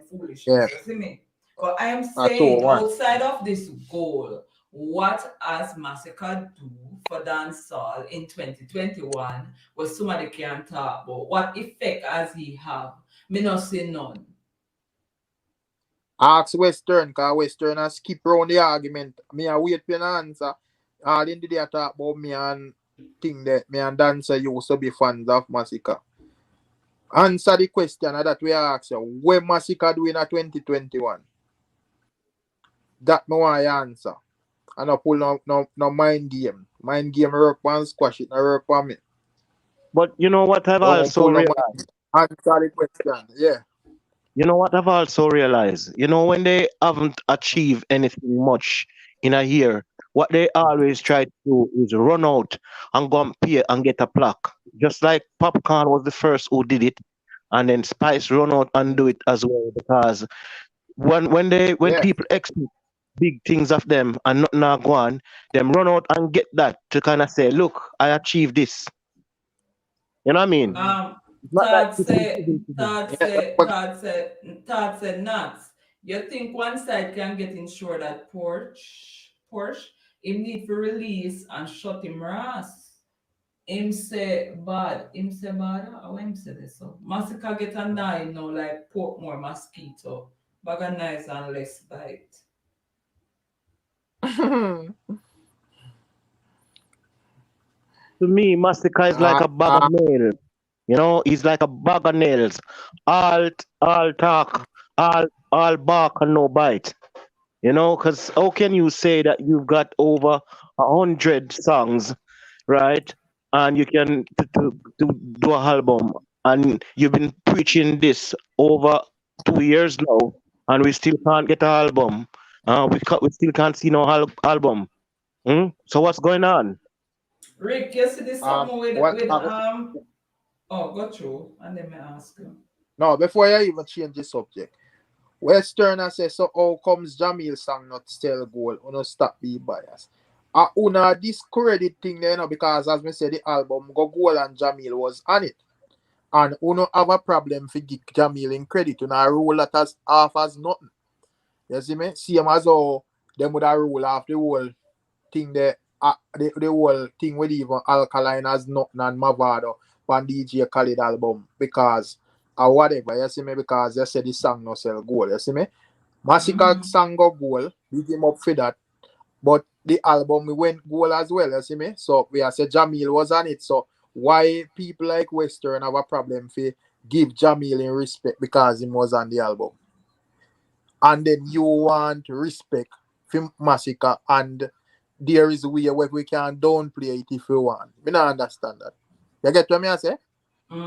foolishness. You see me? But I am saying outside of this goal, what has Massacre do for dancehall in 2021 was somebody can talk about? What effect has he have? Me not say none. Ask Western, because Western has skip around the argument. Me I wait for an answer. All in the day talk about me and think that me and Dancer used to be fans of Massacre. Answer the question that we ask you. What Massacre do in 2021? That me want to answer. I don't pull no mind game. Mind game work on squash it, no work on me. But you know what I've also realized? Answer the question, yeah. You know what I've also realized? You know, when they haven't achieved anything much in a year, what they always try to do is run out and go and pay and get a plaque. Just like Popcorn was the first who did it, and then Spice run out and do it as well. Because when people expect big things of them and nothing are go on, them run out and get that to kind of say, look, I achieved this. You know what I mean? Todd said nuts. You think one side can get insured at Porsche? Him need for release and shut him ass. Him say bad. How him say this? So Massacre get a nine now like Portmore mosquito. Bag of nice and less bite. To me, Massacre is like a bag of mail. You know, he's like a bag of nails. All talk, all bark and no bite. You know, because how can you say that you've got over 100 songs, right? And you can to do an album, and you've been preaching this over 2 years now, and we still can't get an album. We still can't see no album. So what's going on? Rick, you see this something Well, oh, go through, and then me ask you. no, before I even change the subject, Westerner says, so how comes Jamil song not still goal? Uno stop be biased. Una discredit thing there, because as me said, the album go goal and Jamil was on it. And uno have a problem for give Jamil in credit. Una rule that as half as nothing. You see me? Same as how them would have rule off the whole thing there. The whole thing with even Alkaline as nothing and Mavado on DJ Khaled album because or whatever, you see me, because they said the song no sell goal, you see me. Massacre song go goal, big him up for that. But the album we went goal as well, you see me. So we have said Jamil was on it. So why people like Western have a problem for give Jamil in respect because he was on the album? And then you want respect for Massacre, and there is a way where we can downplay it if we want. I don't understand that. You get what I say?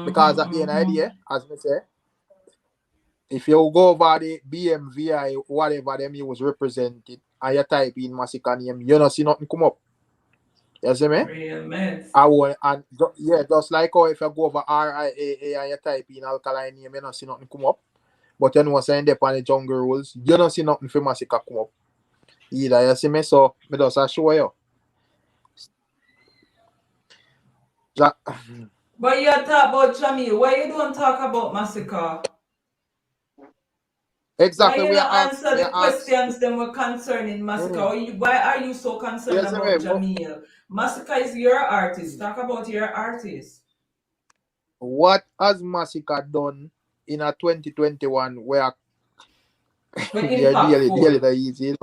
Because at the end of the day, as I say, if you go over the BMVI, whatever them you was represented, and you type in Massacre name, you don't see nothing come up. You see me? Real mess. Just like how if you go over RIAA and you type in Alkaline name, you don't see nothing come up. But you know what's in there on the jungle rules, you don't see nothing for Massacre come up. Either, you see me? So, I just show you. But you talk about Jamil. Why you don't talk about Massacre? Exactly. Why you don't answer the questions questions that were concerning Massacre? Why are you so concerned about Jamil? Massacre is your artist. Talk about your artist. What has Massacre done in a 2021 where really easy?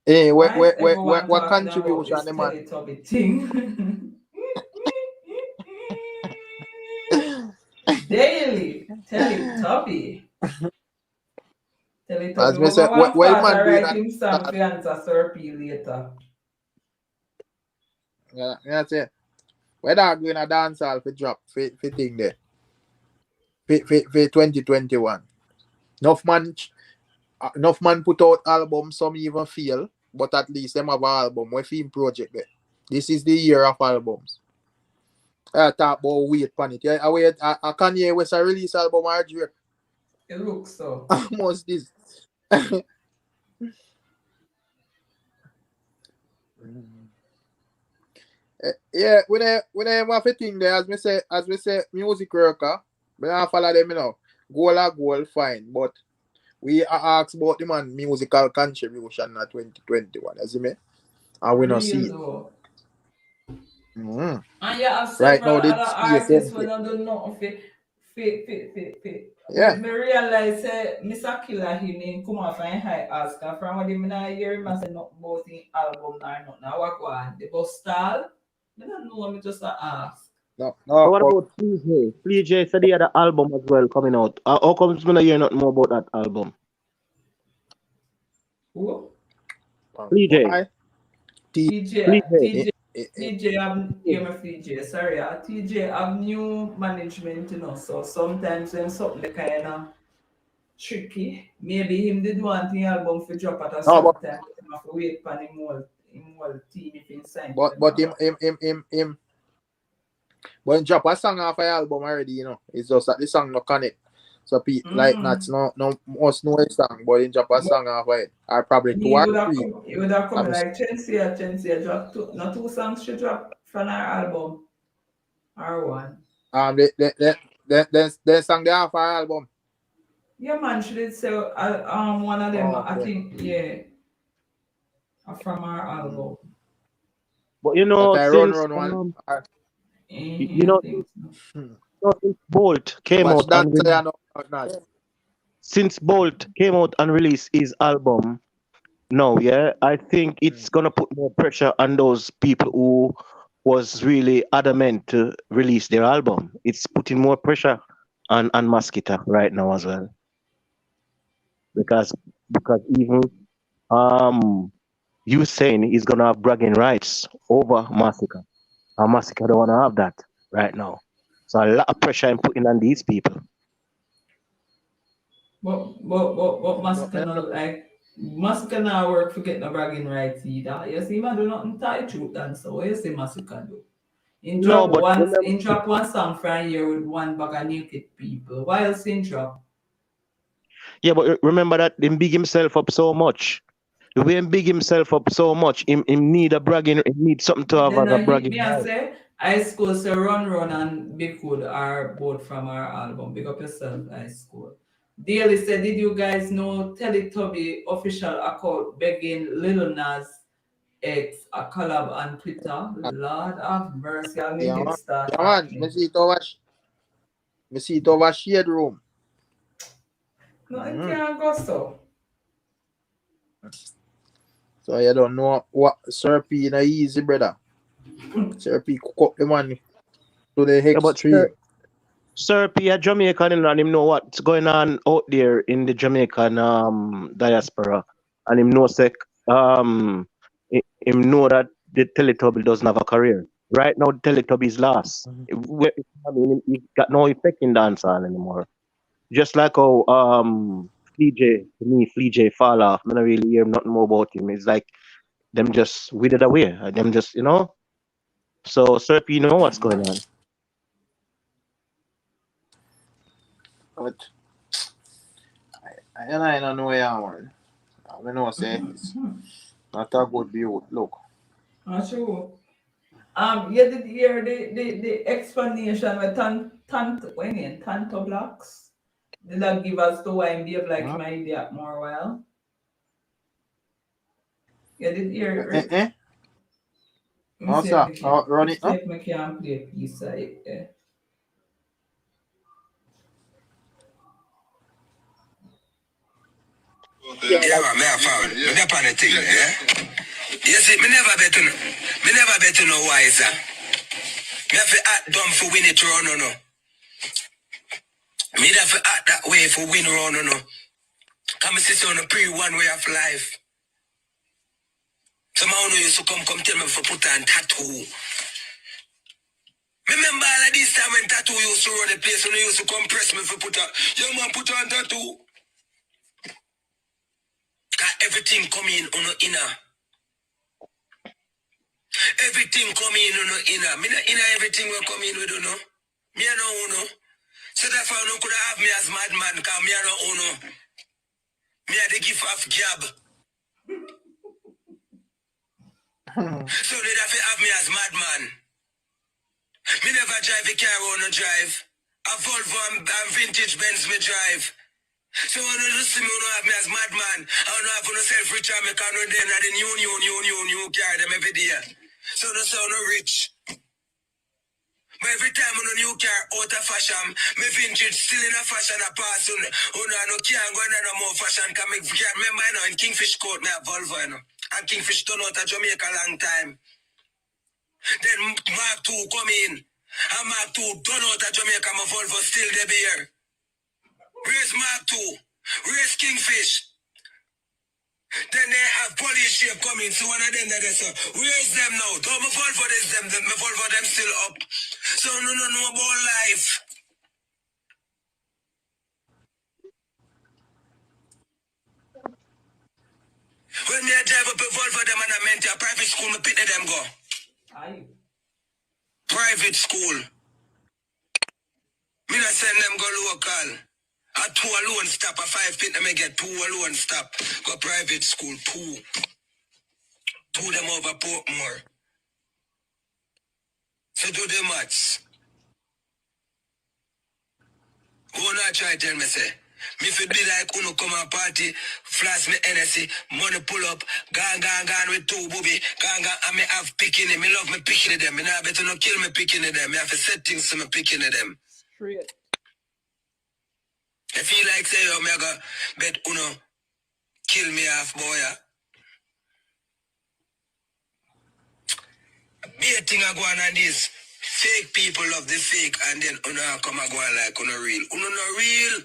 Hey, what contribution the man? Daily, Teletubby. As me say, what man doing write him song for answer Sir P later. Yeah, that's it. Where that doing a dance hall for drop for thing there. For 2021. Enough man put out albums, some even fail, but at least them have an album. We film project there. This is the year of albums. I talk about wait on it. Yeah, I Kanye West a release album or Drake. It looks so. Almost this. Yeah, when I have a thing there, as we say, music worker, we don't follow them, goal, fine. But we are asked about the man musical contribution in 2021, as you mean? And we not see it. And you have several other artists when I don't know yeah. Me realize Mr. Killer he come off and high ask from what him I hear him say not about the album or not. Now what go on? The bus stall? I don't know, me just ask. No. What about PJ? PJ said he had an album as well coming out. How comes me not hear nothing more about that album? Who? PJ. TJ sorry, TJ have new management, so sometimes when something kind of tricky, maybe him did want the album for drop at a certain time, him have to wait for him whole team if he sign. But him when drop a song off an album already, it's just that the song no connect. So like that's no most know a song, but in drop a song off it. I probably 2 or 3. It would have come like Chensia drop two songs she drop from our album. Or one. They sang the half our album. Yeah man, she did say one of them I think from our album. But since Bolt came out and released his album, I think it's gonna put more pressure on those people who was really adamant to release their album. It's putting more pressure on Mosquito right now as well. Because even um you saying he's gonna have bragging rights over Massacre. And Massacre don't wanna have that right now. So a lot of pressure I'm putting on these people. But No, Massacre not like Massacre now work for getting a bragging rights either. You see, man do nothing tied to that. So what you say Massacre do? No, but remember, In drop one song for a year with one bag of naked people. Why else in drop? yeah, but remember that him big himself up so much. The way him big himself up so much, him need a bragging, he need something to But have then as a I hit bragging me and right. say High School say Run and Big Hood are both from our album. Big up yourself, High School. Daily said, did you guys know Teletubby official account begging Lil Nas X a collab on Twitter? Lord have mercy, I make yeah, it man. start Yeah, man. happening. Me see it over shade room. Nothing can go so. So you don't know what Sir P in a easy, brother. Sir P cook up the money to the Yeah, but extreme. Sir P a Jamaican and him know what's going on out there in the Jamaican diaspora. And him know sec him know that the Teletubby doesn't have a career. Right now the Teletubby is lost. I mean he got no effect in dancehall anymore. Just like how Flea J fall off. I don't really hear nothing more about him. It's like them just withered away. Them just So Sir P know what's going on. But I don't know where I am. I know say it's not a good view. Look. Not true. You did hear the explanation with Tanto Blocks? Did that give us the why behave like Huh? my idiot more well? You did hear it, Eh, Rick? eh? Let me Oh, see if sir. I can. Oh, run it, See no? if I can play a piece of it. Yeah, man, me a foul. Me dey pan the thing, yeah. You see, me never bet no wiser. Me have to act dumb for win it run, no. Me have to act that way for win run, no. Come sit on a pre one way of life. Some of you used to come tell me for put on tattoo. Remember all of this time when tattoo used to run the place when you used to come press me for put on. Young man put on tattoo. Cause everything come in on the inner. Everything come in on the inner. Me not inner everything will come in with you know. Me I know uno. So therefore no could have me as madman cause me I know uno. Me I the gift of gab. So they have me as madman. Me never drive a car on no drive. A Volvo and vintage Benz me drive. So when you see me, you don't have me as madman. I don't have no self-rich and me can run them at the new car them every day. So no sound no rich. But every time on a new car out of fashion, me vintage still in a fashion a pass on. No can't go in no more fashion. Can me can't remember you know, in Kingfish Court me a Volvo you know. And Kingfish done out of Jamaica long time. Then Mark 2 come in. And Mark 2 done out of Jamaica my Volvo still there be here. Where's Mark 2? Where's Kingfish? Then they have police shape coming, so one of them that they say, where's them now? Don't me fall for this, me fall for them still up. So no about life. When me a drive up a Volvo them and I meant a private school, me pick them go. Aye. Private school. Me not send them go local. A 2 alone stop, a 5 pit them get 2 alone stop. Go private school, 2. 2 them over Portmore. So do the maths. Who not try tell me say? Me fi be like uno come a party, flash me NSC, money pull up, gone with 2 booby, gone, and me have picking it, me love me picking them, me nah better no kill me picking them, me have to set things to me picking them. Straight. I feel like say yo, me I go bet uno kill me half boy. Be a thing I go on this. Fake people love the fake, and then una come and go on like una real. Una no real.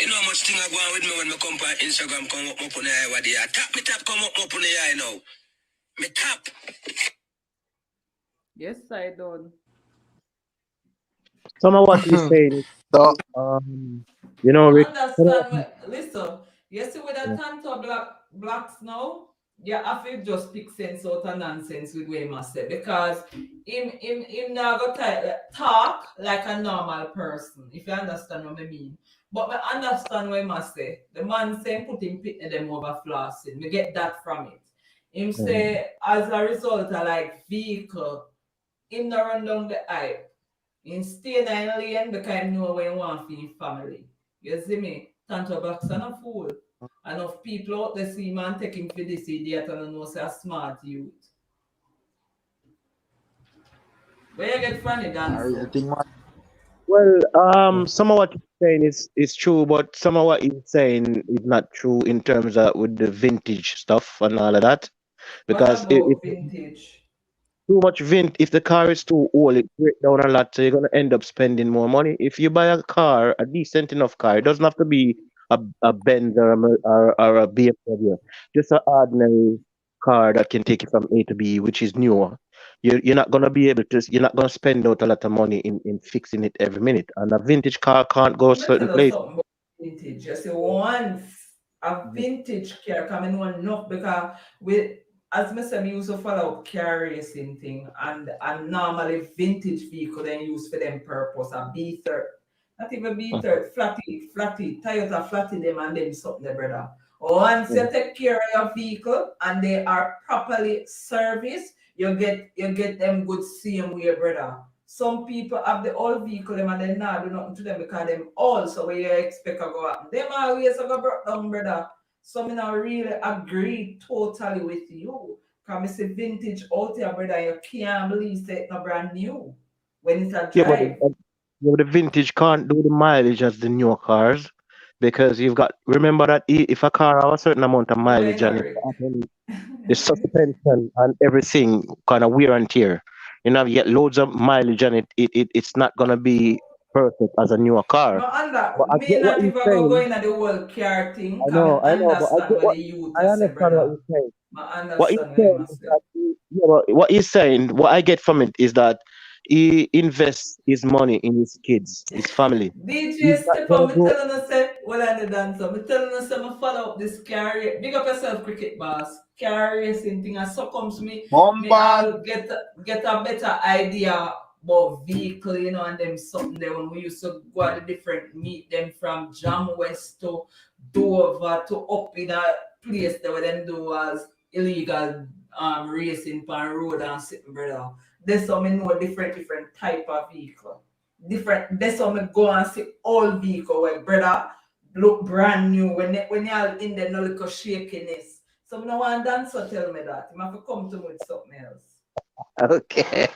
You know how much thing I go on with me when me come on Instagram, come up on the eye what they are. Tap me tap, come up on the eye now. Me tap. Yes, I don't. Some of what he's saying, So, you know, Rick. Understand what, listen, you see with the Yeah. tanto blacks now, you have to just pick sense out of nonsense with what he must say because him now go talk like a normal person, if you understand what I mean. But I understand what he must say. The man saying put him pitting them over flossing. We get that from it. Him say as a result of like vehicle, him not run down the hype. In stay in lane because I know where you want for your family. You see me? Tanto Blacks are a fool. Enough people out there see man take him for this idiot and know say a smart youth. Where you get funny a dance real so? thing, man. Well, some of what he's saying is true, but some of what he's saying is not true in terms of with the vintage stuff and all of that. What Because it about vintage? too much vint. If the car is too old, it breaks down a lot, so you're gonna end up spending more money. If you buy a car, a decent enough car, it doesn't have to be a Benz or or a BMW, just an ordinary car that can take you from A to B, which is newer. You're not gonna be able to. You're not gonna spend out a lot of money in fixing it every minute. And a vintage car can't go Let me certain tell you places. something about vintage. You see, once a vintage car coming one enough because with as me say, me used to follow up car racing thing and normally vintage vehicle then use for them purpose a B30. Not even B30, flatty, Toyota flatty them and them something there, brother. Once you Mhm. take care of your vehicle and they are properly serviced, you get them good same way, brother. Some people have the old vehicle them and they not do nothing to them because them old. So what you expect to go happen? Them always a go broke down, brother. So me not really agree totally with you. Cause me say vintage out here, brother, you can't believe say it's not brand new when it's a Yeah, but drive. the vintage can't do the mileage as the newer cars because you've got remember that if a car have a certain amount of When mileage I and Rick. the suspension and everything kind of wear and tear, you know, you get loads of mileage and it's not gonna be perfect as a newer car. No, under But I me get what not he's even go saying. into the whole car thing. I Cause me know, but I understand get what what the youth I I say, understand what brother. he's saying. I What he's understand what you saying must is say. that yeah, but what he's saying, what I get from it is that he invests his money in his kids, his family. He's DJ not Stepper, gonna me go. telling us say, well I the dancer. Me telling us say me follow up this car race. Big up yourself, cricket boss. Car racing thing and so comes me Bombard. all get a better idea about vehicle, you know, and them something there when we used to go at the different meet them from Jam West to Dover to up in a place that where them do was illegal racing pan road and sitting brother. There's some me know different type of vehicle different. That's how me go and see old vehicle where brother look brand new when y'all in the no little shakiness. So me no want dancer tell me that. You have to come to me with something else. Okay,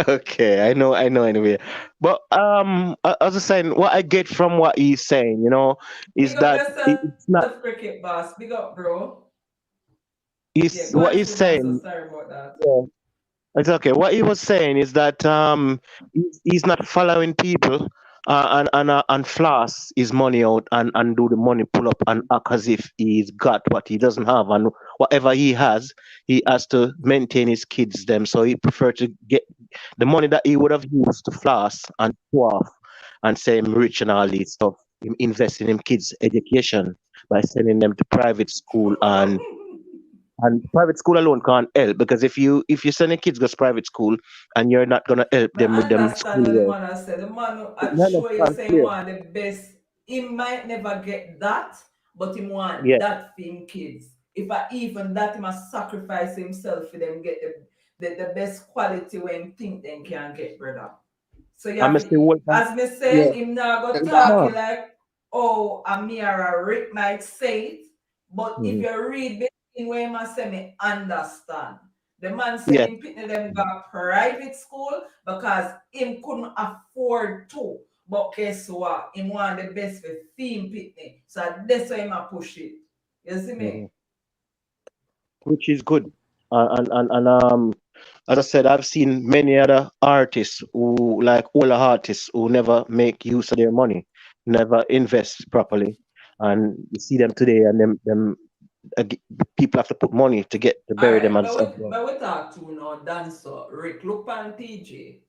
okay, I know anyway. But as I saying, what I get from what he's saying, you know, is Big up that yourself, it's not. cricket boss. Big up, bro. Yeah, Is go what on he's to dancer. saying. Sorry about that. Yeah, it's okay. What he was saying is that he's not following people and floss his money out and do the money pull up and act as if he's got what he doesn't have and whatever he has to maintain his kids them. So he prefer to get the money that he would have used to floss and show off and say him rich and all this stuff. Him invest in him kids' education by sending them to private school and private school alone can't help because if you send your kids to private school and you're not gonna help I them with them understand what the schoolwork, man has said. The man who you I show you understand say he clear. want the best. He might never get that, but he want Yeah, that for him kids. If I even that he must sacrifice himself for them get the best quality when think they can get, brother. So you I have must say one time. as me Yeah, say, him now go talk Exactly. no. you like, oh, Amira Rick might say it, but if Mhm. you read between where him a say me understand. The man say Yeah, him pitney them got private school because him couldn't afford to. But guess what? Him want the best for theme pitney. So that's why him a push it. You see me? Which is good. As I said, I've seen many other artists who, like older artists, who never make use of their money, never invest properly, and you see them today, and them people have to put money to get to bury them Alright, as well. but we talk to now dancer. Rick, look on TJ.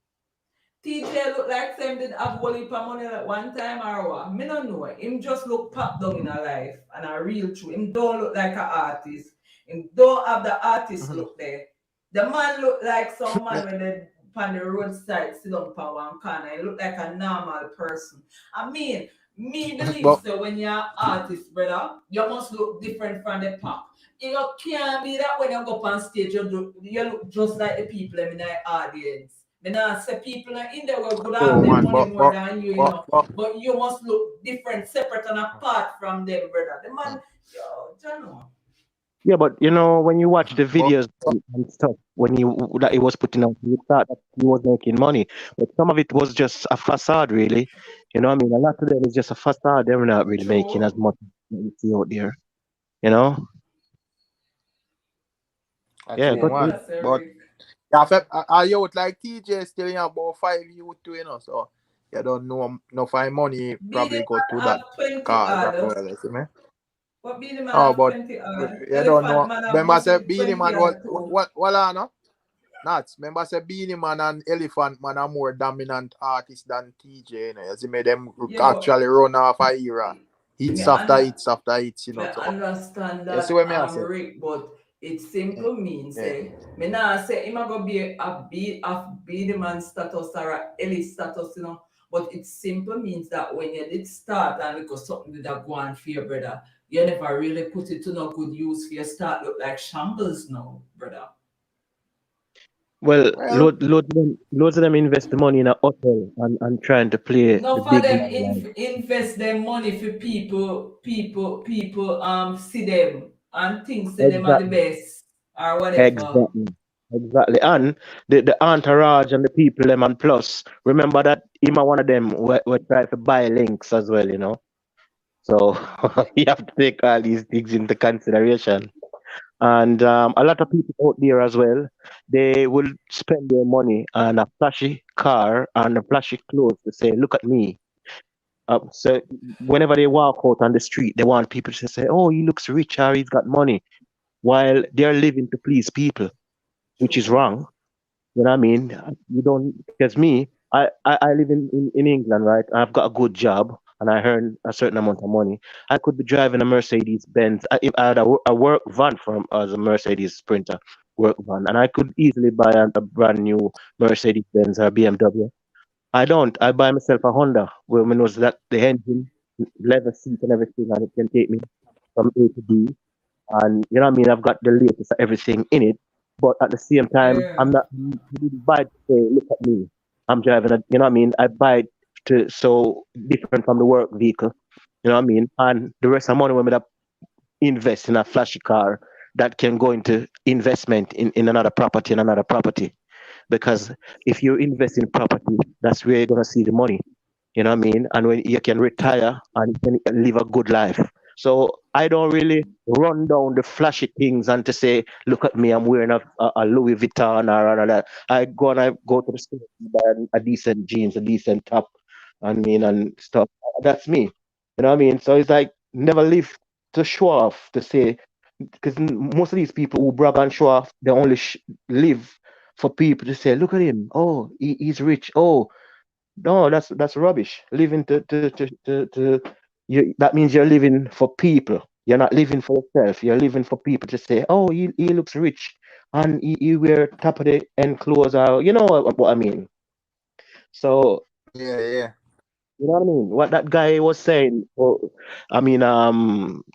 TJ look like them did have whole heap of money at one time or what? Me don't know. Him just look pop down in a life and a real true. Him don't look like an artist. Him don't have the artist look there. The man look like some man when they on the roadside sit down for one corner. He look like a normal person. I mean, me believe But so when you're an artist, brother, you must look different from the pop. You can't be that when you go up on stage, you look just like the people in the audience. Me nah say people in there will could have oh them man, money but more but than you, you but know. but But you must look different, separate and apart from them, brother. The man, yo, Jano. Yeah, but when you watch the but videos and stuff, when that he was putting out, you thought that he was making money, but some of it was just a facade, really. You know what I mean? A lot of them is just a facade. They're not really making as True. much as you see out there. You know? that's Yeah, true, but Yeah, man. that's a But Rick. yeah, are you like TJ still in about 5 youth too, so you don't know no find money Beanie probably go Man to have that 20 cause as odd. well, you see me? What Beanie Man Oh, have but 20 odd? you don't Elephant know. Man have Remember say mostly Beanie 20 Man was odd too. what no? Not. Remember say Beanie Man and Elephant Man are more dominant artists than TJ, You see me? Them Yeah, but actually run off a era. me Hits after under hits after hits, me So understand you see that what me I say? Rick, but it Yeah. simple means Yeah. me nah say him a go be a be the man status or a Ellie status, But it simple means that when you did start and because something did that go on for your brother, you never really put it to no good use for your start look like shambles now, brother. well, Well, loads of them invest the money in a hotel and trying to play the Enough of big them man life. invest their money for people see them and think say them are the Exactly. best or whatever. Exactly. Exactly. And the entourage and the people them and plus, remember that him and one of them were trying to buy links as well. So you have to take all these things into consideration. And a lot of people out there as well, they will spend their money on a flashy car and a flashy clothes to say, look at me. So whenever they walk out on the street, they want people to say, oh, he looks rich or he's got money, while they're living to please people, which is True. wrong. You know what I mean? You don't, because me, I live in England, right? I've got a good job and I earn a certain amount of money. I could be driving a Mercedes Benz. If I had a work van from as a Mercedes Sprinter work van, and I could easily buy a brand new Mercedes Benz or BMW. I don't. I buy myself a Honda where I knows that the engine, leather seat, and everything, and it can take me from A to B. And you know what I mean? I've got the latest of everything in it. But at the same time, I'm Yeah. not I didn't buy it to say, look at me. I'm driving a you know what I mean? I buy it to so different from the work vehicle. You know what I mean? And the rest of the money when I invest in a flashy car that can go into investment in another property. Because if you invest in property, that's where you're gonna see the money. You know what I mean? And when you can retire and you can live a good life. So I don't really run down the flashy things and to say, look at me, I'm wearing a Louis Vuitton or that. I go to the store and buy a decent jeans, a decent top, and stuff. That's me. You know what I mean? So it's like never live to show off to say because most of these people who brag and show off, they only live for people to say, look at him. Oh, he's rich. Oh, no, that's rubbish. Living to you that means you're living for people. You're not living for yourself. You're living for people to say, oh, he looks rich and he wear top of the end clothes or you know what I mean. So yeah, yeah. you know what I mean? What that guy was saying,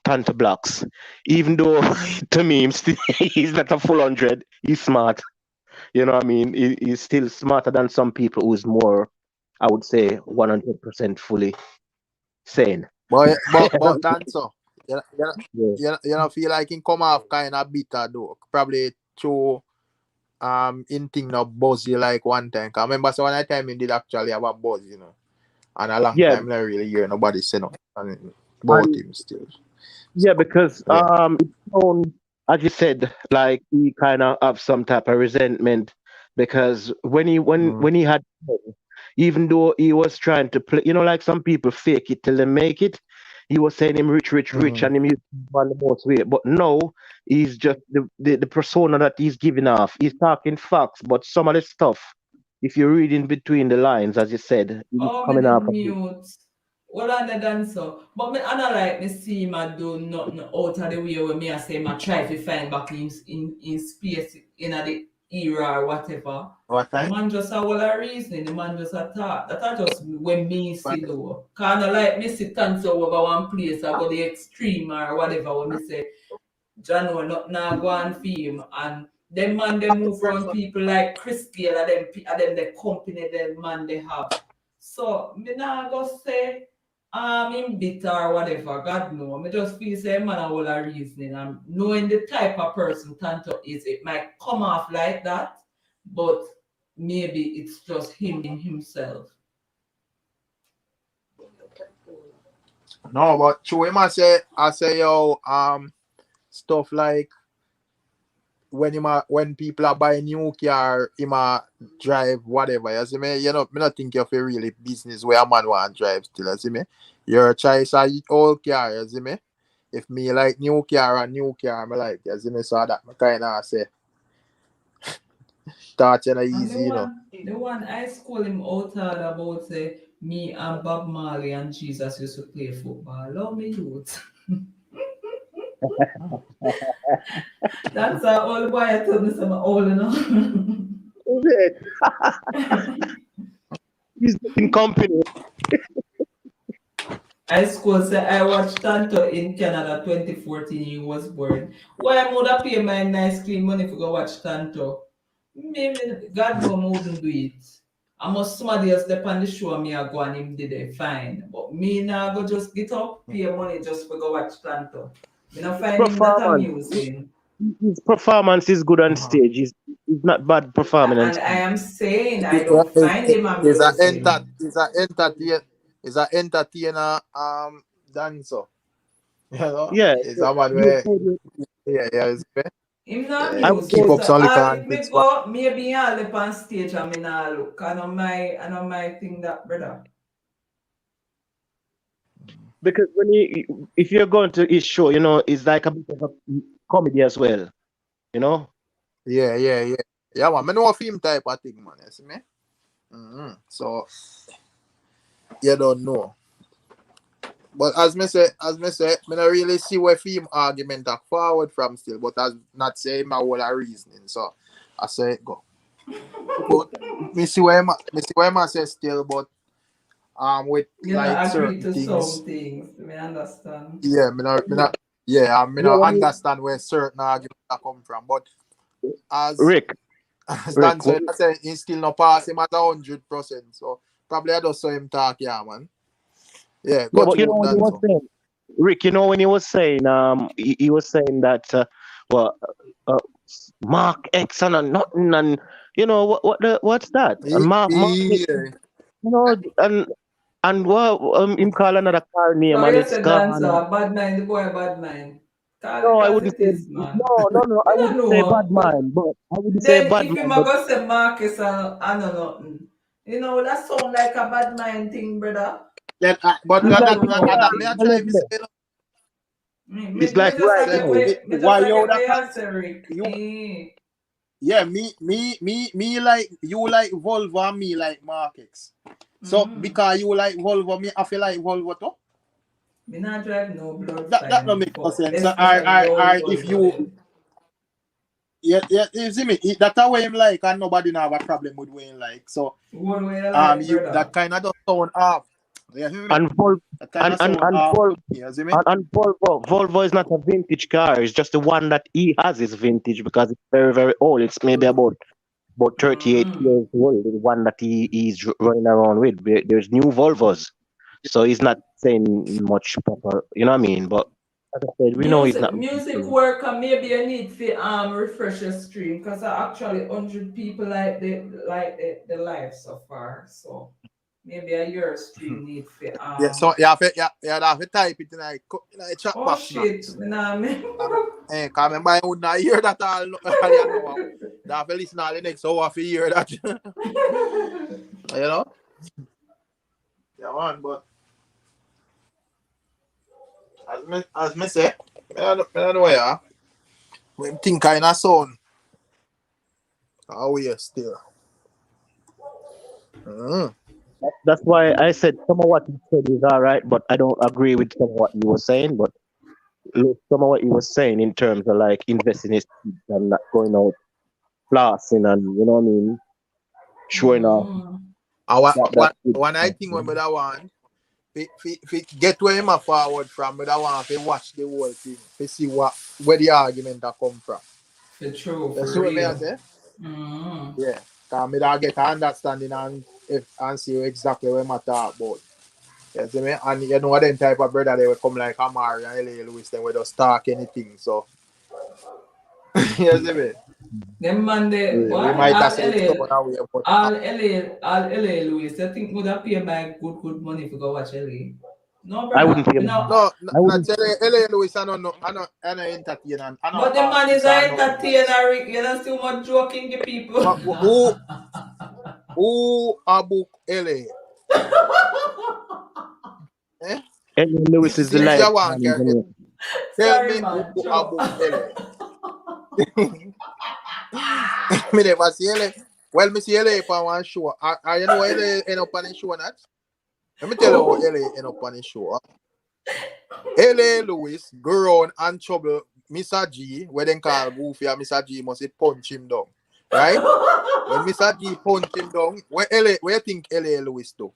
Tanta Blocks, even though to me he's not a full 100, he's smart. You know what I mean? He's still smarter than some people who's more, I would say, 100% fully sane. But dancer, Yeah. you know feel like he come off kind of bitter though. Probably too in thing no buzzy like one time. 'Cause I remember so one time he did actually have a buzz. And a long Yeah, time I really hear nobody say nothing about and him still. Yeah, because Yeah. it's known, as you said, like he kind of have some type of resentment because when he had money, even though he was trying to play, like some people fake it till they make it. He was saying him rich, rich, rich, and him used to be on the most way. But no, he's just the persona that he's giving off. He's talking facts, but some of the stuff, if you read in between the lines, as you said, it's Oh, me coming did off a bit. mute. Well, I the dancer. But me, I not like me see him a do nothing out of the way where me I say I try to find back in space in the era or whatever. What The time? man just a whole a reasoning. The man just a talk. That I just when me But see though. Kind of like me sit and so over one place. I go the extreme or whatever. When me say John will not go and film and them man they move around people like Chris Gale and them the company them man they have. So me not go say him bitter or whatever. God know. Me just feel say man a whole a reasoning and knowing the type of person Tanto is, it might come off like that, but maybe it's just him himself. no, but true him I say yo stuff like when people are buying new car, him a drive whatever. You see me? Me not think of a really business where a man want drive still. You see me? Your choice a old car. You see me? If me like new car, me like. You see me? So that me kind of say start And easy. the one I school him out hard about say me and Bob Marley and Jesus used to play football. Love me youth. That's a old boy I told me some old enough. He's in company. I school say I watched Tanto in Canada 2014 he was born. Why I would have pay my nice clean money to go watch Tanto? Maybe God know I wouldn't do it. I must somebody else step on the show me I go and him did it fine. But me now go just get up, pay money just for go watch Tanto. Me not find him that Performance. amusing. His performance is good on stage. He's not bad performing on And I stage. am saying I Is don't find him amusing. is a entertainer dancer. Yeah, It's a man he was where holding- yeah, Him not yeah. I would Keep music. say up So some little all if me antics. go, maybe I'll lip on stage and me not look. I know my thing that brother. because if you're going to his show, it's like a bit of a comedy as well. You know. Yeah. Yeah, man. I know a film type of thing, man. You see me? So you don't know. But as me say, me not really see where film argument are forward from still, but as not say my whole a reasoning. So I say go. But me see where I say still, but with You know, like agree certain to some things, things. Me understand. yeah, me Yeah, not when understand where certain arguments are come from. But as Rick, as Dan Rick, said, I say he still not pass him at 100%. So probably I just saw him talk, yeah, man. Yeah, yeah, go but through when he Dan was so. saying, Rick, when he was saying, he was saying that, well, uh, Mark X and nothing, and what's that? And Mark X, Yeah. and what him call another car name, So and yes, it's a gone. dancer, bad mind, the boy bad mind. Call No, it I as wouldn't it say is, man. no. Me I don't wouldn't say know, bad but mind, but I wouldn't say then bad if him mind, a but go say Marcus and I know nothing. You know, that sound like a bad mind thing, brother. Yeah, but it's I like don't it's know. that me I try to allegedly. say, It's Me like just right a say get now. way, me just why a you get that way can answer, Rick. you yeah, me like you like Volvo and me like Markex. So because you like Volvo, me I feel like Volvo too. Me not drive no blood That don't fine, make no sense. especially the old If Volvo you them. you see me, that's how him like and nobody now have a problem with Wayne like. So What way you like, you that brother? kind of just sound off. You hear me? And Vol That kind of sound and off Vol to me, you see me? and Volvo is not a vintage car. It's just the one that he has is vintage because it's very very old. It's maybe about 38 years old. The one that he's running around with. There's new Volvos, so he's not saying much proper. You know what I mean? But as I said, we know he's not. Music work and maybe you need to refresh your stream because I actually 100 people like the live so far. So Maybe a your stream need for Yeah, so you have to type it in a chat Oh box now. shit, nah, man. Cause remember I would not hear that all you know. You have to listen all the next hour to hear that. You know? Yeah, man, but as me say, I don't know, yeah. We think kind of sound. How we still. That's why I said some of what he said is all right, but I don't agree with some of what he was saying. But some of what he was saying in terms of like investing his kids and not going out flossing and you know what I mean, showing off that kid One I stuff, think you when know? we that want, get where him a forward from, we that want to watch the whole thing to see where the argument that come from. For true, You for see what me I real. say? Yeah. Cause me that get an understanding and see exactly what I talk about. You see me? And you know them type of brother they will come like Amari and L.A. Lewis, then we just talk anything. So you see me? Them man they Yeah, we what? might have said so now, but All LA Louis. I think would have pay back good money if you go watch LA. No I brother. wouldn't pay You him. know, no, I not wouldn't. L.A. Lewis. I don't know. I know entertainer. I know but the man is artist. I an know. entertainer, Rick. You don't see much joking the people. But who a book L.A. Eh? Eddie Lewis is the Since life you want, man in Jamaica. tell Sorry me who man, a Joe. book L.A. Me never see L.A. Well, me see L.A. for one show. You know L.A. end up on the show not? Let me tell you how L.A. end up on the show. L.A. Lewis go around and trouble Mr. G, where they call Goofy and Mr. G must say punch him down. Right? When Mr. G punch him down, where you think L.A. Lewis do?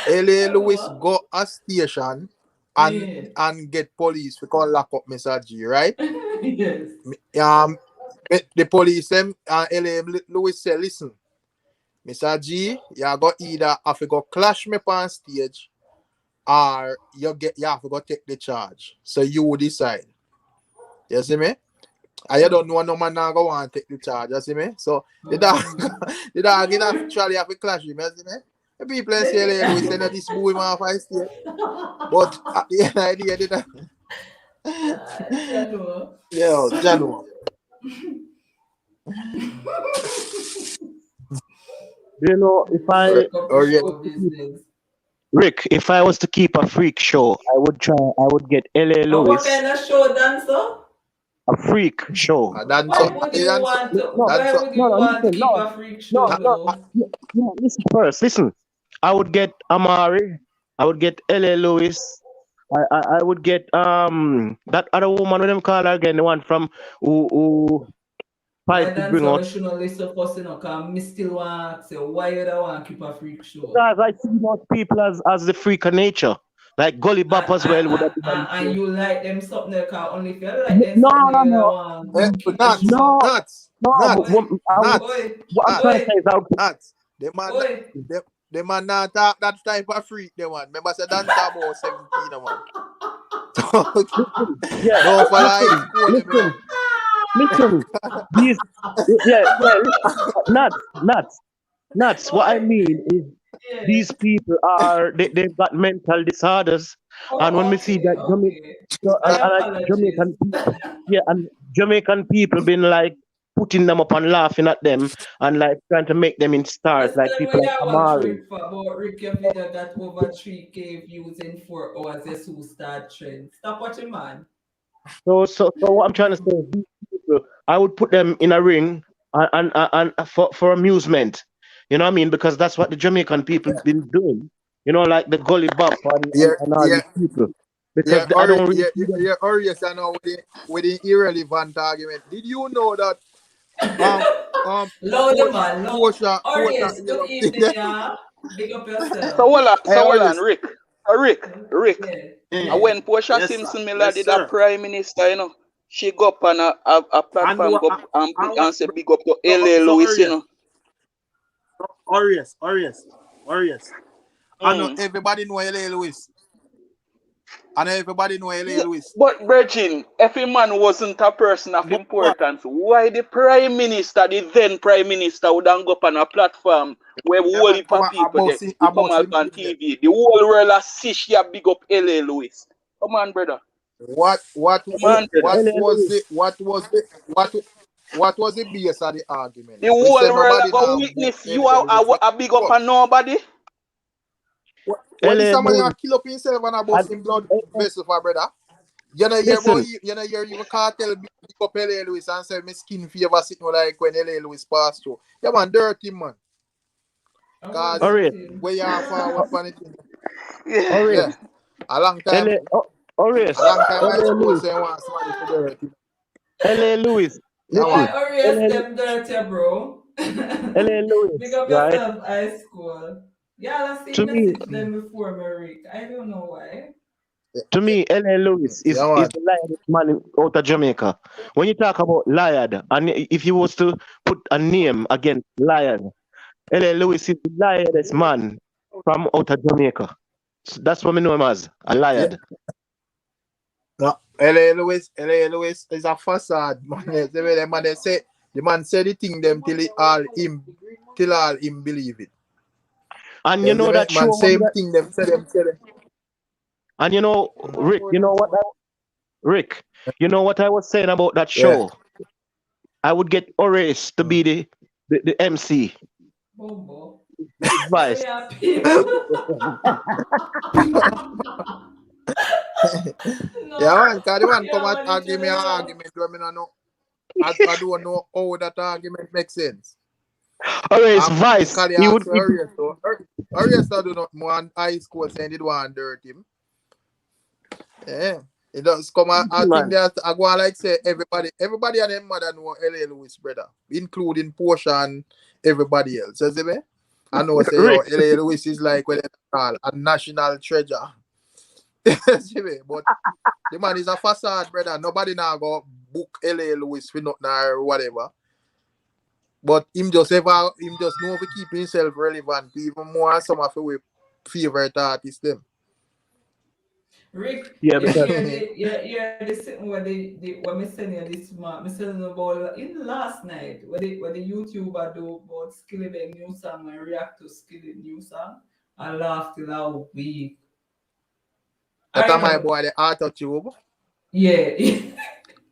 L.A. Lewis go a station and get police to come lock up Mr. G, right? Yes. The police them L.A. Lewis say, listen, Mr. G, you got either have to go clash me on stage or you have to go take the charge. So you decide. You see me? And you don't know no man now go and take the charge, you see me? So the dog the dog in actually have to clash him, you see me? The people in CLA Louis say that this boy man for state. But at the end of the day, the yeah, Jano. You know, Rick, if I was to keep a freak show, I would get L.A. And what Lewis kind of show, dancer? a freak show. Why would you want to? Why would you want to keep a freak show, though? No, listen first. Listen, I would get Amari. I would get L.A. Lewis. I would get that other woman. What them call her again? The one from who Why fight to then bring so out. we shouldn't listen first, you know, because me still want to say, why you don't want to keep a freak show? Because I see most people as the freak of nature. Like Gully Bop as well would have been on the And show. you like them something, because only if you like them No, something, you no, don't want to keep the Nuts, show. nuts, no. nuts, What I'm trying to say is I would nuts. The man not talk that type of freak, the one. Remember, say dance about 17, man. yeah. Don't follow high school, Listen. These, nuts. What I mean is these people they've got mental disorders, and when we see that Jamaican people, and Jamaican people been like putting them up and laughing at them and like trying to make them in stars, like people like Amari. About Rick, your video got over 3K views in 4 hours. Yes, who start trend. Stop watching, man. So what I'm trying to say is these people, I would put them in a ring and for amusement. You know what I mean? Because that's what the Jamaican people been doing. You know, like the Gully Bop and all these people. Because I don't really see them. Yes, I know with the irrelevant argument. Did you know that Load man, load. Portia, Arias, good evening, yeah. Big up yourself. Hold on, Rick. Rick. Yeah. And when Portia Simpson Miller did a prime minister, you know, she go up on a platform and say big up to L.A. Lewis, you know. Arias. I know everybody know L.A. Lewis. And everybody know L.A. Lewis. But Virgin, if a man wasn't a person of But importance, why the Prime Minister, the then Prime Minister, would go up on a platform where yeah, whole man, heap come of on, people there, we come about out him on thing there. TV, the whole world has see she a big up L.A. Lewis. Come on, brother. What Come on, brother. LA Lewis. what was the base of the argument? The We whole say world nobody are going now to book witness you L.A. are Lewis. a big up What on nobody. this LA somebody a Lewis. kill up himself and a bust And, him blood vessel for brother? You know hear about listen, you know hear even cartel big up L.A. Lewis and say my skin fever sitting like when L.A. Lewis passed through. Yeah man, dirty man. I want Cause Orius, dirty. where you are forward for anything. Yeah. Yeah. Orius, A long time LA, Orius, high LA school Lewis, say want somebody to dirty. LA Lewis. Yeah Why man. Listen, Orias LA, them dirty, bro? LA Big Lewis, up right? yourself, high school. Yeah, I To seen me, message them before, Marik. I don't know why. LA Lewis Yeah is man. the liardest man out of Jamaica. When you talk about liard, and if you was to put a name against liard, LA Lewis is the liardest man from out of Jamaica. So that's what we know him as, a Yeah. liard. No, L.A. Lewis is a facade, man. The man they say the man said the thing them till all him believe it. And you You see know me? that Man, show, same thing them say them. and you know, Rick, Rick, you know what I was saying about that Yeah. show? I would get Horace to be the MC, Bombo. his So vice. yeah, people. Yeah, No. man, cause the man come Yeah, at man, argue me an literally no. argument where me no know. I don't know how that argument makes sense. Horace vice. Cause they He ask would. for Arias, so Arias do not more high school saying it want dirt him. Yeah. It does come I think Man. that I go on like say everybody and their mother know L.A. Lewis brother, including Portia and everybody else. You see me? I know say yo Rick, L.A. Lewis is like what they call a national treasure. See me? But the man is a facade, brother. Nobody now go book L.A. Lewis for nothing or whatever. But him just know to keep himself relevant even more than some of our favorite artists them. Rick, yeah, you because hear the sitting where when me send you this man, me send you about in last night where the YouTuber do about Skilly Bang new song and react to Skilly new song and laugh till a week. That I time my know. boy the art of tube. Yeah.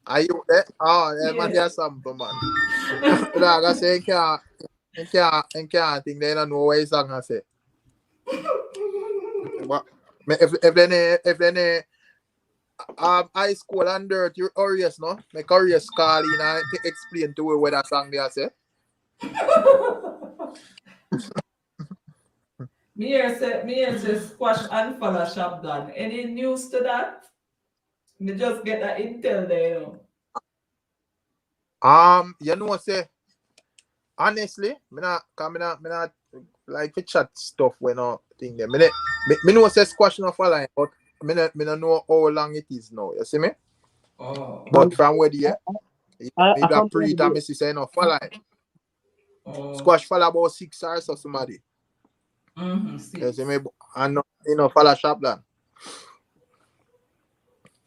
Are you there? Oh, yeah, man, Yeah. there's something, man. Like I say, can't think they don't know what his song I say. But if they high school and dirt, you're curious, no? Me curious call in and explain to her what that song they say. Me here say squash and follow shop done. Any news to that? Me just get that intel there, you know. You know say honestly, me not like to chat stuff when I think them. Me know say squash no follow, but me not know how long it is now. You see me? Oh, But from where the I maybe a completely pre-time agree. me say no follow. oh. Squash follow about 6 hours or somebody. You see See. me? And follow Shopdan.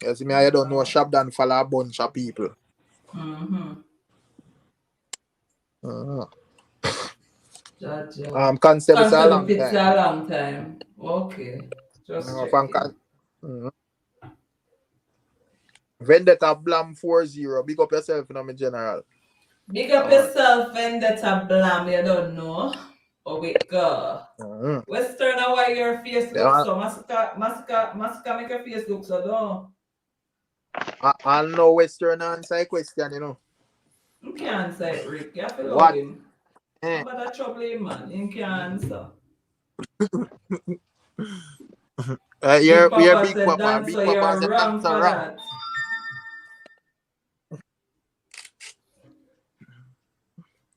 You see me? I don't know Shopdan follow a bunch of people. Judge. Concept is a Concept long it's time. a long time. Okay. Just checking. Vendetta Blam 4-0. Big up yourself, you know me general. Big up yourself, Vendetta Blam, you don't know. Oh, we go. Western, why your face looks so? Masca make your face look so, don't. I know Western answer question, you know. You can't answer it, Rick. You have to love What? him. How about that trouble him, man? You can't answer. You're Papa Big said Papa. dance, Big so Papa you're said wrong that's for wrong. that.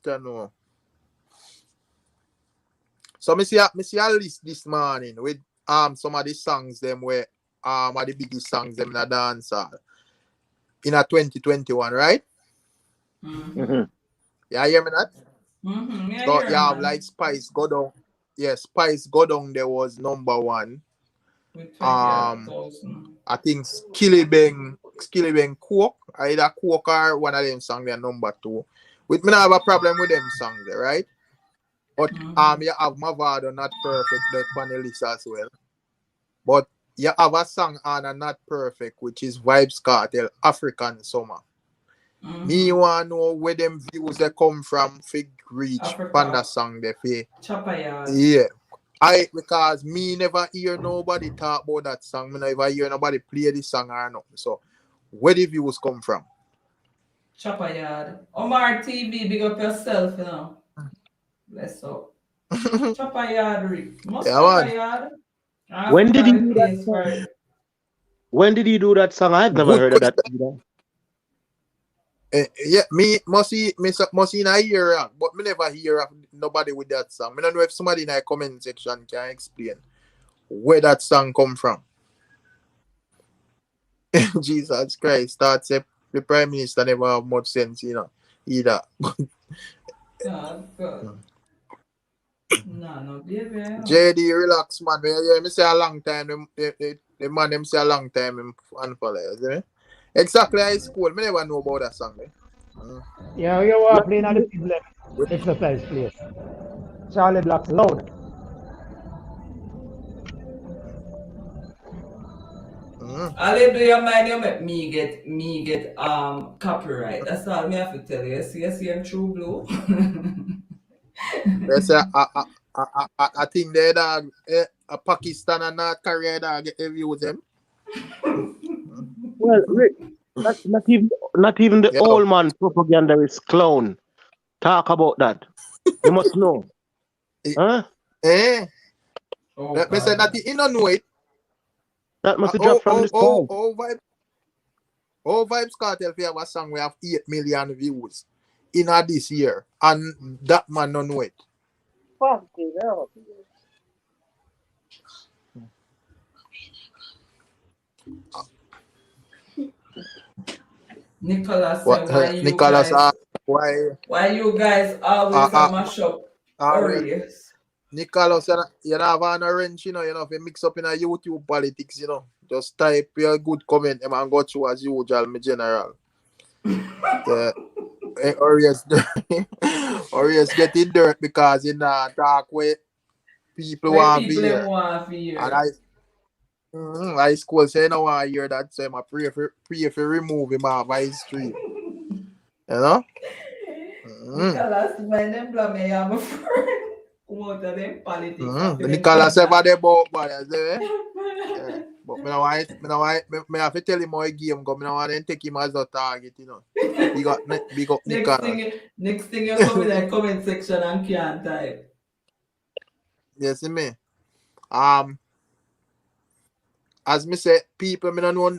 Don't know. So me see a list this morning with some of the songs them where are the biggest songs them in a dance in a 2021, right? Mm-hmm. Yeah, hear me that? Yeah, So you're you have man. like Spice Go Down. Yeah, Spice Go Down there was number one. With 20,000. I think Skillibeng Coke, either Coke or one of them songs they're number 2. With me not have a problem with them songs there, right? But you have Mavado Not Perfect the panelist as well. But you have a song on a Not Perfect, which is Vibes Cartel African Summer. Me want to know where them views they come from Fig Reach Africa. Panda song they play. Chapayard. Yeah. Because me never hear nobody talk about that song. Me never hear nobody play this song or nothing. So where the views come from? Chapayard. Omar TV, big up yourself, you know. Bless up. Chapayard, Rick. Must Yeah, man. Chapayard. When did he Africa do that place song? for it. When did he do that song? I've never Good heard of question. that either. Yeah, me must see in a hear, but me never hear of nobody with that song. Me don't know if somebody in the comment section can explain where that song come from. Jesus Christ, that's the Prime Minister never have much sense, you know, either. God. No, baby. JD, relax, man. Yeah, me say a long time. The man them say a long time him unfollow, you see me? Exactly high school. Me never know about that song. Yeah, you are playing at the big left exercise place. Charlie Black's loud. Ali, do you mind you make me get copyright? That's all me have to tell you. You see him True Blue. They say I think they dog a Pakistan and North Korea dog get views them. Well, Rick, not even the Yo. old man propagandist clown talk about that. You must know. Huh? Oh, Let me say that you don't know it. That must have dropped from the sky. Vibes Cartel if you have a song we have 8 million views in this year, and that man don't know it. Fucking hell. Nicholas said, why you guys always mash up areas? Nicholas, you don't have an orange, you know, if you mix up in a YouTube politics, you know, just type your good comment and go through as usual, my general. Areas getting dirt because in talk with people want to hear. And high school say no want to hear that, so I pray for remove him off his stream. You know? Nicholas, my name blame me, I'm a friend. Come out of them politics. Nicholas ever the boat, but yeah. But me have to tell him how he game go. Me don't want to take him as a target, you know. Big up Nicholas. Next thing you come in the comment section and can't type. You see me? As me say, people me don't know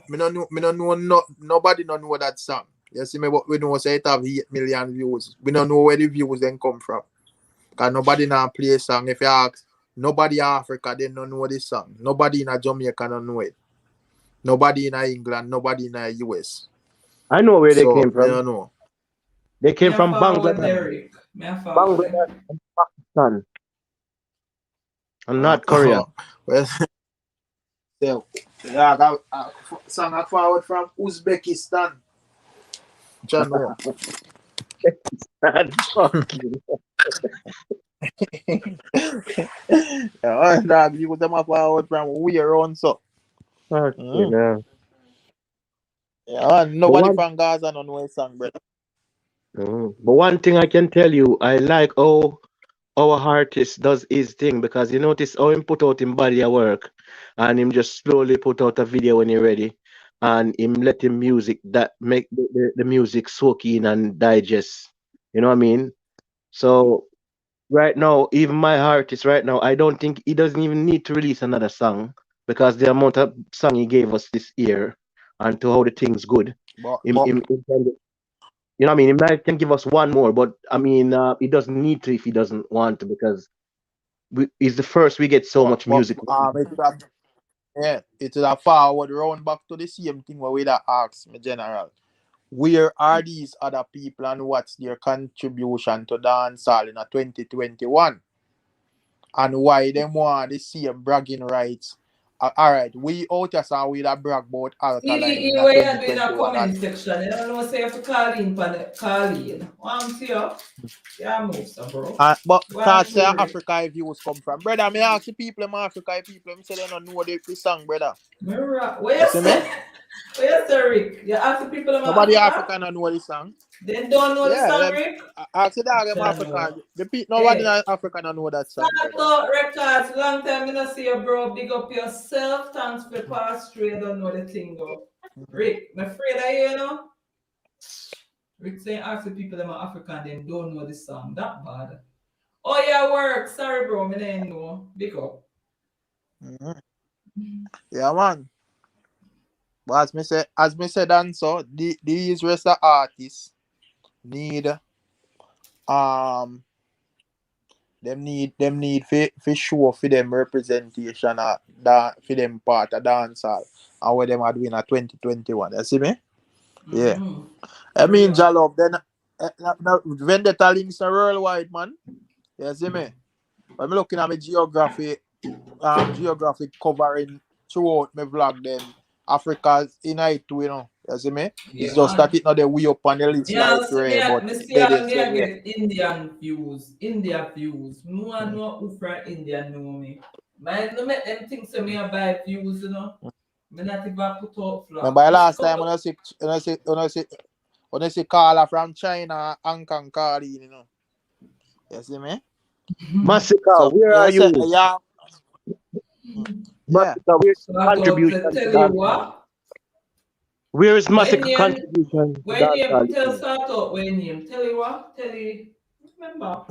nobody don't know that song. You see me, but we know say it have 8 million views. We don't know where the views then come from. Because nobody now play a song. If you ask nobody in Africa, they don't know this song. Nobody in Jamaica don't know it. Nobody in England, nobody in the US. I know where they came from. I don't know. They came from Bangladesh. Bangladesh and Pakistan. And not Korea. Well, yeah, song I forward from Uzbekistan. John, yeah, dog, you them forward from we around so. Yeah. Yeah, nobody from Gaza don't know a song, brother. But one thing I can tell you, I like how our artist does his thing, because you notice how him put out him body of work and him just slowly put out a video when he ready, and him let him music that make the music soak in and digest. You know what I mean? So right now, even my artist right now, I don't think he doesn't even need to release another song, because the amount of song he gave us this year and to how the thing's good. You know what I mean? He might can give us one more, but I mean, he doesn't need to if he doesn't want to, because he's the first we get so much music. It's a forward round back to the same thing where we ask me general. Where are these other people and what's their contribution to dancehall in 2021? And why them want the same bragging rights Alright, we out here so we that brag about Alkaline See, in a where you're doing a 2021 comment and section, you don't know, say you have to call in, call in. Want to you? Yeah, move, so, bro. but Go on cause through say it. Africa if views come from. Brother, me ask the people in Africa if people say they don't know the song, brother. Where You you see me? say? Where you say, Rick? You ask the people in Nobody Africa? African don't know the song. They don't know the Yeah, song, them Rick? ask the dog them Channel. African. Nobody in Hey, Africa don't know that song, start brother. out records. Long time I don't see you, bro. Big up yourself. Thanks for pass through. I don't know the thing, though. Rick, I'm afraid of you, you know? Rick saying ask the people in Africa and them don't know the song. That bad. Oh, yeah, work. Sorry, bro. I didn't know. Big up. Yeah, man. But as me said, and so these rest of artists need them need for show for them representation for them part of dancehall and what them are doing at 2021. You see me? Yeah. I mean, Jalop, then Vendetta links are worldwide, man. You see me? I'm looking at my geographic covering throughout my vlog, then Africa's in it too, you know. You see me? Yeah, It's just man. that it not the way up on the list Yeah, like Ray, me, but me see they me said way. get Indian views. India views. No one know who from India know me. Man, no make them think so me a buy views, you know. Me not even put out flag. Remember last time when I see caller from China, Hong Kong calling, you know. You see me? Massacre, So where are you? yeah. Massacre, where's So the I thought to contribution to tell you that? what. Where is Massacre When name, contribution to when that? name, tell start out when name. Tell you what, tell you. Remember.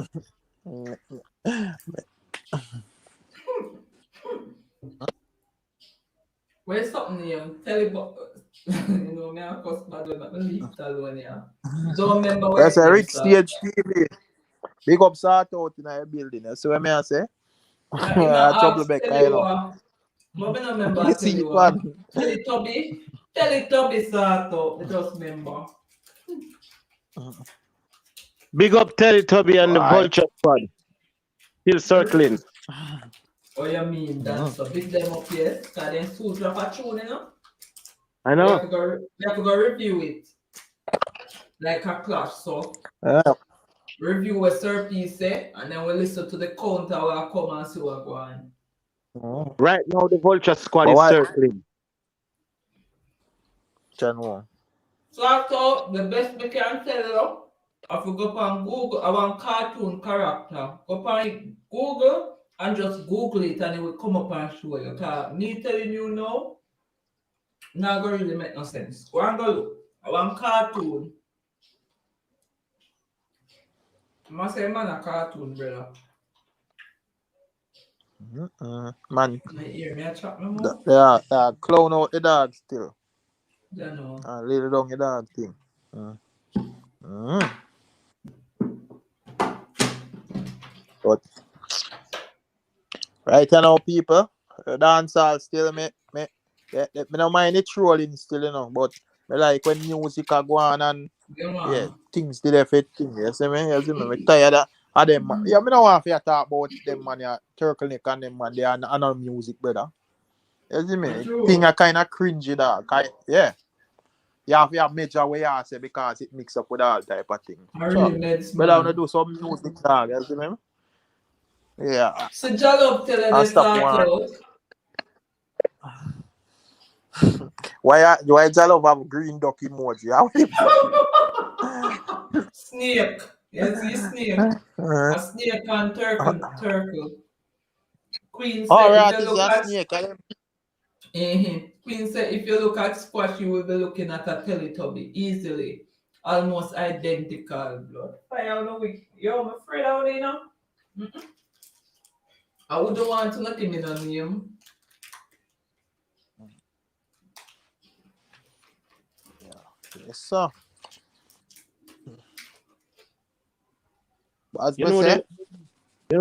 Where's something here? Tell you about, you know, me and customer don't let me leave it alone here. Don't remember where That's it a name Rick start. Stage TV. Big up sort out in a building. You see what I say? Yeah, in a Trouble ask, back, tell you you know. what. But I don't remember You tell see you it, what. man. Tell it Toby start out. I just remember. Big up Teletubby and the Why? Vulture Squad. Still circling. Oh, you mean that? So big them up here. Because then soon drop a tune, you know. I We know. have to go review it. Like a clash. So review what Sir P say, and then we listen to the counter where I come and see what go on. Right now, the Vulture Squad But is why? circling. Channel. So I thought the best we can tell you, if you go on Google, I want cartoon character. Go on Google and just Google it and it will come up and show you. Cause me telling you now, not gonna really make no sense. Go and go look. I want cartoon. I must say man a cartoon, brother. Man, My ear, me a chat no more. they are clown out the dog still. Yeah, no. And lay down the dog thing. But right now, people, the dancehall still me don't mind the trolling still, you know, but me like when music are going and things still affect things. You see me? Me tired of them. Yeah, me don't want to talk about them man, yeah, turtleneck and them man, they are not music, brother. You see me? Thing are kind of cringy, dog. Yeah. You have to major way you say because it mix up with all type of things. But I want to do some music, dog. You see me? Yeah. So Jalop tell her they start out. Why Jalop have green duck emoji? Snake. You see snake. A snake and turtle. Queen said if you look at snake. Queen said if you look at squash, you will be looking at a Teletubby easily. Almost identical blood. Fire on the yo, I'm afraid of it, you know. I wouldn't want to let him in on him. Yes, sir. As You know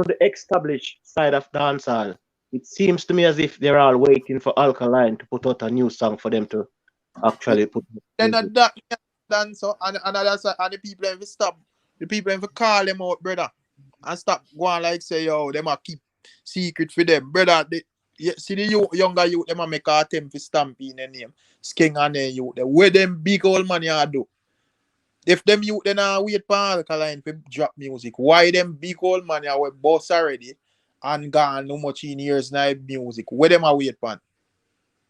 the established side of dancehall. It seems to me as if they're all waiting for Alkaline to put out a new song for them to actually put. Then that done so and the people have to stop. The people have to call them out, brother, and stop going like say yo, them a keep secret for them, brother. see the younger youth, them a make a attempt to stamp in their name. Sking on their youth. Where them big old money a do? If them youth then wait for Alkaline to drop music, why them big old money are boss already and gone no much in years now music? Where them a wait for?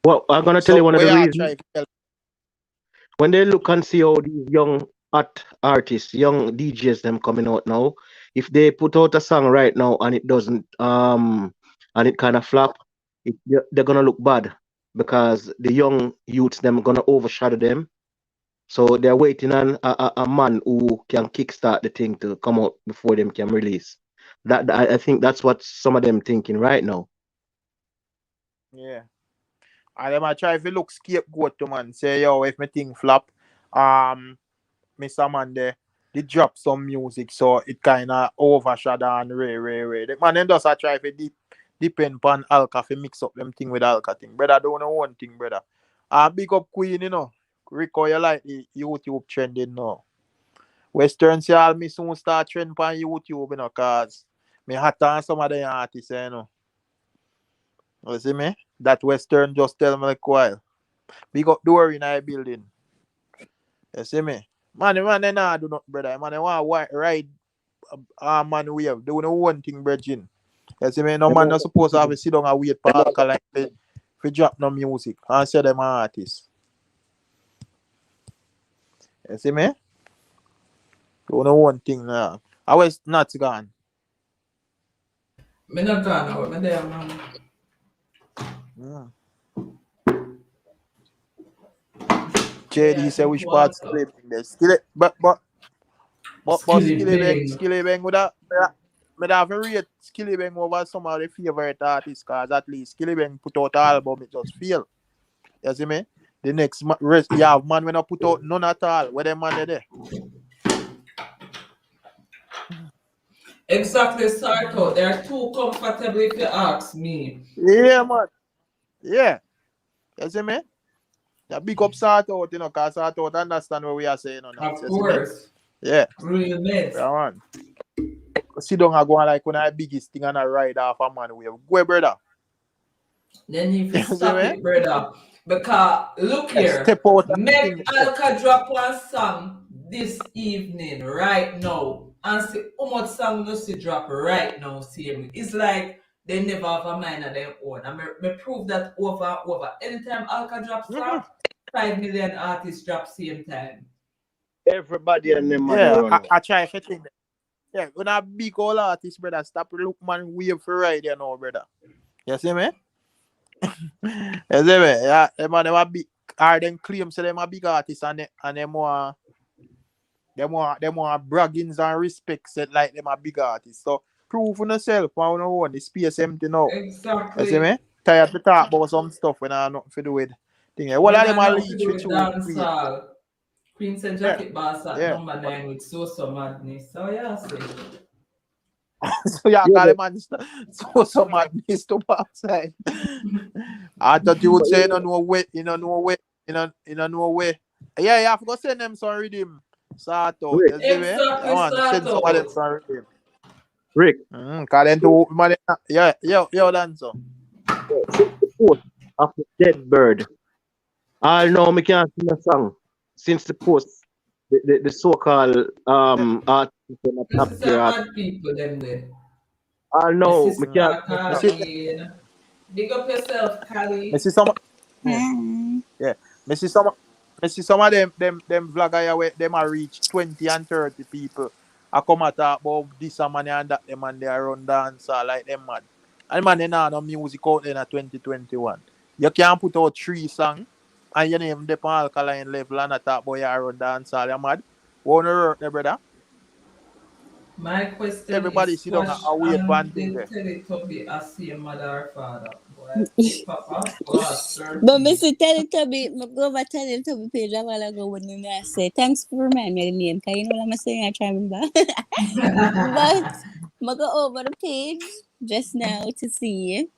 Well, I'm gonna tell you one of the reasons. Try to tell. When they look and see how these young artists, young DJs, them coming out now, if they put out a song right now and it doesn't, and it kind of flop, they're gonna look bad because the young youths them gonna overshadow them. So they're waiting on a man who can kickstart the thing to come out before them can release. I think that's what some of them thinking right now. Yeah. And them a try to look scapegoat to man. Say, yo, if my thing flop, Mr. Man there, they drop some music, so it kind of overshadow and ray. The man them just a try to depend upon Alka to mix up them thing with Alka thing. Brother, don't know one thing, brother. Big up Queen, you know. Rico, you like the YouTube trending now. Western say all me soon start trend on YouTube, you know, cause me hot on some of the artists, you know. You see me? That Western just tell me like while. Big up door in our building. You see me? Man, they nah do not, brother. Man, they want to ride man wave. They want one thing, brethren. You see me? No man not supposed to have to sit down and wait for Alkaline to drop no music and say them artists. You see me? They want one thing now. I was not gone. Me not gone now. Me there, man. JD say which part Skilly Bang there. Skilly, but Skilly Bang would have to rate Skilly Bang over some of the favorite artists, cause at least Skilly Bang put out an album, it just fail. You see me? The next rest you have man when I put out none at all. Where them man there? Exactly, Sarko. They're too comfortable if you ask me. Yeah, man. Yeah. You see me? The big up sort out, you know, because sort out understand what we are saying on Of course. Yeah. Real mess. Yeah, man. Sit down and go on like when I biggest thing and I ride off a man we have. Go, brother. Then you stop it, brother. Because look here, step out make Alka drop one song this evening, right now, and see how much song you see drop right now. See me. It's like they never have a mind of their own. And me prove that over and over. Anytime Alka drops song, 5 million artists drop same time. Everybody and them I try to think. Yeah, when a big old artist, brother, stop look man wave for ride you know, brother. You see me? You see me? Yeah, them a big them claim say them a big artist and them more braggings and respect said like them a big artist. So prove on yourself on your own. The space empty now. Exactly. You see me? Tired to talk about some stuff when I nothing to do with thing. What are them a leech with you? Queen said jacket boss at number 9 with so madness. So yeah, see. So yeah, got him man so madness to outside. I thought you would say no way. Yeah, you have to go send them some redeem. Sort out. Exactly, send some of them some redeem. Rick. Cause then to man, yo, dancer. Of the dead bird. I know me can't sing a song since the post the so-called artists people them there. I know me can't. Big up yourself, Callie. Me see some. Yeah, me see some of them vlogger where them are reach 20 and 30 people. I come at talk about this money and that them and they run dance like them mad. And man, they now no music out in 2021. You can't put out 3 songs and your name the Alkaline level and I talk about you run dance you mad. Wanna work there, brother? My question everybody is, sit down and wait for anything there. Teletubby as your mother or father. Papa, but Mr. Teletubby, I go over Teletubby page a while ago when I say, thanks for reminding me of the name, because you know what I'm saying, I try to remember. But I go over the page just now to see.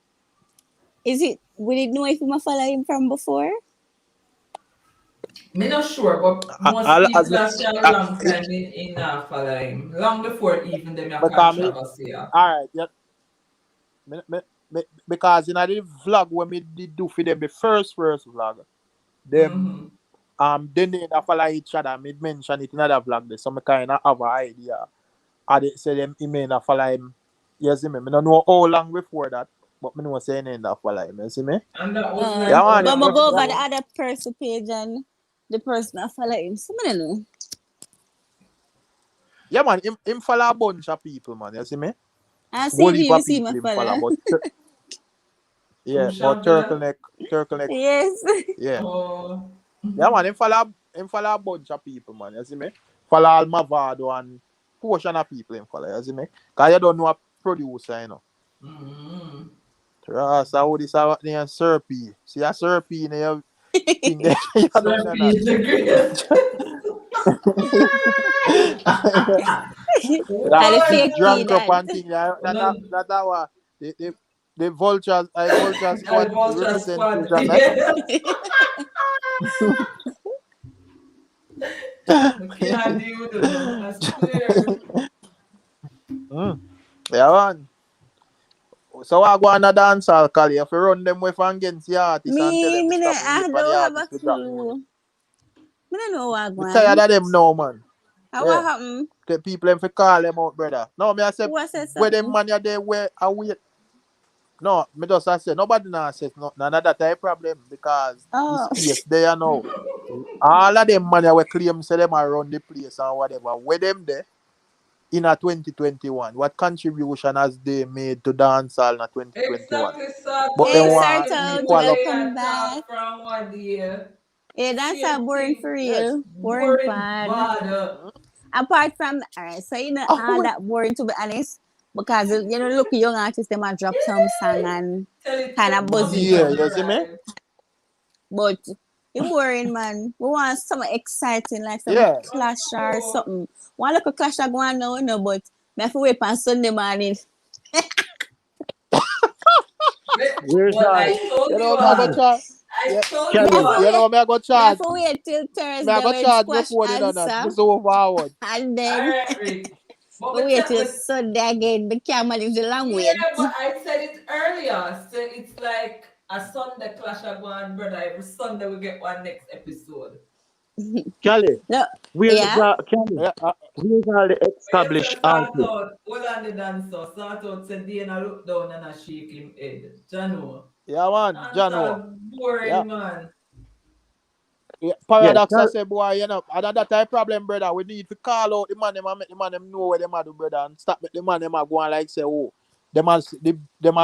Would it know if I follow him from before? I'm not sure, but most people that say a long time in follow him. Long before even them a controversy. Alright, yeah. because in the vlog when me did do for them the first vlog, them they need to follow each other. Me mention it in another vlog there, so me kind of have an idea. I did say them he may not follow him. You see me? I don't know how long before that, but me know say he not follow him. You see me? And that was Yeah, like man. But I go over the other person page and the person I follow him. So I don't know. Yeah, man. Him follow a bunch of people, man. You see me? I Whole see heap you of see people my him follow. follow, but yeah, but turtleneck. Yes. Yeah. Oh. Yeah, man, him follow a bunch of people, man. You see me? Follow all Mavado and portion of people him follow, you see me? Because you don't know a producer, you know. So how this are name Serpy. See a Serpy in your thing there. You don't know Serpy is the greatest. And the that fake drunk up peanut. and thing. That what the vultures squad Vulture squad. representation. We can't deal with them, I swear. Yeah, man. So I go on a dance hall, Cali. If you run them with against the artist and tell them to stop I wait for the don't have a artist to drop music. clue. I don't know what I'm going tired on. of them now, man. What Yeah. happened? The people them for call them out, brother. No, me I say Who said where them something? man you there where I wait. No, me just I say nobody now says no another type problem because Oh. this space there now. All of them man you claim say them are run the place and whatever. Where them there in a 2021? What contribution has they made to dancehall in a 2021? Exactly, so But Hey, then like want Sarto, equal up. welcome back. From 1 year. Yeah, that's a Same boring thing. for Yes. you. Boring Boring bad. bad. Apart from, alright, so you know all Oh, that boring to be honest. Because you know, look, young artists they might drop some song and Tell it kind to of buzzy. yeah, you see me? But you boring man. We want something exciting like some Yeah. clash or something. One look a clash I go on now, no, but me have to wait on Sunday morning. Where's But all? I told You you know me I go what. charge. I Yeah. told Me you have to what. You know wait. me I go Me have charge. to wait till Me I Thursday go when charge squash before the that. answer. Just over forward. And then Alright, Rick. But we we wait tell till we, Sunday again. The camera is a long yeah, wait. but I said it earlier. So it's like a Sunday clash of one, brother. Every Sunday we get one next episode. Kelly, No, where's yeah. Kelly? Yeah. Where's all the Yes, sir, established start artists? out. Hold on the dancer. Start out. Said Dana look down and I shake him head. Jano. Yeah, man. Jano. Dancer boring Yeah. man. Yeah. Yeah, Paradox I say, boy, you know, another type problem, brother. We need to call out the man them and make the man them know what them are do, brother, and stop make the man them are going like say, oh, them are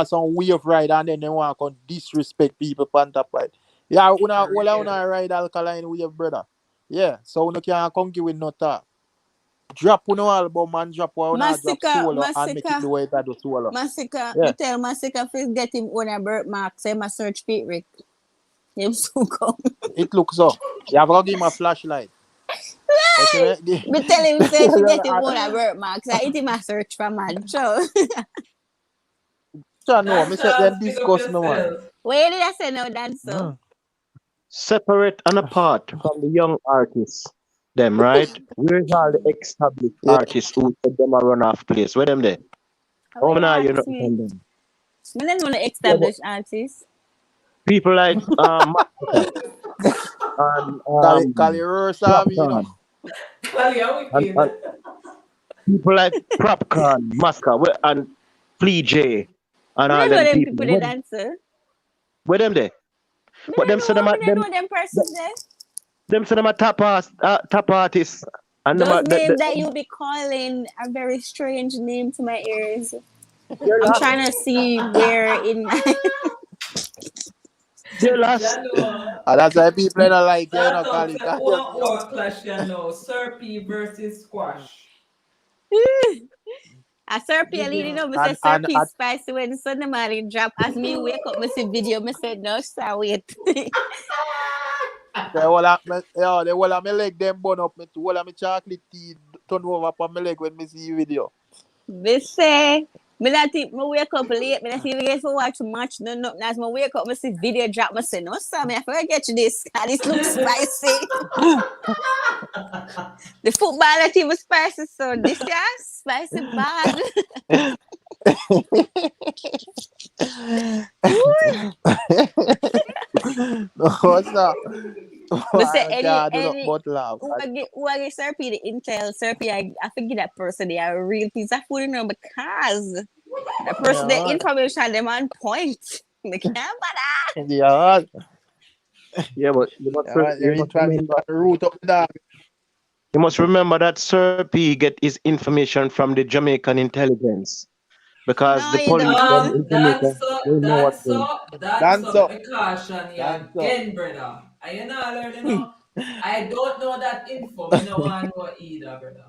some way of ride and then they want to disrespect people on top right. Yeah, una ride Alkaline with your brother. Yeah, so you can't come give with no talk. Drop on album and drop drop solo and make it the way that do solo. Massacre. Yeah. Me tell Massacre first get him on a birthmark. Say my search Pete Rick. Him soon come. It looks so. You have to give him a flashlight. Me tell him say to get him on a birthmark. So I hit him a search for man. So. No, me say then discuss no man. Where did I say no dancer? Separate and apart from the young artists, them right? Where's all the established artists who said them a run off place? Where them there? Oh, now you know them. I don't want to establish artists. People like and Kali Rosa, you know. and people like Popcorn, Masca, and Flea J, and all them people. People dancer. Where them there? But them say them are them. Them person there. Them say them are top artists. And those names that you be calling are very strange name to my ears. I'm trying to see where in my. You're lost. That's why people don't like you know, Kali. What clash you know? Serpy versus Squash. A Serpy leading up. I said Serpy spicy when Sunday morning drop. As me wake up, I see video. I said no, sir, wait. They all have my leg them burn up. Me too. All of my chocolate tea turn over upon my leg when me see video. Me say. Me not think me wake up late. Me not even get to watch much. No. As me wake up, me see video drop. Me say no, sir. Me I forget you this. This looks spicy. The footballer team was spicy, so this year spicy bad. What's that? But say I can't do that any but laugh. who I get Serpy the intel, Serpy, I forget that person they are a real piece of food, you know, because the person the Yeah, information them on point. They can't bother. yeah, Yeah, but you yeah. You're in trying to root up the dog. remember that Sir P get his information from the Jamaican intelligence because No, the you police them don't. in Jamaica they know what them. That's Dance so. up, Me caution you dance up. again, brother. And you know, I learned, you know. I don't know that info. Me no want to know either, brother.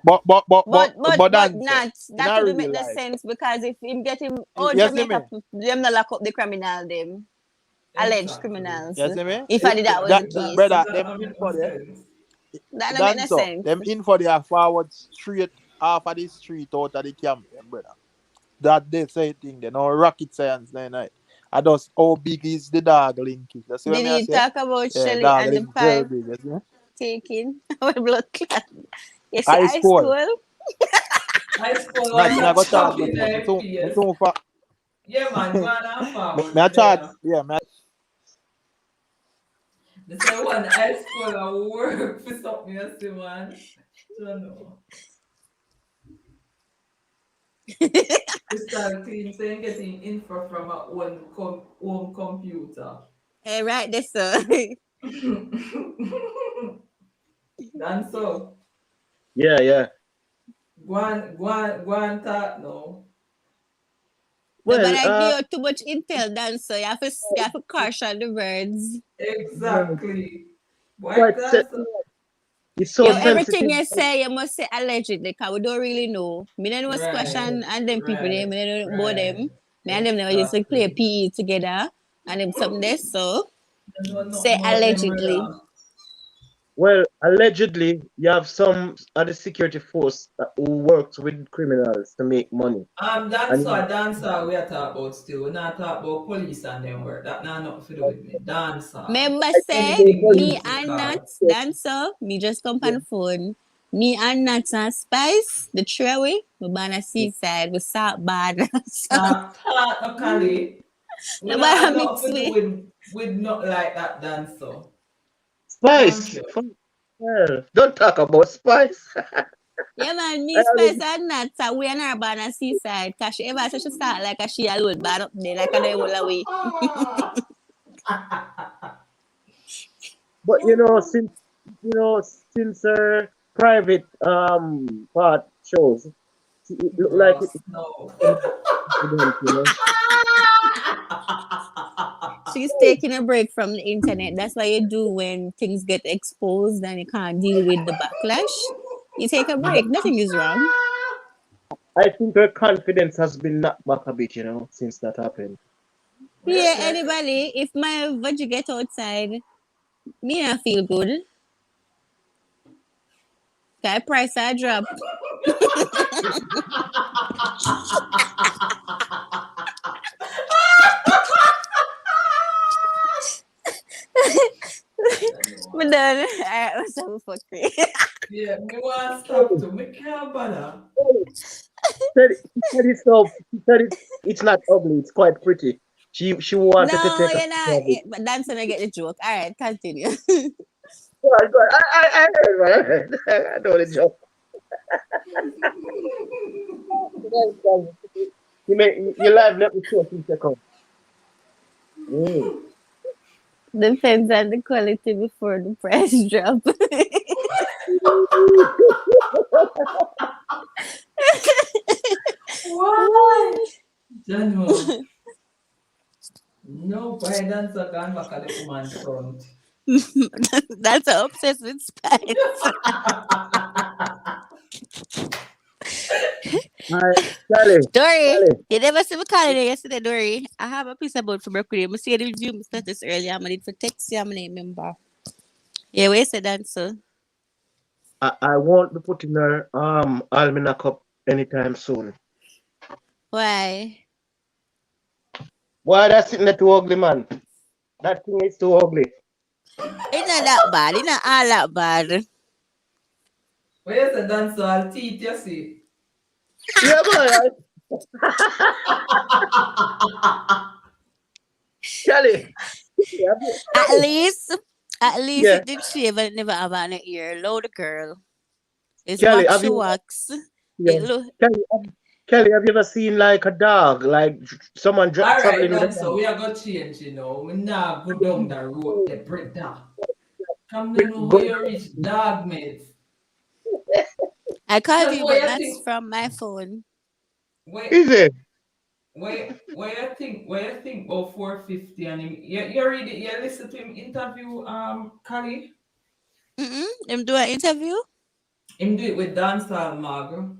But dance up. Not In that a would real make no life. sense because if him get him oh You see me? Jamaica them not lock up the criminal them alleged Exactly. criminals. You see me? If I did that was the That case. Brother, that them don't make no info there. sense. That don't make no Dance up. sense. Them info there forward straight off of the street out of the camp, brother. That they say thing, they no rocket science night. I just how big is the dog link is. That's what Did I he say. talk about Yeah, Shelly dog and the link very pipe big, you see? taking our blood clot? You see High high school. school? High school Not was thing I a got charge chop me in soon. the Me face. soon for Yeah, man, go on and forward me I from charge, there. yeah, me They say one high school I work for something else, man. Don't know. Crystal clean saying getting info from our own computer. Right there, sir. Done so. Yeah. Go on talk now. No, but Well, I give you too much intel, Dan, so you have to caution the words. Exactly. Why quite that's it's so Yo, yeah, everything sensitive. you say, you must say allegedly, because we don't really know. Me don't know Squash right, and them people, right, them, me don't know about right. them. Me and them never used to play Exactly. PE together, and them something there, so I know say nothing about them, allegedly. brother. Well, allegedly, you have some of the security force who works with criminals to make money. And Dancer we are talking about still. We're not talking about police and them work. That not nothing to do with me. Dancer. Member I think say, the Anything me police, and physical. Nats, dancer, me just come on the phone. Me and Nats and Spice, the three we ban a seaside, we salt bad. So, Talk locally. We not nobody have mix nothing to do with. with not like that dancer. Thank Spice. you. Well, don't talk about Spice. Yeah, man, I me, Spice, already, and Nats, we and her ban a seaside. Because she ever said she start like a she alone, bad up there, like a they all away. but since her private part shows, it look like Bro, it's no. some confidence. She's taking a break from the internet. That's what you do when things get exposed and you can't deal with the backlash. You take a break. Nothing is wrong. I think her confidence has been knocked back a bit, since that happened. What you Yeah, say? anybody, if my veggie get outside, me not feel good. That price I drop. But then I was so fucking. Yeah, me want to stop too. Me can't bother. It's not ugly, it's quite pretty. She wanted to No, take a you're picture not. of it. But that's when I get the joke. All right, continue. Go on, go on. I heard. I know the joke. You live, let me see a second. Mm. Depends on the quality before the price drop. Why? General. No, boy, dancer gone back at the woman front. That's obsessed with spice. Hi, Charlie. Dory, Charlie. you never see me calling you yesterday, Dory. I have a piece about for birthday. I see the review status earlier. I'm going to text you. I'm going to remember. Yeah, where said that, so? I won't be putting her almanac up anytime soon. Why? Why that's sitting there too ugly, man? That thing is too ugly. It's not that bad. It's not all that bad. Where's the dancer? I'll teeth, you see. Yeah, boy. Charlie. At least Yeah. it did shave and it never have an ear. Load the girl. It's Kelly, wax have to you wax. yeah. It look Kelly, have you ever seen like a dog, like someone All right, traveling with a then, so dog? we are going to change, you know. We now go down the road, the break down. Come to know how But you reach dog, mate. I called Tell me you, what but you not think. from my phone. Wait, is it? where you think about 450 and him? You read it, you listen to him interview Kali? Him do an interview. Him do it with Dancehall Mag.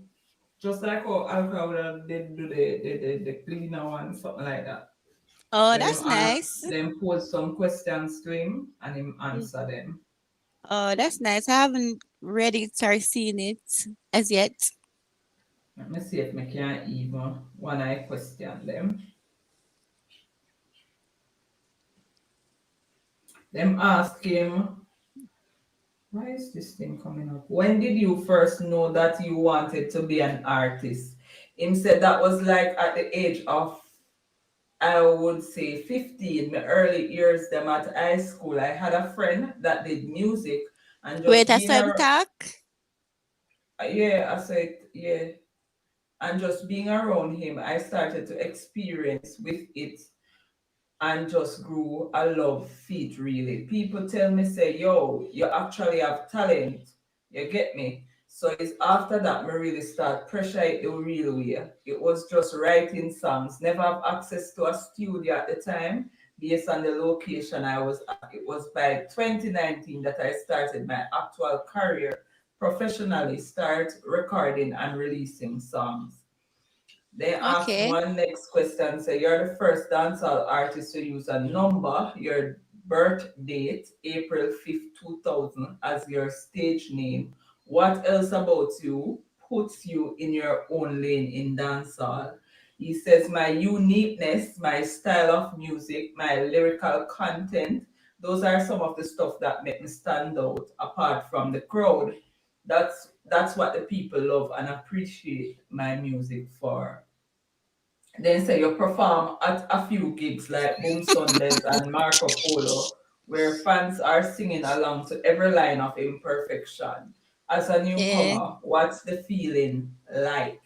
Just like how Alkaline did do the cleaner one, something like that. Oh, Where them that's ask nice. them pose some questions to him and him Mm. answer them. Oh, that's nice. I haven't read it or seen it as yet. Let me see if I can even when I question them. Them ask him, why is this thing coming up? When did you first know that you wanted to be an artist? Him said that was like at the age of, I would say 15, my early years them at high school. I had a friend that did music and Wait, just I being saw him around, talk. yeah, I said, yeah. And just being around him, I started to experience with it and just grew a love fit really. People tell me, say, yo, you actually have talent. You get me? So it's after that me really start pressure it the real way. It was just writing songs. Never have access to a studio at the time based on the location I was at. It was by 2019 that I started my actual career professionally, start recording and releasing songs. They ask Okay. one next question. Say you're the first dancehall artist to use a number, your birth date, April 5th, 2000, as your stage name. What else about you puts you in your own lane in dancehall? He says my uniqueness, my style of music, my lyrical content. Those are some of the stuff that make me stand out apart from the crowd. That's what the people love and appreciate my music for. Then say you perform at a few gigs like Boom Sundays and Marco Polo, where fans are singing along to every line of Imperfection. As a Yeah. newcomer, what's the feeling like?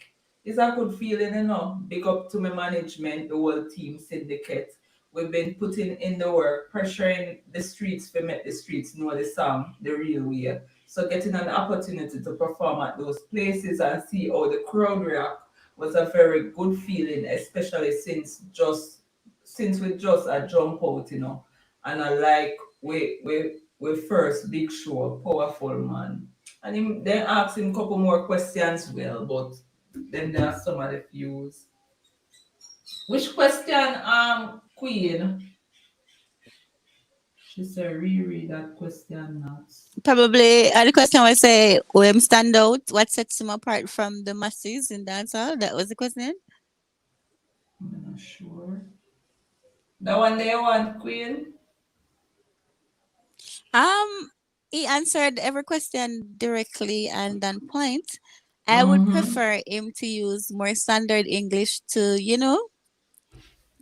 It's a good feeling, you know. Big up to my management, the whole team, syndicate. We've been putting in the work, pressuring the streets to make the streets know the song the real way. So getting an opportunity to perform at those places and see how the crowd react was a very good feeling, especially since we just a jump out, you know. And I like we first big show, powerful man. And him then ask him a couple more questions, well, but then there are some of the views. Which question, Queen? She said reread that question not. Probably the question was say who him stand out, what sets him apart from the masses in dancehall. That was the question. I'm not sure. The one they want, Queen? He answered every question directly and on point. I would Mm-hmm. prefer him to use more standard English to,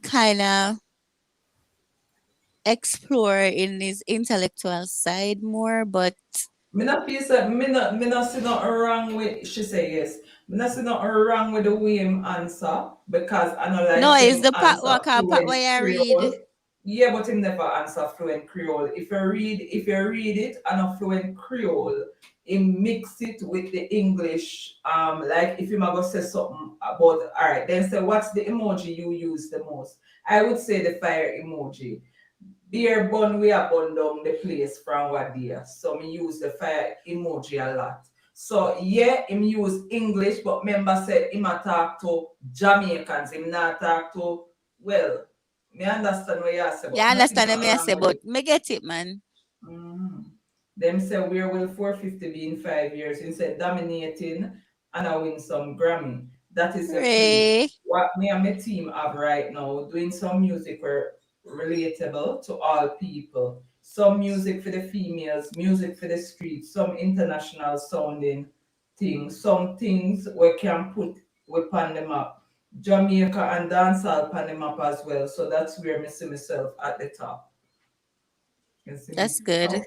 kind of explore in his intellectual side more, but Me not feel say me not see nothing wrong with she say yes. Me not see nothing wrong with the way him answer because I know no, like it's him the part answer what fluent I read. Creole. Yeah, but him never answer fluent Creole. If you read it and a fluent Creole, him mix it with the English. Like if him a go say something about alright, then say what's the emoji you use the most? I would say the fire emoji. Beer bun we are bun down the place from what there. So me use the fire emoji a lot. So yeah, him use English, but member said him a talk to Jamaicans. Him not talk to well. Me understand what you say, You but nothing understand not me I wrong say, with but it. me get it, man. Mhm. Them say where will 450 be in 5 years? He said dominating and I win some Grammy. That is the proof. Ray. What me and my team have right now, doing some music where relatable to all people. Some music for the females, music for the streets, some international sounding things, some things we can put on the map. Jamaica and dancehall on the map as well. So that's where I see myself at the top. You see me? That's good.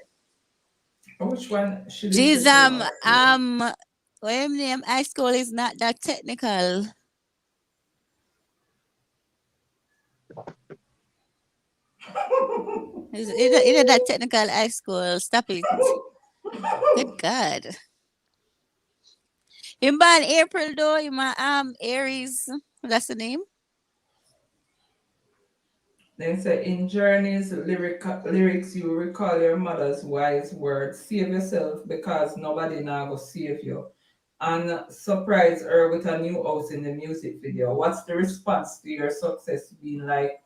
Which one should he Geez, say she wants to hear? what him name? High school is not that technical. It's not that technical high school. Stop it. Good God. Him born April though. Him Aries. That's the name. Then say in Journey's lyrics, you recall your mother's wise words. Save yourself because nobody now go save you. And surprise her with a new house in the music video. What's the response to your success being like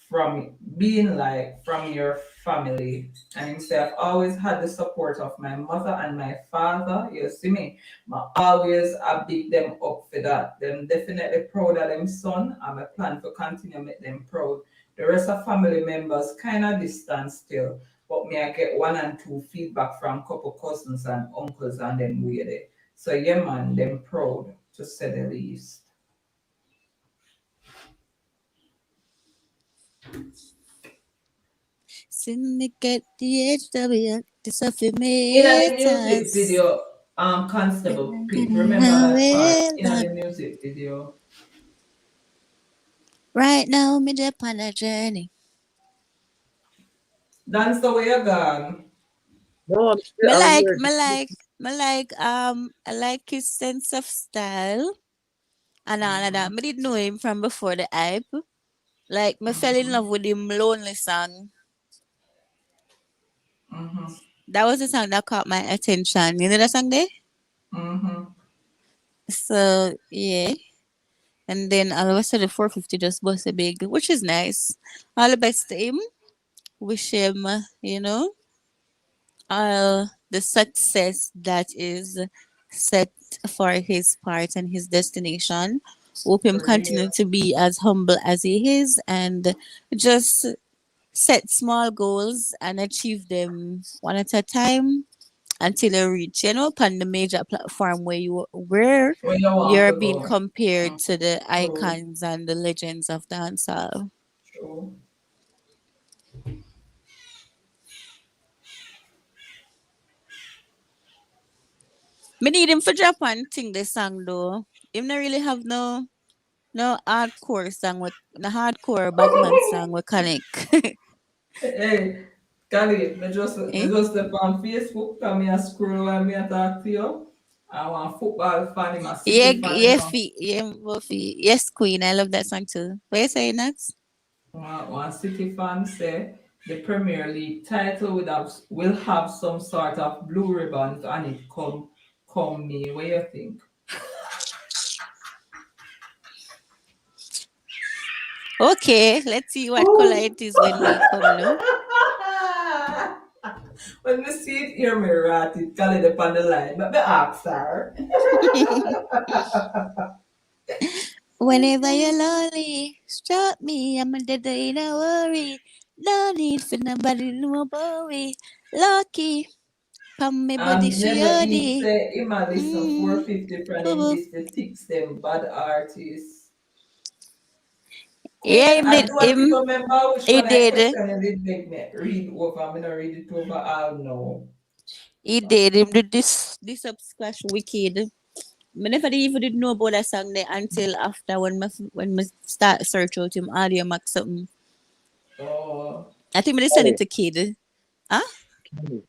from your family? And him say, I've always had the support of my mother and my father. You see me? I always I big them up for that. Them definitely proud of them son. And I plan to continue make them proud. The rest of family members kind of distant still. But me I get one and two feedback from couple cousins and uncles and them way there. So yeah man, them proud to say the least. Syndicate the HW. This of In the music meters. video, Constable Pete, remember that part in the music video. Right now, me just on a journey. Dance the way you're gone. No, Me I'm I like his sense of style and all of that. Me didn't know him from before the hype. Like me fell in love with him lonely song. Mm-hmm. That was the song that caught my attention. You know that song there? Mm-hmm. So yeah. And then all of a sudden 450 just bust a big, which is nice. All the best to him. Wish him, all the success that is set for his part and his destination. Hope him For real. continue to be as humble as he is and just set small goals and achieve them one at a time until you reach, upon the major platform where Where you want you're to being go. compared to the True. icons and the legends of dancehall. True. Me need him for Japan sing this song though. Him not really have no hardcore song with the hardcore Batman song with connect. Hey, Khalid, me Eh? just step on Facebook, come here scroll while me a talk to you. I want football fan, him a Yeah, city fan, yeah, yes, Queen. I love that song too. What you saying next? One City fan say the Premier League title will have some sort of blue ribbons on it come May. What you think? Okay, let's see what color it is when we come, no? When we see it here, me rat it, call it upon the line. But me ask her. Whenever you're lonely, stop me. I'm a dead in a worry. No need for nobody to worry. Lucky, pam me body Never eat shiody. say him a listen Mm, 450 from boo him boo. list the ticks them bad artists. Yeah, Queen, him I did do want to him. remember which He one I did. question and did make me read over. I'm gonna read it over all now. He did. Him did this up squash wicked. I never even did know about that song there until after when me start search out him audio max something. Oh, I think me send it Kelly, to kid. Huh? Kelly,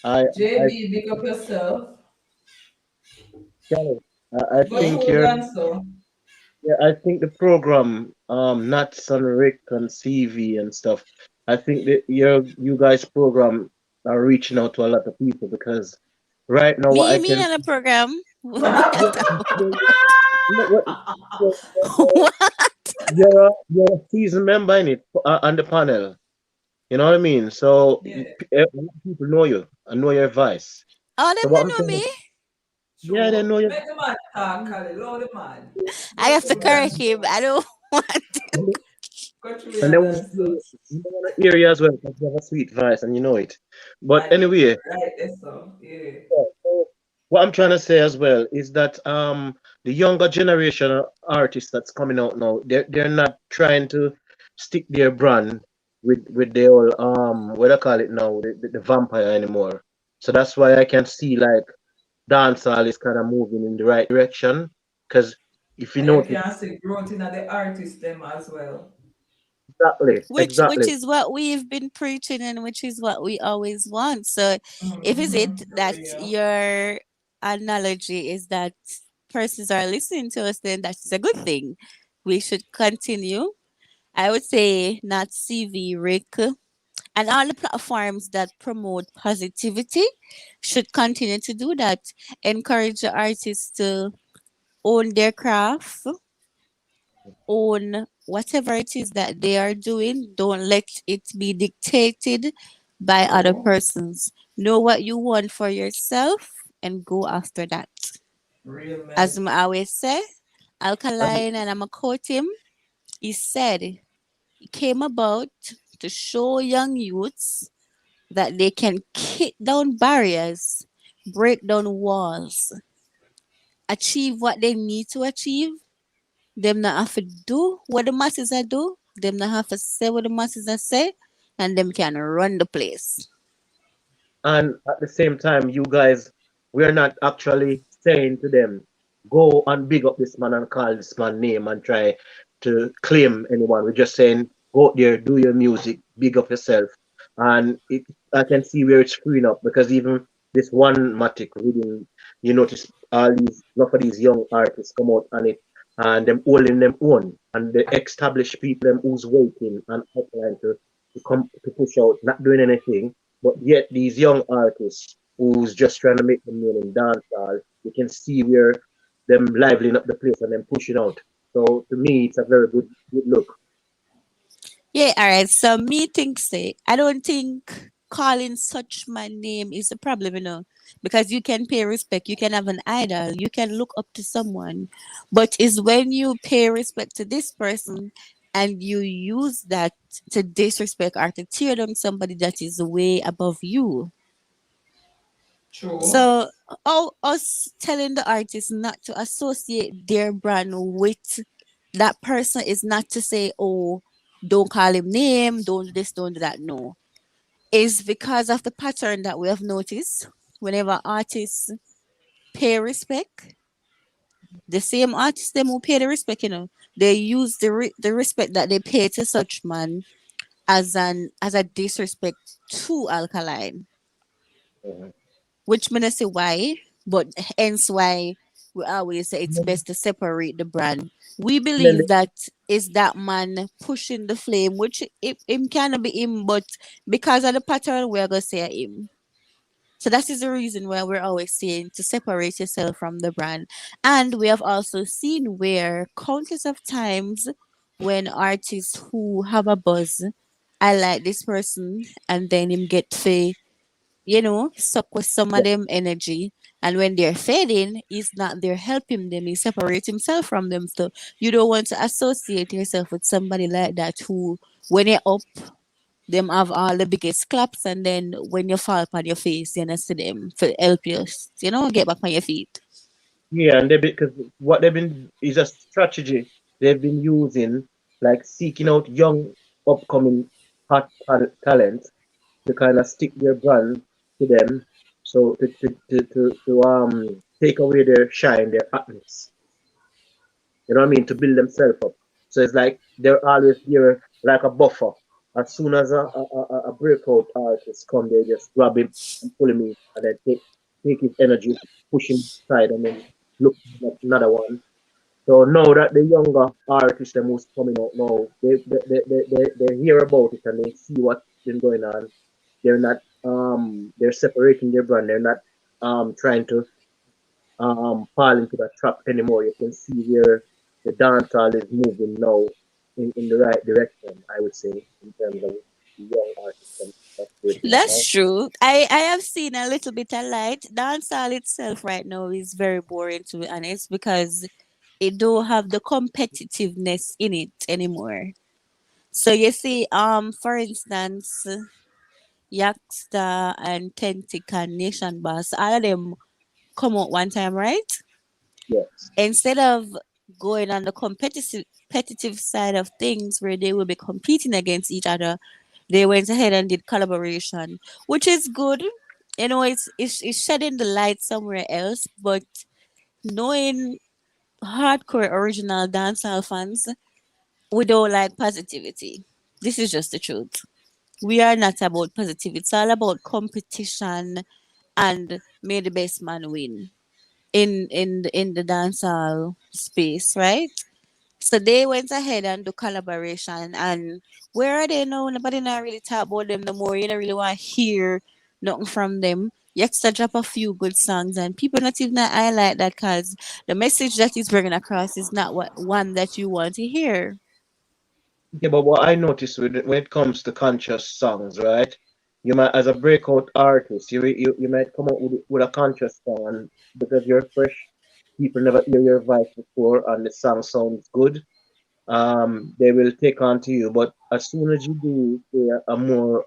I JB, big up yourself. Kelly, I Go think through you're. dancer. Yeah, I think the program, Nats and Rick and CV and stuff. I think that you guys program are reaching out to a lot of people because right now what I Me can on the program. What you yeah, talk you know what about? you're a seasoned member in it on the panel. You know what I mean? So Yeah, a lot of people know you and know your advice. Oh, So them what don't I'm know saying, me. yeah, they true. know you. Make the man talk, Kali. Load the man. I Go have to through correct dancer. him. I don't want. Go through And your they want to hear dancer. you. They want to hear you as well because you have a sweet voice and you know it. But And you anyway, right there, so yeah. so what I'm trying to say as well is that the younger generation of artists that's coming out now, they're not trying to stick their brand with the whole what I call it now, the vampire anymore. So that's why I can see like dancehall is kind of moving in the right direction. Because if you And you notice, can see growth in the artist them as well. exactly, Which exactly. is what we've been preaching and which is what we always want. So if is it For that real. your analogy is that persons are listening to us, then that's a good thing. We should continue. I would say not CV, Rick, and all the platforms that promote positivity should continue to do that. Encourage the artists to own their craft, own whatever it is that they are doing. Don't let it be dictated by other True. persons. Know what you want for yourself and go after that. Real As men. I always say, And Alkaline, and I'm going to quote him, he said, it came about to show young youths that they can kick down barriers, break down walls, achieve what they need to achieve. Them not have to do what the masses are do. Them not have to say what the masses are say, and them can run the place. And at the same time, you guys, we're not actually saying to them, go and big up this man and call this man name and try to claim anyone. We're just saying, go out there, do your music, big up yourself. And I can see where it's freeing up because even this one Matic reading, you notice all these, lot of these young artists come out on it and them holding them own and the established people them who's waiting and outline to come to push out, not doing anything but yet these young artists who's just trying to make them name in dancehall, you can see where them liveling up the place and them pushing out. So to me, it's a very good look. Yeah, all right. So me think say I don't think calling such my name is a problem, because you can pay respect, you can have an idol, you can look up to someone, but is when you pay respect to this person and you use that to disrespect or to tear down somebody that is way above you. True. So, us telling the artist not to associate their brand with that person is not to say, oh, don't call him name, don't do this, don't do that. No. Is because of the pattern that we have noticed. Whenever artists pay respect, the same artists them who pay the respect, they use the respect that they pay to such man as a disrespect to Alkaline. Mhm. Which may not say why, but hence why we always say it's best to separate the brand. We And then believe that is that man pushing the flame, which it him cannot be him, but because of the pattern, we're gonna say him. So that is the reason why we're always saying to separate yourself from the brand. And we have also seen where countless of times when artists who have a buzz, I like this person, and then him get suck with some of yeah, them energy. And when they're fading, he's not there helping them. He separates himself from them. So you don't want to associate yourself with somebody like that who, when you're up, them have all the biggest claps, and then when you fall on your face, you not see them for help you, get back on your feet. yeah, and they because what they've been is a strategy they've been using, like seeking out young upcoming hot talent to kind of stick their brand to them, so to take away their shine, their hotness. You know what I mean? To build themselves up. So it's like they're always there like a buffer. As soon as a breakout artist come, they just grab him and pull him in and then take his energy, push him aside and then look at another one. So now that the younger artists them who's coming out now, they hear about it and they see what's been going on. They're not they're separating their brand. They're not trying to fall into that trap anymore. You can see where the dancehall is moving now in the right direction, I would say, in terms of young artists and that's breaking out now. That's true. I have seen a little bit of light. Dancehall itself right now is very boring, to be honest, because it don't have the competitiveness in it anymore. So you see, for instance, Yaksta and Tentic and Nation Boss, all of them come out one time, right? Yes. Instead of going on the competitive side of things where they will be competing against each other, They went ahead and did collaboration, which is good. You know, it's shedding the light somewhere else, but knowing hardcore original dancehall fans, we don't like positivity. This is just the truth. We are not about positivity. It's all about competition and may the best man win in the dancehall space, right? So they went ahead and do collaboration, and where are they now? Nobody not really talk about them no more. You don't really want to hear nothing from them. Yet drop a few good songs, and people not even highlight that because the message that he's bringing across is not what one that you want to hear. Yeah, but what I noticed when it comes to conscious songs, right? You might, as a breakout artist, you might come up with a conscious song, and because you're fresh, people never hear your voice before, and the song sounds good. They will take on to you. But as soon as you do hear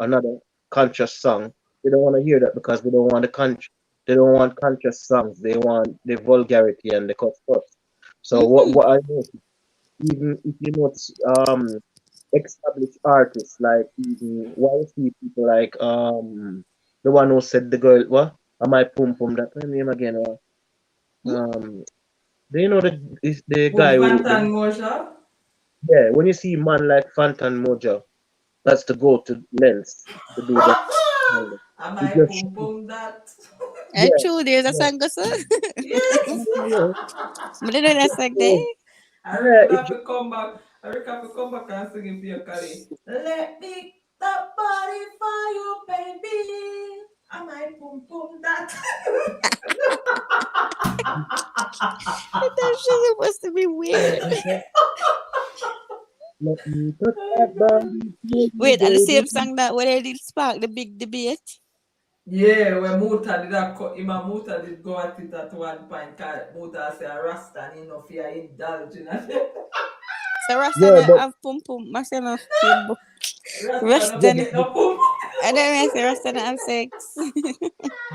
another conscious song, they don't want to hear that because they don't want they don't want conscious songs. They want the vulgarity and the cuss. So Mm-hmm. what I noticed, even if you notice established artists like even YC people like the one who said the girl what am I pum pum that her name again um do you know the Oh, guy who Vantan Moja. yeah, when you see man like Fantan Moja, that's the go-to lens to do that. Am You I just boom boom that? And yeah, true, there's a yeah, song also. Yes. yeah, But they know that song there. so, I yeah, reckon I have to come back. I reckon I have to come back and sing it for you, Kali. Let me that body for you, baby. Am I boom boom that? That shit supposed to be weird. let me touch that body for you, Wait, and the baby. same song that when they did spark the big debate. Yeah, when Muta did that, Ima Muta did go at it at one point. 'Cause Muta say a Rasta, you know, fear indulge in it. So Rasta Yeah, na but have pum pum, myself no feel Rasta Rasta not yeah, na, get no poop. and then I say Rasta na have sex.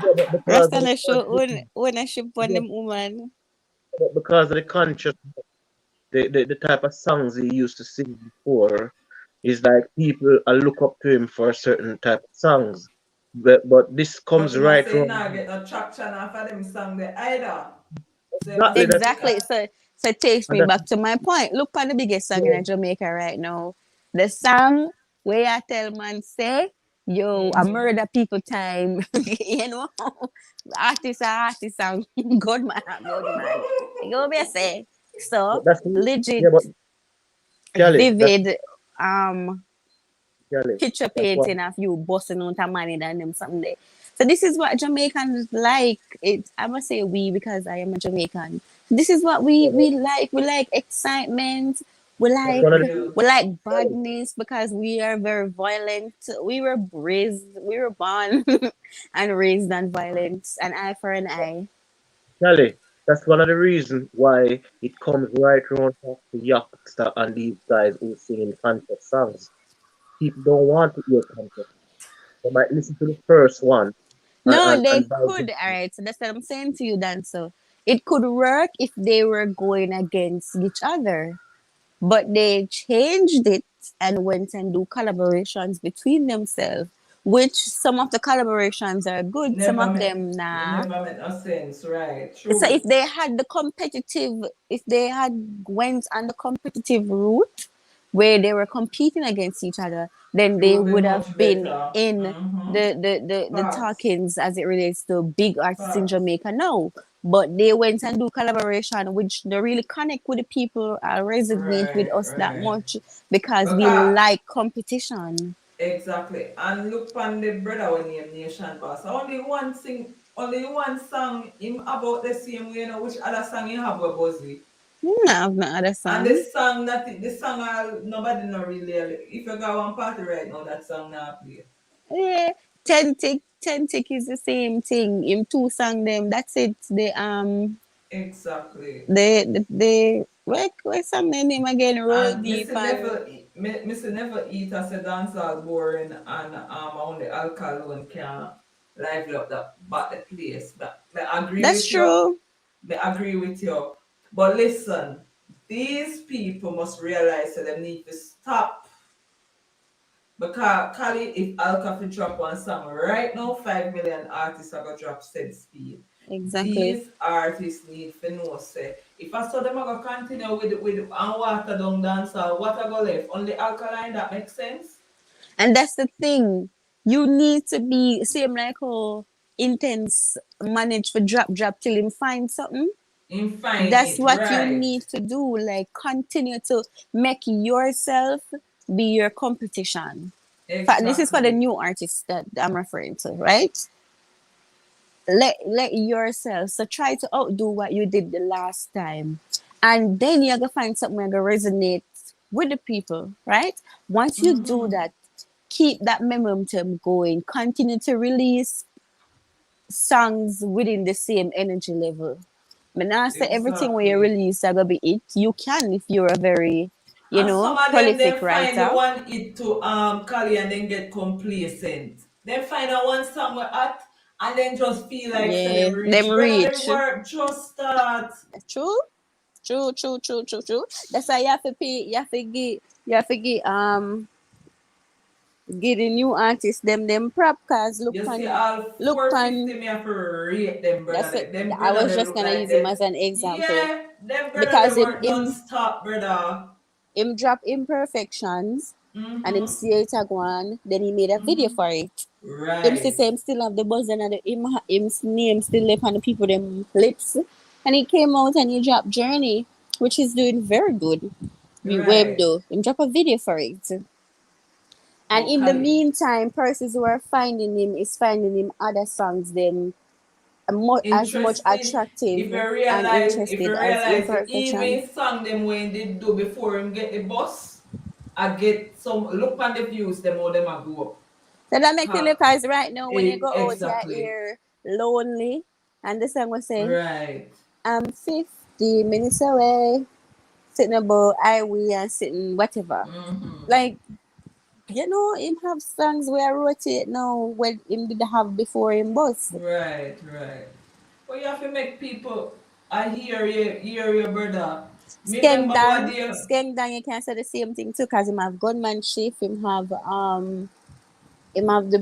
but because Rasta of the na show ownership on yeah, them woman. but because of the conscious the type of songs he used to sing before is like people look up to him for a certain type of songs. But this But comes him a right say from nah get no traction after them song there either. So him a exactly say that Exactly. because So it takes and me that's back to my point. Look on the biggest song yeah, in Jamaica right now. The song where I tell man say, yo, I mm-hmm. murder people time. You know? Artist song. Good man, good man. You go me say. So that's legit yeah, but Kelly, vivid um Kelly, picture that's what painting of you busting out a money than them someday. So this is what Jamaicans like. It I must say we because I am a Jamaican. This is what we like. We like excitement. We that's like one of the Real. we like Kelly, badness because we are very violent. We were raised, we were born and raised on violence. An eye for an eye. Kelly, that's one of the reasons why it comes right around to the Youngster and these guys who sing in conscious songs. People don't want to hear conscious. They might listen to the first one No, they and could. All digest. right. So that's what I'm saying to you, Dan. So it could work if they were going against each other. But they changed it and went and do collaborations between themselves, which some of the collaborations are good, some Never of make them nah. never make no sense, right? So True. if they had went on the competitive route where they were competing against each other, then It they would be would have much been better. in Mm-hmm. the Facts. talkings as it relates to big artists in Facts. Jamaica now. But they went and do collaboration which they really connect with the people and resonate with Right, us that right. much because we Because like competition. exactly. And look on the brother when name Nation Boss. Only one song him about the same way, you know, which other song you have with Buzzy. No, have no other And song. this song nobody know really if you go one party right now that song now play. Yeah, ten tick is the same thing. In two song them. That's it. Exactly. What song their name again? Roll And deep Missy never eat as a dancehall boring and only Alkaline can lively up the place. But I agree that's with you. true. I agree with you. But listen, these people must realize that they need to stop Because Kali, if Alka fi drop one song right now, 5 million artists are gonna drop said speed. Exactly. These artists need to know say if I saw them I go continue with and water down dancer, what I go left? Only alkaline that makes sense? And that's the thing. You need to be same like how intense manage for drop till him find something. In find That's it, what you right. need to do. Like continue to make yourself be your competition. This is for the Exactly. new artists that I'm referring to, right? Let yourself so try to outdo what you did the last time, and then you're gonna find something that gonna resonate with the people, right? Once you do Mm-hmm. that, keep that momentum going. Continue to release songs within the same energy level. But now say everything when you Exactly. release are gonna be it. You can if you're a very, And some of them prolific then find the writer. one it to Kali and then get complacent. Then find a one somewhere at and then just feel like say them Yeah, them reach. Brother, them reach. work just start. True, true. That's why you have to pay. You have to give the new artists them prop cause You see all look 450 on me have to rate them brother. that's it. Them I brother was them just look gonna like use him them. as an example Yeah, them brother because them work non-stop, brother. him drop imperfections and him Mm-hmm. see it one, then he made a video Mm-hmm. for it. Him still Right. say him still have the buzz and him's name still left on the people them lips. And he came out and he dropped Journey, which is doing very good. Where him Right. do? Him drop a video for it. And But in the Kali, meantime, persons who are finding him is finding him other songs them as much interesting. attractive and If interested you as realize the imperfection. even song them when they do before him get the bus, I get some look on the views them how them a go up. So that make you Ha, look as right now when you go out exactly. here lonely and the song will say, Right. I'm 50 minutes away, sitting about highway and sitting whatever. Mm-hmm. Like, him have songs where I rotate now when him did have before him bus. Right, right. But you have to make people I hear you, brother. Me remember what day. Skeng Dang, you can say the same thing too, cause him have Gunman Chief, him have the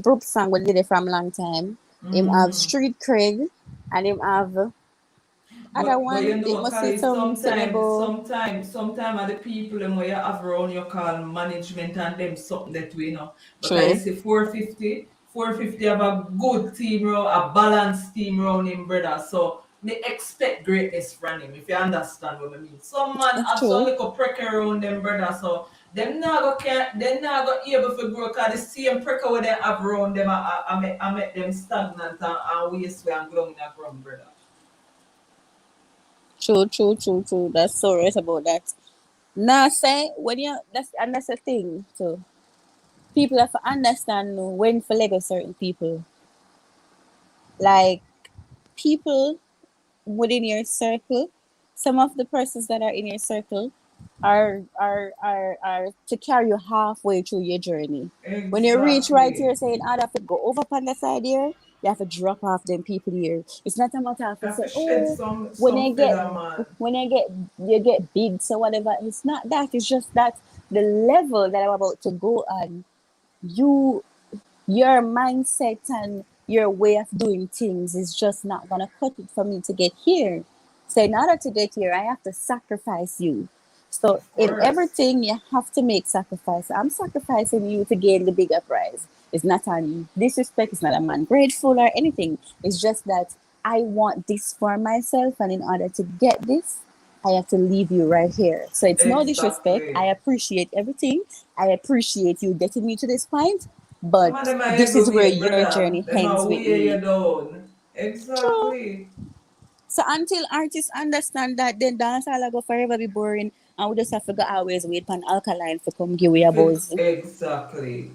Brook song we did it from long time. Him have Mm-hmm. Street Craig, and him have other But you one. It know, must be Kali, some sitting about sometime are the people them where you have around you call management and them something that we know. Because you true, see 450 have a good team round, a balanced team round him, brother. So they expect greatness from him, if you understand what I mean. Some man that's have some true, little prick around them, brother. So them not go able to grow because the same prick where they have around them I make them stagnant and waste way and glum in the ground, brother. true. That's so right about that. Now say when you that's the thing. So people have to understand when to let go certain people. Like people within your circle, some of the persons that are in your circle are to carry you halfway through your journey. When you reach right Exactly. here saying, I have to go over on the side here, you have to drop off them people here. It's not a matter of to Have say, to shed oh, some when I get feather, man. when I get you get big, so whatever. It's not that. It's just that the level that I'm about to go on, you your mindset and your way of doing things is just not gonna cut it for me to get here. So in order to get here, I have to sacrifice you. So Of in course. everything, you have to make sacrifice. I'm sacrificing you to gain the bigger prize. It's not on disrespect. It's not I'm ungrateful or anything. It's just that I want this for myself, and in order to get this, I have to leave you right here. So it's no disrespect. I Exactly. appreciate everything. I appreciate you getting me to this point, Some but of them are this is where heavyweight, your brother. journey Them ends are with weigh you me. down. True. Exactly. So until artists understand that, then dance all go forever be boring, and we just have to go always wait for an alkaline to come give we a buzz. Exactly.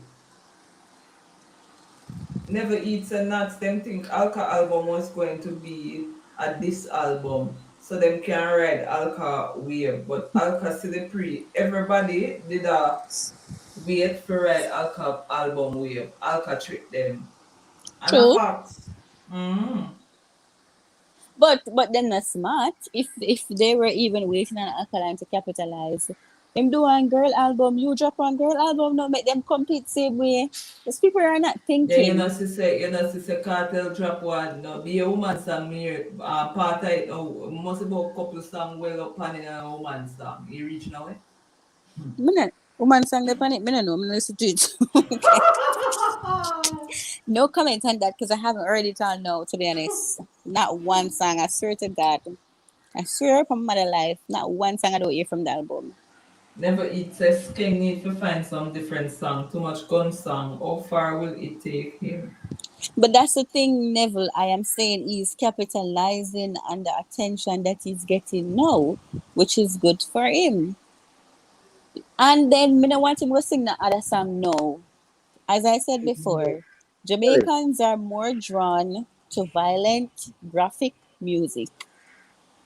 Never eats and nuts. Them think Alka album was going to be a this album. So them can ride Alka wave. But Alka see the pre. Everybody did a wait for ride Alka album wave. Alka trick them. And a True. fact. Mm. But they're not smart. If they were even waiting on alkaline to capitalize, Him do one girl album, you drop one girl album, no make them compete same way. These people are not Yeah, thinking. she say Cartel drop one. No, be a woman song me part of it. Oh, must about couple song well up on in a woman song. You reach now, eh? Me not woman song the panic, me no know, me no listen to it. Okay. No comment on that because I haven't heard it all now, to be honest. Not one song, I swear to God. I swear from my life, not one song I don't hear from the album. Never it says King need to find some different song. Too much gun song. How far will it take him? But that's the thing, Neville, I am saying he's capitalizing on the attention that he's getting now, which is good for him. And then me no want him to sing the other song now. As I said before, Jamaicans are more drawn to violent, graphic music.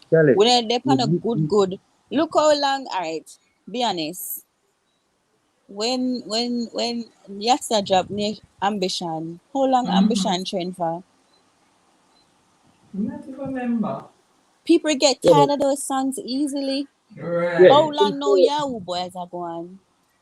Kelly, When they depend on you- good. Look how long, alright, be honest. When Yasta dropped Ambition, how long Ambition trend for? I don't remember. People get yeah, tired of those songs easily. yeah, How Right. long now Yahoo boys are going?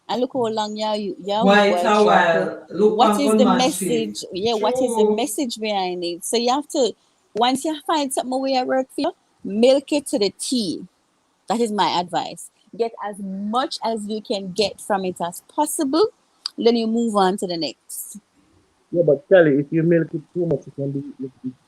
And look how long Yahoo Why it's boys a drop. while. Look What on is the gunman shit. message? Yeah, what is the True. message behind it? So you have to, once you find something where work for you, milk it to the tea. That is my advice. Get as much as you can get from it as possible. Then you move on to the next. yeah, but Kelly, if you milk it too much, it can be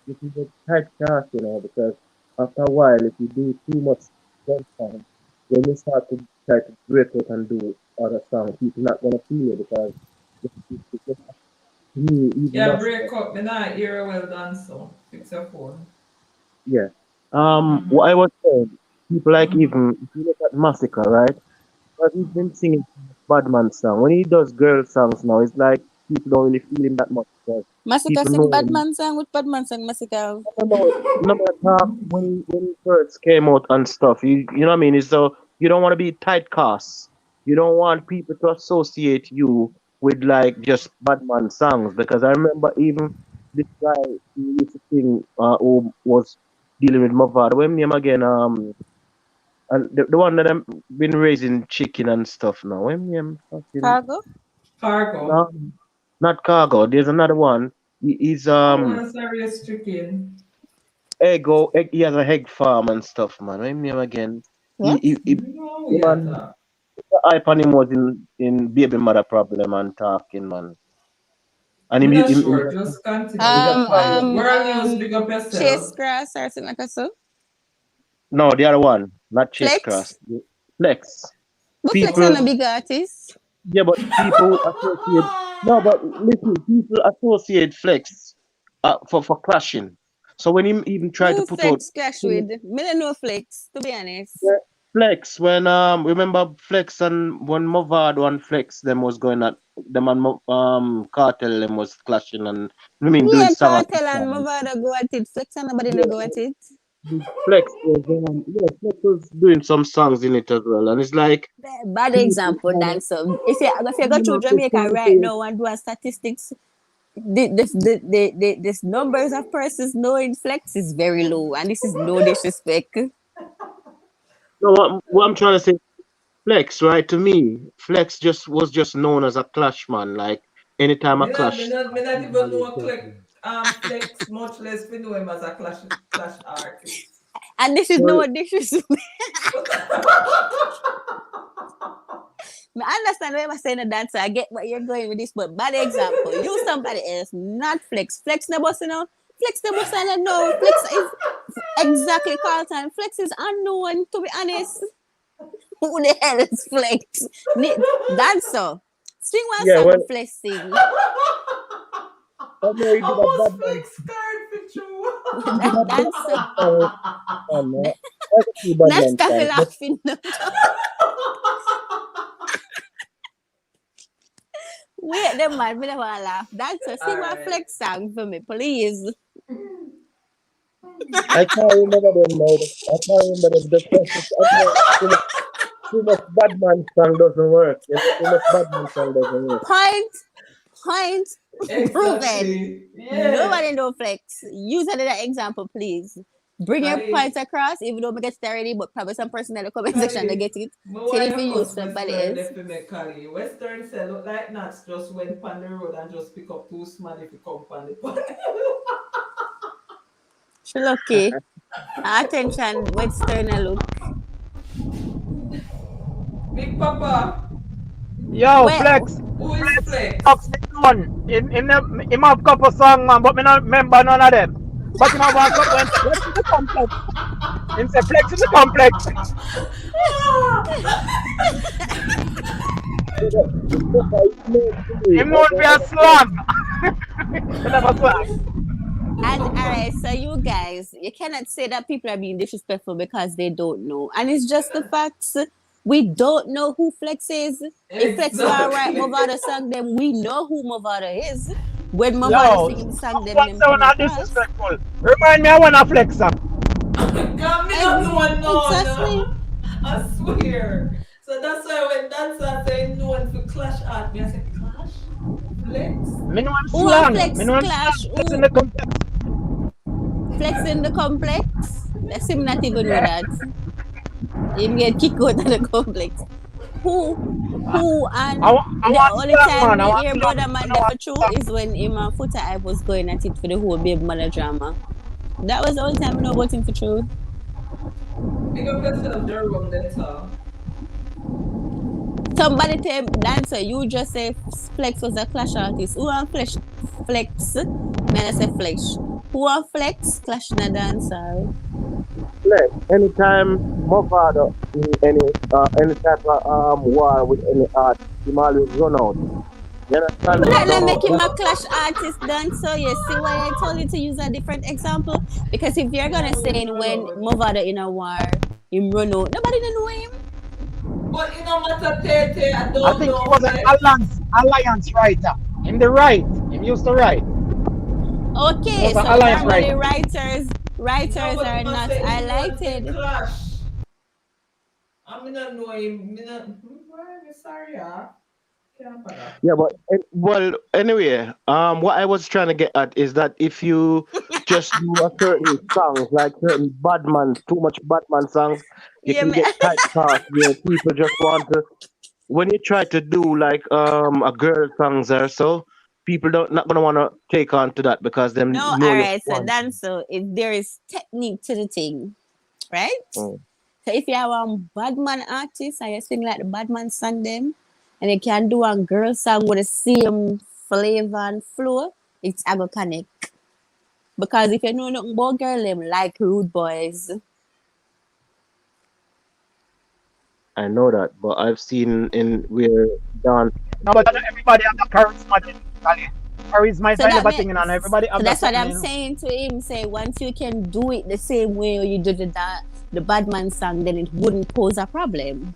it can get typecast, you know, because after a while, if you do too much one song, when you start to try to break out and do other songs, people not gonna feel you because it just to me even Yeah, us, break up. Me not hear well done so. Fix your phone. yeah. Mm-hmm. What I was saying, people like Mm-hmm. even if you look at Massacre, right? Because he's been singing Badman song. When he does girl songs now, it's like people don't really feel him that much because Massacre people sing know him. Badman song with Badman song Massacre. No matter talk when he first came out and stuff. You know what I mean? It's so you don't want to be typecast. You don't want people to associate you with like just Badman songs because I remember even this guy who used to sing who was dealing with Mavado. What name again? And the one that I'm been raising chicken and stuff now. What name? Fucking Cargo? Fargo. no, not cargo. There's another one. He's I was very stricken. he has a egg farm and stuff, man. What name again? What? He No, the yeah, one that. the hype on him was in baby mother problem and talking, man. And I'm him, not him, him, sure. Just continue. he's We a can find song. it. World News, big up Chase yourself. Grass or something like that. No, the other one, not Chase Flex? Cross. Flex. But Flex People, is a Oh. big artist. yeah, but people associate. No, but listen, people associate Flex for clashing. So when he even tried to Who put out Flex clash with? Me don't know Flex, to be honest. yeah, Flex when remember Flex and when Movado and Flex them was going at them and Cartel them was clashing and I mean doing Yeah, song Cartel and and Movada go at it. Flex and nobody no yeah, go at it. Flex was Flex was doing some songs in it as well and it's like Bad people example, kind of dancer. If you go you to know they Jamaica trying right to now and do a statistics, this numbers of persons knowing Flex is very low, and this is no disrespect. no what I'm trying to say Flex right to me Flex just was just known as a clash man like anytime a clash Me not even people know a always Flex, much less we know him as a clash artist. And this is so no disrespect. I understand why I'm saying a dancer. I get what you're going with this, but bad example. Use somebody else, not Flex. Flex never you know. Flex never saying no. Flex is exactly Carlton. Flex is unknown, to be honest. Who the hell is Flex? Dancer. Sing one yeah song well with Flex sing. I know he did a Almost bad man Flex card for you. he did a bad Dancer. man song I can see bad Now man stop song but laughing. Wait, them man, me never laugh. Dancer, sing one Alright. Flex song for me, please. I can't remember them now. I can't remember them. The first, I know too much bad man song doesn't work. Too much bad man song doesn't work. Point proven. Exactly. Yeah. Nobody know Flex. Use another example, please. Bring your Kali, points across, even though we get it already, but probably some person in the comment section they Kali, get it. me Till why if you you use cuss somebody Western else. left me Kali. Western say look like nuts just went on the road and just pick up two small if you come on the pod. She lucky. Attention, Western look. Big Papa, Yo, Where Flex. who is Flex. Flex? Fox the one. Him have couple song, man, but me not remember none of them. But him have a couple when Flex in the complex. Him say Flex in the complex. Him known for a slang. Him have a slang. and alright, so you guys, you cannot say that people are being disrespectful because they don't know. And it's just the facts. We don't know who Flex is. If Flex want write Exactly. Movada song, then we know who Movada is. When Movada Yo, singing the song, then someone them sound come not across. disrespectful. Remind me I want a Flex song. Come me not know Exactly. none. I swear. So that's why when dancer say no one for clash at me, I say clash? Flex? Me know him Who want slang. Me Flex know him clash? slang. Flex in Who the complex. Flex in the complex? Let's him not even know that. Him get kicked out of the complex. Who and I the want only slang, time man. I me want hear slang. about the man I there want for true slang. is when him and Foota I was going at it for the whole baby mother drama. That was the only time I know about him for true. Big up yourself, Jerome, that's all. Somebody tell dancer, you just say Flex was a clash artist. Who want Flex? Man, I say Flex. Who want Flex? Clash in a dancer. Like, anytime my father in any type of war with any art, he always run out. You understand But me? that not So make him that's a clash artist then. So you see why I told you to use a different example? Because if you're You gonna know, say when Movada in a war, him run out, nobody don't know him. but it no matter Tete, I I don't think he know was an Flex. alliance writer. Him the right. Him used to write. He Okay, was an so alliance normally writer. No, writers but are you must not say him run for highlighted. clash. I mean, not know him. Me not, I'm sorry, can't bother. yeah, but well, anyway, what I was trying to get at is that if you just do a certain songs, like certain Badman, too much Batman songs, you Yeah, can get typecast where people just want to. When you try to do like a girl songs or so, people don't not gonna want to take on to that because them no, know all you right. So want. then, so if there is technique to the thing, right? Mm. So if you have a badman artist and you sing like the badman song them, and you can do a girl song with the same flavor and flow, it's a go connect. Because if you know nothing about girl them like rude boys. I know that, but I've seen in where dance. No, but not everybody have the charisma genetically. Charisma is So a that level thing, and makes everybody so have that that's what something I'm in them. saying to him. Say once you can do it the same way you did the badman song, then it wouldn't pose a problem.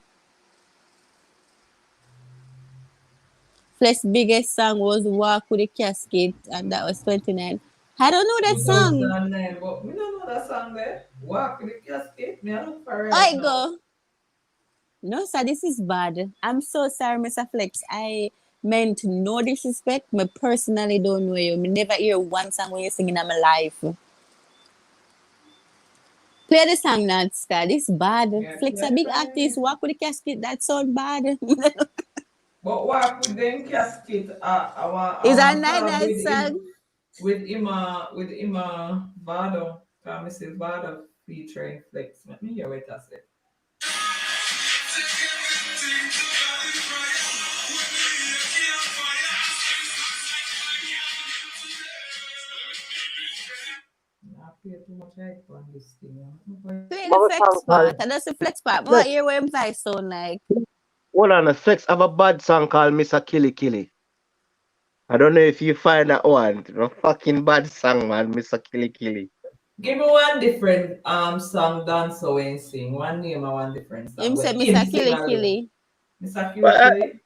Flesh's biggest song was Walk with a Casket, and that was 29. I don't know that song. 2009, but me don't know that song there. Walk with the casket. Me I look for right I now. go. No, sir, this is bad. I'm so sorry, Mr. Flex. I meant no disrespect. Me personally don't know you. Me never hear one song when you're singing in my life. Play the song, not Scott. This bad. Yeah, Flex a play big for artist. me. Walk with a casket. That sound bad. But walk with them casket. I It's a want night collab night song. with Vado. Come say Vado featuring Flex. Let me hear what I said. I pay too much hype on this thing. Play the Have a flex song part. called And that's the flex part. What Flex. hear what him voice sound like? Hold on, Flex have a bad song called Mr. Killy Killy. I don't know if you find that one. A fucking bad song, man, Mr. Killy Killy. Give me one different song dance when sing. One name and one different song. Him When say him Mr. sing Killy alone. Killy. Mr. Killy But Killy.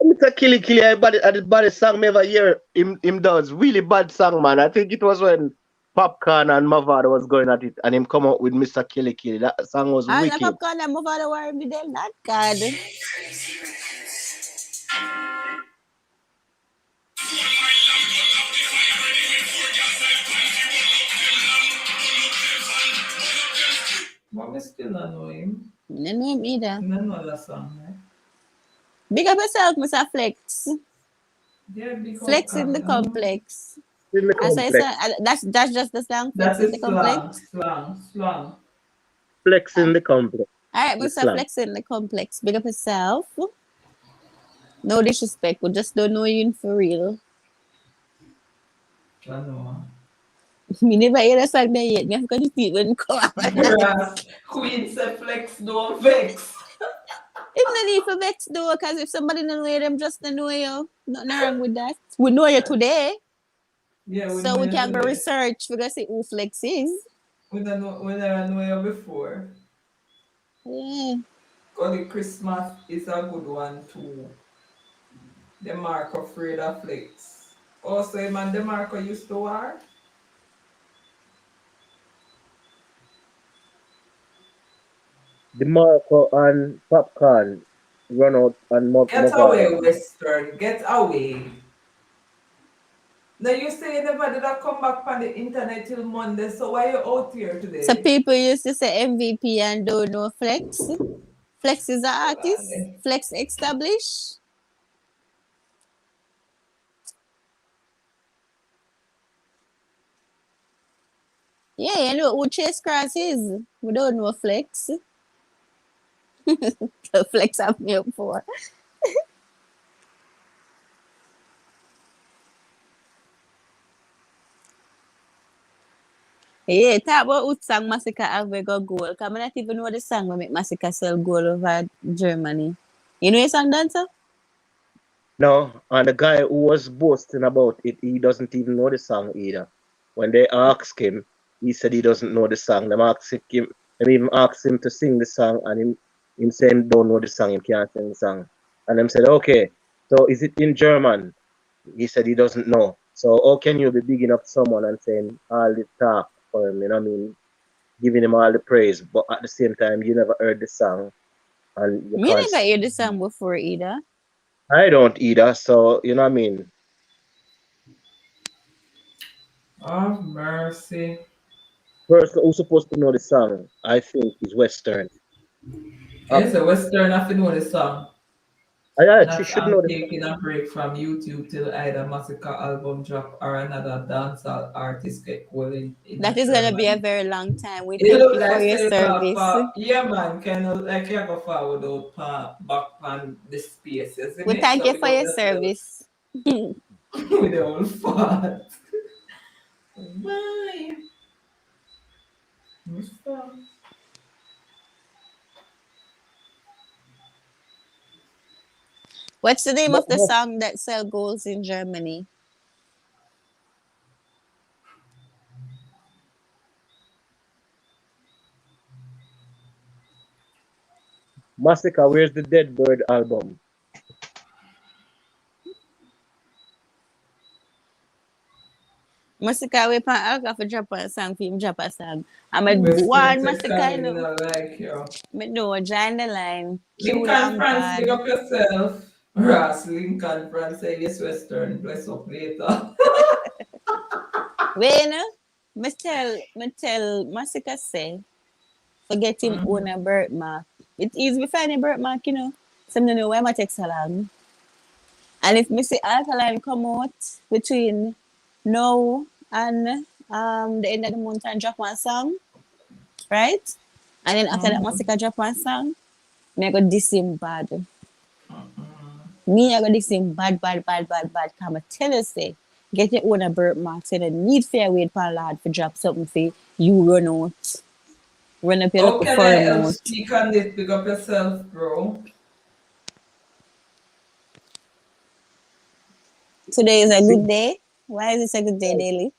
Mr. Killy Killy, the baddest song me ever hear him does. Really bad song, man. I think it was when Popcorn and Mavado was going at it and him come out with Mr. Killy Killy. That song was And the wicked. popcorn and move out of war with them. Not God. me still don't know him. I know him either. I don't know that song, right? Big up yourself, Mr. Flex. Yeah, big Flex up in the Kami. complex. In the That's why complex. that's just the song. Flex That in the is slang, complex. slang. Flex in the complex. All right, The Mr. slang. Flex in the complex. Big up yourself. No disrespect, we just don't know you for real. I know. Me never hear the song there yet. Me have to see it when it come out. Whereas Queen say flex, don't vex. It's no need for vex though, because if somebody don't know you, them just don't know you. Nothing wrong with that. We know you today, Yeah, we so know we you can go today. research. We gonna see who Flex is. We never know you before. Yeah. Cause the Christmas is a good one too. The Marco afraid of flex. Also, man, the Marco used to war. The Marco and Popcorn run out and Get move on. away, Western. Get away. Now you say you never did I come back on the internet till Monday, so why you out here So today? people used to say MVP and don't know Flex. Flex is an artist. Flex established. Yeah, you know who Chase Cross is. We don't know Flex. Flex have me up for. Yeah, talk about what song Massacre have we got goal. Because I not even know the song will make Massacre sell goal over Germany. You know your song, Dancer? No, and the guy who was boasting about it, he doesn't even know the song either. When they asked him, he said he doesn't know the song. They even asked him to sing the song, and him saying don't know the song, he can't sing the song. And them said, okay, so is it in German? He said he doesn't know. So how can you be bigging up someone and saying all the talk for him, you know what I mean? Giving him all the praise, but at the same time you never heard the song and you Me can't. never hear the song before either. I don't either, so you know what I mean? Oh, mercy. Person who's supposed to know the song, I think, is Western. Yes, a Western have to know the song. Yeah, she Not should know the song. taking a break from YouTube till either Massacre album drop or another dancehall artist get cool in That is gonna be a Germany. very long time. We It thank look you for like your say you go service. for yeah man, kind of like you go forward out back on the space, isn't We it? thank So you big for up your yourself service. with the old fart. Bye. Mister. What's the name But of the song that sell goals in Germany? Massacre, where's the Dead Bird album? Massacre we pan alcohol for drop a song for him drop a song. I'm a Western one say Massacre, I coming in know. like you. Me know, join the line. Q Lincoln France, big Lampard. up yourself. Ross, Lincoln France, say yes, Western, bless up later. When me tell Massacre say forget him own a birthmark. It's easy to find a birthmark, you know. Some don't know why my text along. And if me see Alkaline come out between now and the end of the month and drop one song, right? And then after that Massacre drop one song, me I go diss him bad. Me I go diss him bad. Come I tell you say, get your own a birthmark. So you don't need fair wait for lad for drop something for you run out. Run up your How local can I firm help out. speak on this? Big up yourself, bro. Today is a See, good day. Why is this a good day, Daily?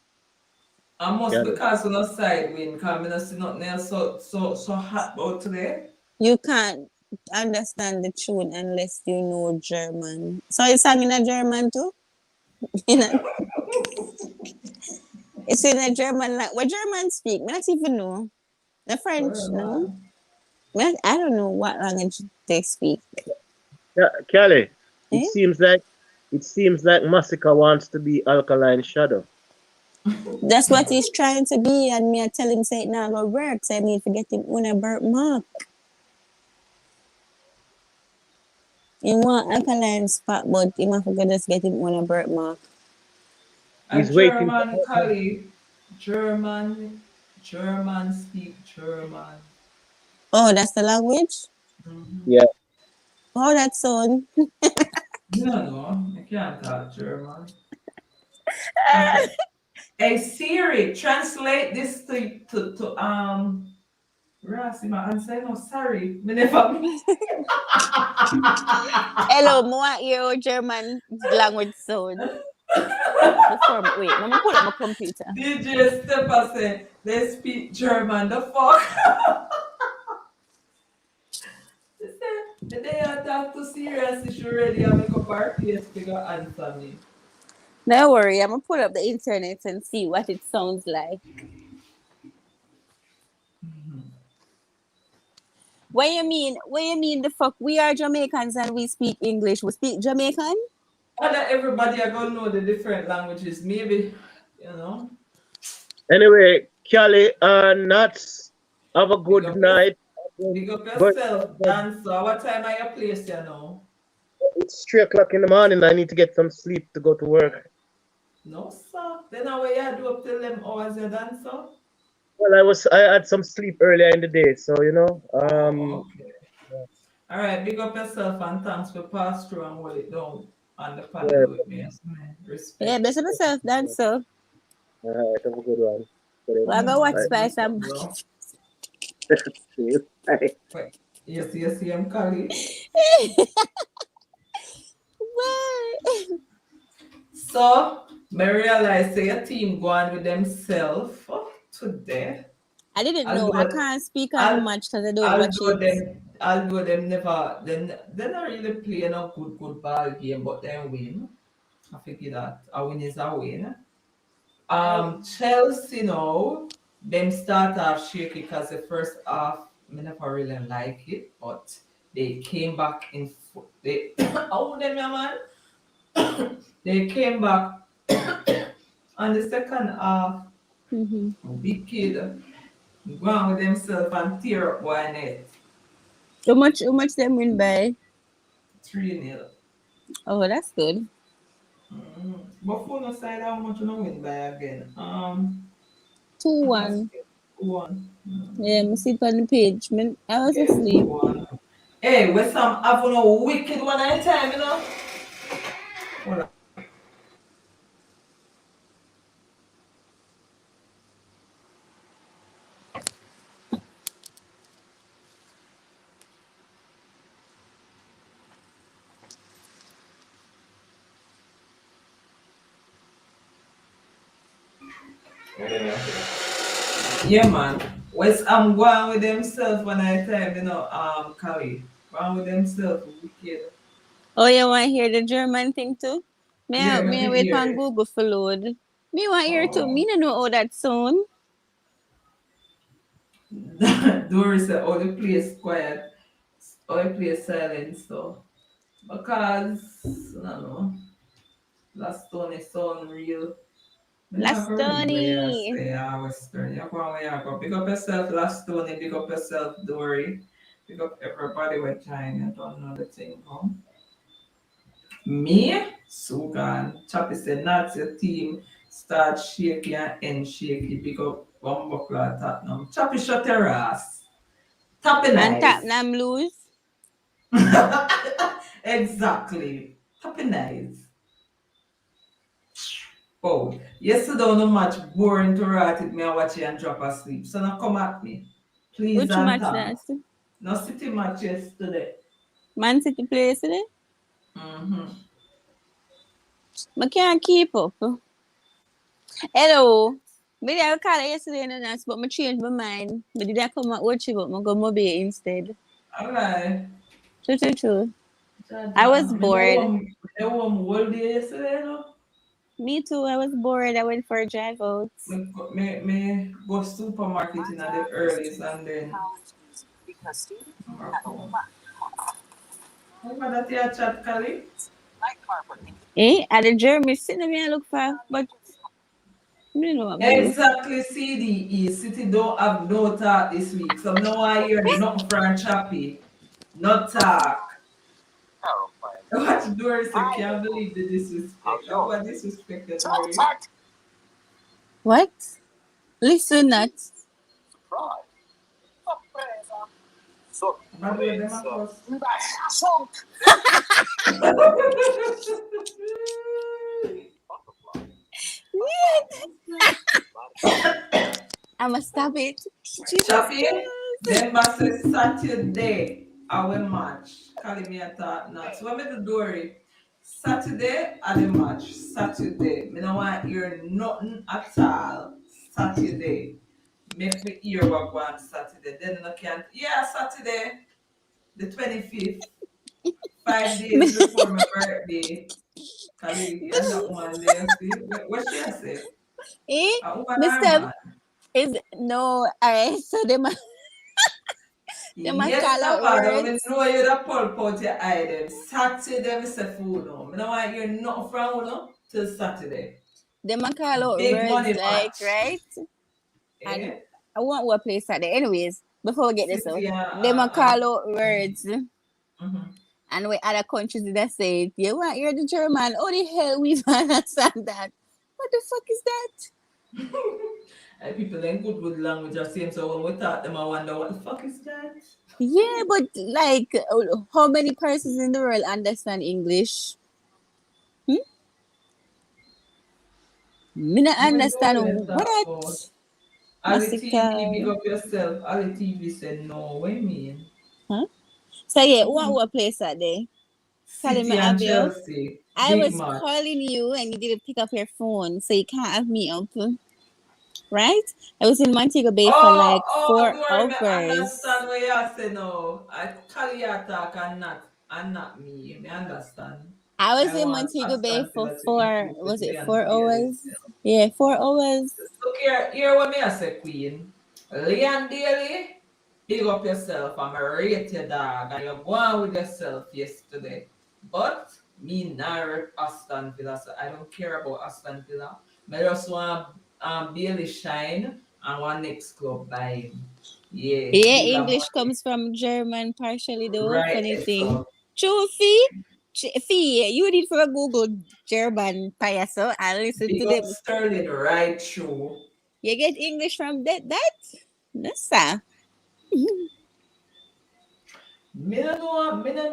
I must Kelly. because on the side wind, because I don't see nothing else so hot about today. You can't understand the tune unless you know German. So you sang in a German too? You know, it's in a German like what German speak? I don't even know. The French, Well, no. I don't know what language they speak. Yeah, Kelly, Eh? it seems like Massacre wants to be Alkaline Shadow. That's what he's trying to be, and me I tell him say it now gonna work, so I need to get him on a birthmark. He want alkaline spot, but he must forget just get him on a birthmark. A He's waiting for German colleague. German speak German. Oh, that's the language? Yeah. Oh, that sound. No, I can't talk German. I said, hey Siri, translate this to Rasi, my answer, no, sorry. Me never. Hello, more your German language sound. Before wait, I'm gonna pull up my computer. DJ Stepper said, they speak German. The fuck? She said, the day I talk to serious, she ready to make up her face figure answer me. Don't worry, I'm gonna pull up the internet and see what it sounds like. What you mean? What you mean the fuck? We are Jamaicans and we speak English. We speak Jamaican? And that everybody are gonna know the different languages. Maybe, you know. Anyway, Kelly, Nuts, have a Big good up, night. big up But yourself, dancer. What time are your place, you know? it's 3 o'clock in the morning. I need to get some sleep to go to work. No, sir. Then how you do up till them hours you dancer? Well, I had some sleep earlier in the day, so Oh, okay. All right, big up yourself and thanks for pass through and hold it down on the yeah. panel with me. Yes, man. Respect. Yeah, best of myself, dancer. All right, have a good one. Well, I go watch Bye. Spice and Bro. Bye. Wait. Yes, I'm Kali. Bye. So, me realize say your team go on with themselves today. I didn't know. I can't speak on much because I don't watch it. Although them never, they not really play no good ball game, but they win. I figure that a win is a win. Chelsea now, them start off shaky because the first half, I never really like it, but they came back in. They oh them yeah, man, they came back on the second half. Big kid, go on with themselves and tear up boy net. How much them win by? 3-0. Oh, that's good. But for no side, how much you know win by again? 2-1. 1. Yeah, I see it on the page. I was asleep. 2-1. Hey, with some having a wicked one at a time, you know. Hold on. Yeah, man. West Ham going with themselves when I time, you know, Cali. Going with themselves, wicked. Oh, you want to hear the German thing too? Yeah, May I maybe wait hear on it. Google for load? Me want to hear it too. Oh. Me don't know all that sound. Doris said, all the place quiet, all the place silent, so. Because, I don't know, last Tony is so unreal. Last Tony. Yeah, Western. You go where you go. Big up yourself, last Tony. Big up yourself, Dory. Big up everybody with China. Don't know the thing, huh? Me, Sugan. Chappy said, not your team. Start shaky and end shaky. Big up Bumbuckler Tottenham. Chappy, shut your ass. Tapping And nice. Tottenham lose. Exactly. Tapping nice. Oh, yesterday on the match boring to rat it me and watch it and drop asleep. So now come at me. Please Which and match thanks. that? No City match yesterday. Man City play yesterday? Mm-hmm. I can't keep up. Hello. Maybe I call it yesterday and that's but I changed my mind. But did I come and watch it but I go Mobile instead. Alright. True. I was bored. I won whole day yesterday, no? Me too. I was bored. I went for a drive out. Me go supermarket in the earliest and then I'm back home. Remember that you chat, Kali? Eh? At the Jeremy sitting there look for but You know what I do. Exactly, CDE. City don't have no talk this week. So no I hear nothing from Chappy. No talk. What Dory said, can't believe the disrespect. What disrespect that Dory? What? Listen, that. By the way, them are first. I'ma stop it. Jesus Chappy, Christ. them say Saturday, our match. Calling me a thought not. So what the Dory? Saturday at the match. Saturday. Me don't want to hear nothing at all. Saturday. Make me hear what go on Saturday. Then I can't. Yeah, Saturday, the 25th. 5 days before my birthday. Kali, and that one there, see? What she say? Eh? A woman or Mr. man? Is no, alright, so them a Yes, call no out bother. I words. know you da pulp out your eye them. Saturday, me say food no. I don't want to hear nothing from you no till Saturday. Them a call out Big words money like, match. right? And Eh? I want what place that day. Anyways, before we get this out, City them a call out words. Mhm. And we other countries that say it. You want you're the German. Oh the hell we don't understand that. What the fuck is that? And people then good with language are same. So when we talk them, I wonder what the fuck is that? Yeah, but like how many persons in the world understand English? Me not What do understand we talk what about? Ali TV, big Massical. up yourself. Ali TV said no. What you mean? Huh? So yeah, what place that day? Calling me City and Avio. Chelsea. I Big was match. calling you and you didn't pick up your phone, so you can't have me up. Right? I was in Montego Bay for like Oh, 4 Dory, me hours. understand what you say now. I call you attack and not me. Me understand. I was I in want Montego Bay Aston for Villa to four, improve with was it Leon 4 hours? Bailey. Yeah, 4 hours. Look here what me I say, Queen. Leon Daly, big up yourself. I'm a rate your dog, and you're going with yourself yesterday. But me not rep Aston Villa, so I don't care about Aston Villa. I just want Bailey shine and one next club buy him. Yeah, Yeah, bigger English money. comes from German partially though. Right, Funny thing. so True, Fee, you need for a Google German payaso and listen big to up them. Sterling right through. You get English from that? That's that. Me no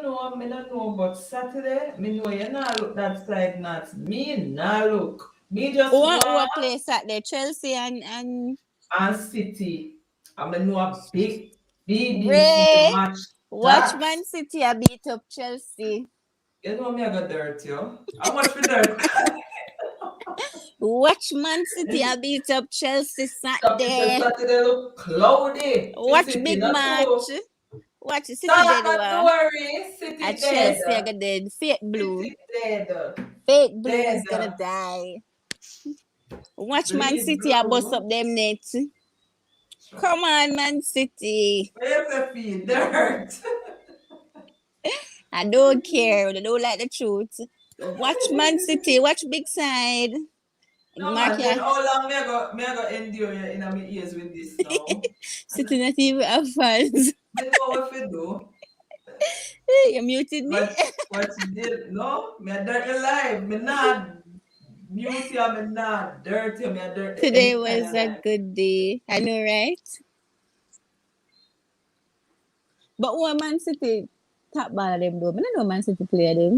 know, but Saturday, me know you not look that side not. Me not look. Me just want What place at there? Chelsea and and City. I mean know a big BBC Ray. match Watch that. Man City a beat up Chelsea. You know me I got dirt, yo. How much for dirt? Watch Man City a beat up Chelsea Chappy says Saturday. Saturday look cloudy. For Watch City, big not match. true. Watch City Start dead not to wa. worry. City At dead. Chelsea I got dead. Fake blue. City dead. Fake blue Dead. is gonna die. Watch Man Bleed City a bust blue. up them nets. Come on, Man City. Where's the feed? Dirt. I don't care. They don't like the truth. Watch Man City. Watch Big Side. No Mark man, then ya. how long me I go endure you in my ears with this now? City not even have fans. Me know what to do. You muted me. What you did? No, me a dirt alive. Me not mute you, me not dirty, me a dirty Today anytime was I a like. good day. I know, right? But what Man City top ball of them though? I don't know Man City player them.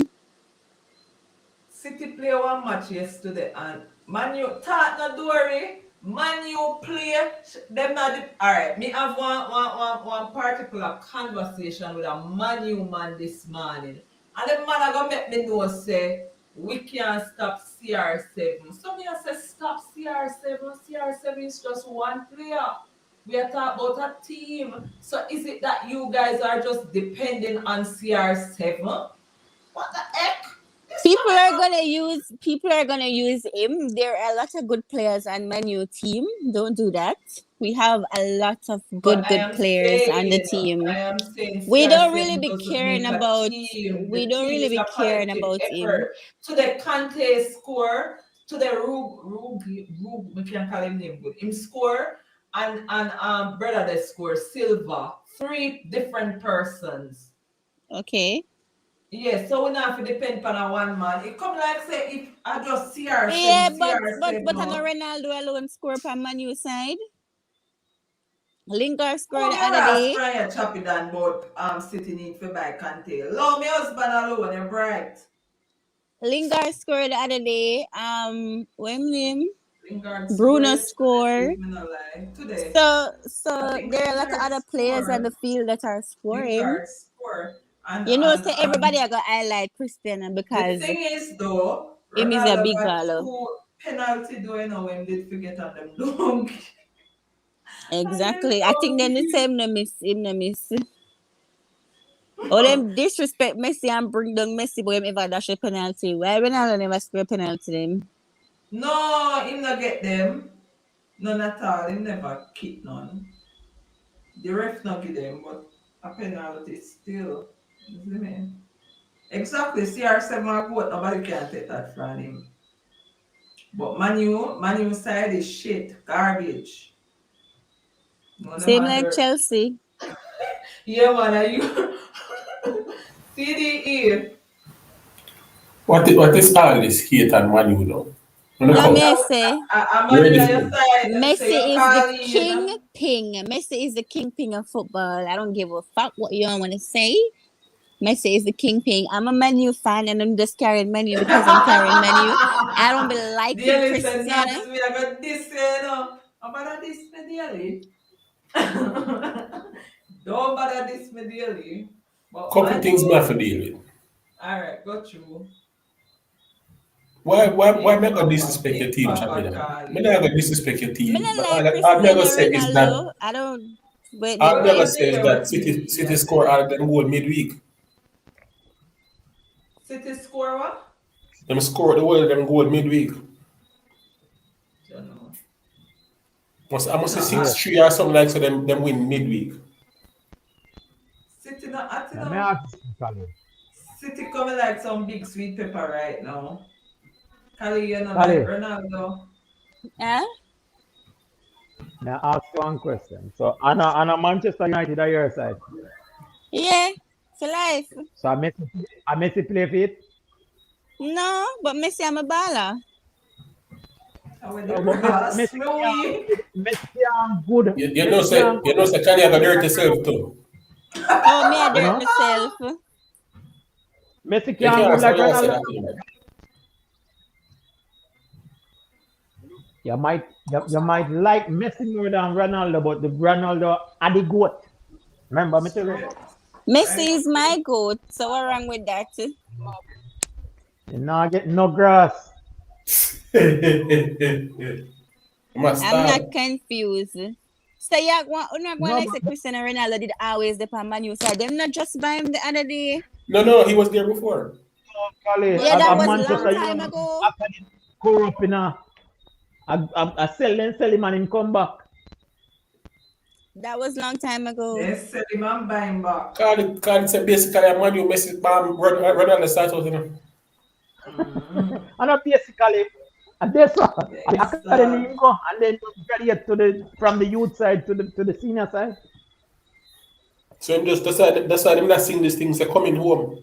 City play one match yesterday and Man U thought not worry. Man U play them not the, alright. Me have one particular conversation with a Man U man this morning. And the man gonna make me know say we can't stop CR7. So me I say stop CR7. CR7 is just one player. We are talking about a team. So is it that you guys are just depending on CR7? What the heck? People are gonna use him. There are a lot of good players on Man U team. Don't do that. We have a lot of But good players on the team. I am saying We don't CR7 really be doesn't caring make a about team. we The don't team really is be a caring collective about him. effort. To the Kante score, today Rube, we can call him name good. Him score and brother they score silver. 3 different persons. Okay. Yeah, so we not have to depend on a one man. It come like say if I just CR7, Yeah, CR7 but I know no. Ronaldo alone score from Man U side. Lingard Oh, scored me the other last day. try a choppy down but City need for buy Kante. Love me husband alone and bright. Lingard scored the other day. When name? Lingard Bruno score scored. me no lie. Today. I So think there are a lot of Lingard other players on the score. field that are scoring. Lingard score. And You know, so everybody I got highlight Cristiano the because thing is though, him is a Ronaldo big got baller. 2 penalty doing now when did forget on them donkey. Exactly. I think them the same no miss him no miss. Oh, them disrespect Messi and bring down Messi, but him ever dash a penalty. Why Ronaldo never score a penalty them? No, him not get them. None at all. Him never kick none. The ref not give them, but a penalty still. You see me? Exactly. CR7 goat, nobody can take that from him. But Manu side is shit, garbage. No, no Same like matter. Chelsea. Yeah, man, are you CDE? What is all this hate and Manu now? When it No, come, Messi. I'm you on your ready for side, so Messi you're is the calling. kingpin. Messi is the kingpin of football. I don't give a fuck what you want to say. Messi is the kingpin. I'm a Manu fan and I'm just carrying Manu because I'm carrying Manu. I don't be liking Daily said, Cristiano. not me, I got this, you know. I'm about this, me daily. Don't bother this me daily. But couple things me Manu, have to deal with. alright, got you. Why me go Papa, disrespect your Big team, Papa Chappie? Me calling. not go disrespect your Me team. not But like all me Cristiano go say is that Ronaldo. I don't. But all me Well, go let me say is hear that what City he score said. all them goal midweek. City score what? Them score the whole of them goal midweek. Don't know. I must City say not hot. 6-3 or something like so them win midweek. City not hot, you Let me know. ask you, Kali. City coming like some big sweet pepper right now. Kali, you know, like Kali, Ronaldo. Huh? may I ask you one question? So, Anna Manchester United are your side. Yeah, for life. So, I Messi play for it. No, but Messi, I'm a baller. I went the No, but Messi, grass. Messi Me can't weak. good. Messi can't good. You know Messi can't say Kanye have a dirty self too. Oh, me, I you dirt know. myself. Messi You can't can't good say like you say Ronaldo. that thing, man. You might like Messi more than Ronaldo, but the Ronaldo are the goat. Remember me tell you. Straight. Messi Right? is my goat. So what wrong with that? You not get no grass. You must I'm not start. confused. So you not going No, like say Cristiano Ronaldo did always depend on you side. Them not just buy him the other day. No, he was there before. Kali, But Yeah, a, that a was Manchester long time United ago. after him go up in a sell him and him come back. That was long time ago. they sell him and buy him back. Call it say basically a man you Messi run on the start out, you know. Mm-hmm. And not basically, and that's what the Yes, academy him go and then graduate to the from the youth side to the senior side. So him just that's why I'm not seeing these things say coming home.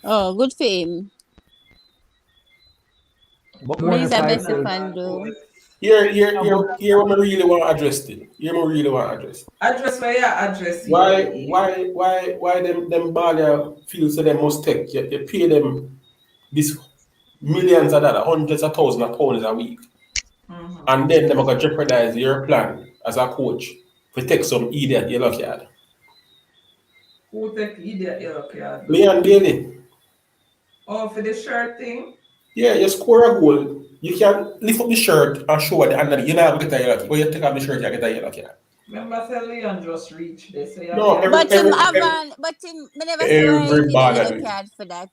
Oh, good for him. But Good more Me's than a for five Messi goals. fan though. Here what I really want to address it. Here what I really want to address. Address where you address Why here. them baller feel so they must take you pay them this millions of dollars, hundreds of thousands of pounds a week. Mm-hmm. And then they're gonna jeopardize your plan as a coach to take some idiot you lucky at. Who take idiot yellow card? Leon Daly. Oh, for the shirt thing? Yeah, you score a goal. You can lift up the shirt and show at the end of the, you're not gonna get a yellow card. When you take off the shirt, you get a yellow card. Remember, say Leon just reached there, so you have No, to But him have every, but him me never see why him every need a baller yellow do it. card for that.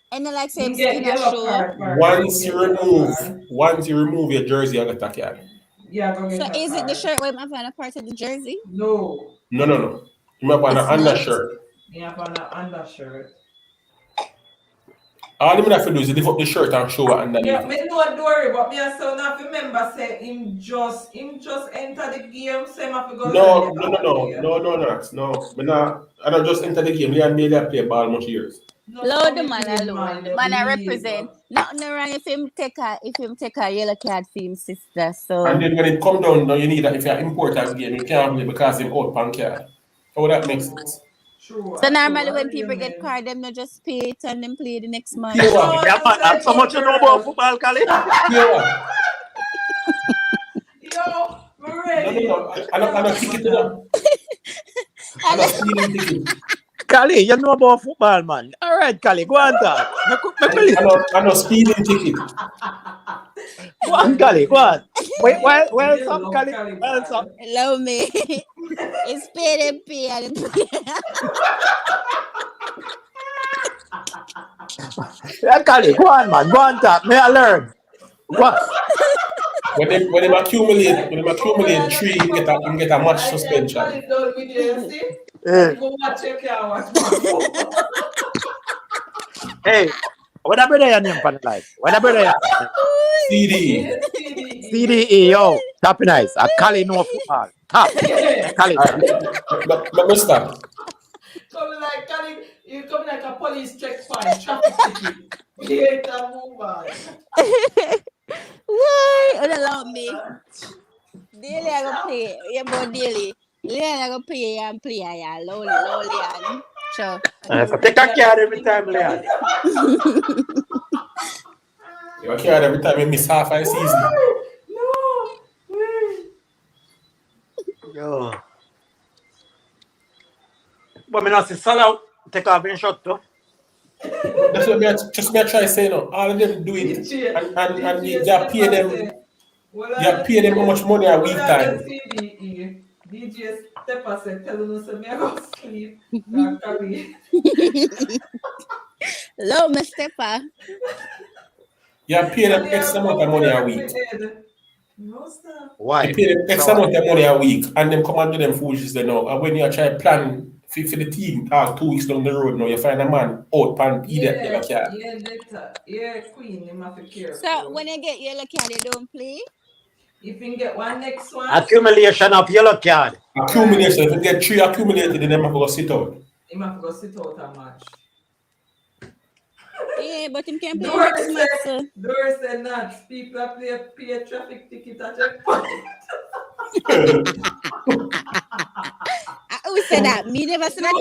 And then like say him him get skin a yellow show. card for it. Him get yellow card. Once you remove your jersey, you get a card. Yeah, go So get a is it the card. shirt where him have on a part of the jersey? No, No. You have on It's an not. undershirt. you have on an undershirt. All them have to do is lift up the shirt and show what underneath. Yeah, me know Dory, but me also not remember say him just enter the game, so him have to go No. learn I don't just enter the game. Me and Bailey play ball much years. No, Load so the me man leave, alone. The you man I leave. represent. Nothing wrong if him take a yellow card for him sister. So And then when it come down, now you need that if you're important game, you can't play because him out pan card. How would that make sense? True. so normally when people get card, them not just pay it and then play the next match. Pay what? Yeah, man, that's so much you know about football, Kali. Pay what? Yo, we're ready. No. I don't ticket to them. I don't speeding ticket. Kali, you know about football, man. All right, Kali, go on talk. I know speeding ticket. Go on, Kali, go on. Wait, well, You some love Kali, Cali, well, man. some. Love me. It's pay and pay and pay. Yeah, Kali, go on, man. Go on talk. May I learn? What? When they accumulate three, you get a match suspension. Cali done with you, see? Eh. You go watch your car, watch my Hey, what a brother your name for the life? What a brother your name? CD. CDE, yo. Top nice. A Kali no football. Top. Kali. Let me stop. You come like a police checkpoint, traffic ticket. We ain't a move on. Why? Don't allow me. Daily I go play. Yeah, but daily. Daily I go play and play. Yeah, lowly and sure. So take a care every time, Leon. You are carried every time you miss half a season. Yo. But me not see Salah take off in shot too. That's what me try to say now. All of them do it and you pay them. You pay them how much money a week time. DJ Stepper said, telling us me I go sleep. Hello, Mr. Stepper. You pay them X amount of money a week. No, sir. Why? You pay them X amount of money a week and them come and do them foolishness they know. And when you try to plan for the team, 2 weeks down the road now, you find a man out pan idiot never care. Yeah, Queen, you have to care. So when you get yellow card, you don't play? If you get one next one. Accumulation of yellow card. Accumulation. If you get 3 accumulated, then them have to go sit out. You have to go sit out a match. Yeah, but you can play next match. Doris said not. People pay a traffic ticket at checkpoint. Who said that? Me never said that.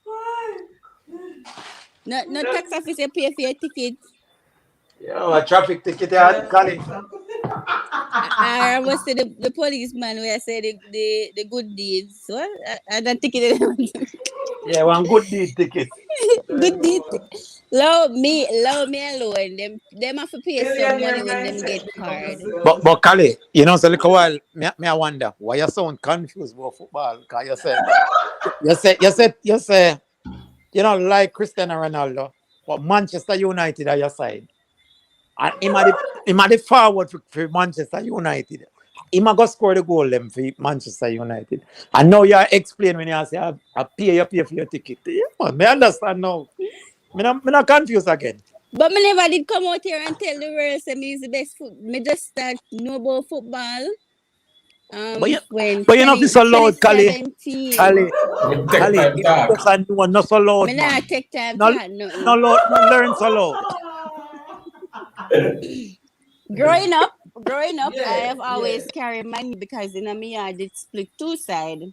Why? No tax officer pay for your ticket. Yo, a traffic ticket at Kali. I must say the policeman where I say the good deeds. What? I don't ticket. Yeah, one good deed ticket. Good deed. Allow me alone. Them have to pay some money when them get card. But Kali, you know, so like a while, me I wonder why you sound confused about football. Cause you say, you know, like Cristiano Ronaldo, but Manchester United are your side. And him are the forward for Manchester United. He might go score the goal them for Manchester United. And now you explain when you say I pay for your ticket. Yeah, man, I understand now. Me not confused again. But me never did come out here and tell the world say me is the best me just start know about football. But you know this so loud, Kali. Kali, if you just know not so loud. Me not take time no loud, no learn so loud. Growing up, I have always carried money because in my yard it's split 2 sides,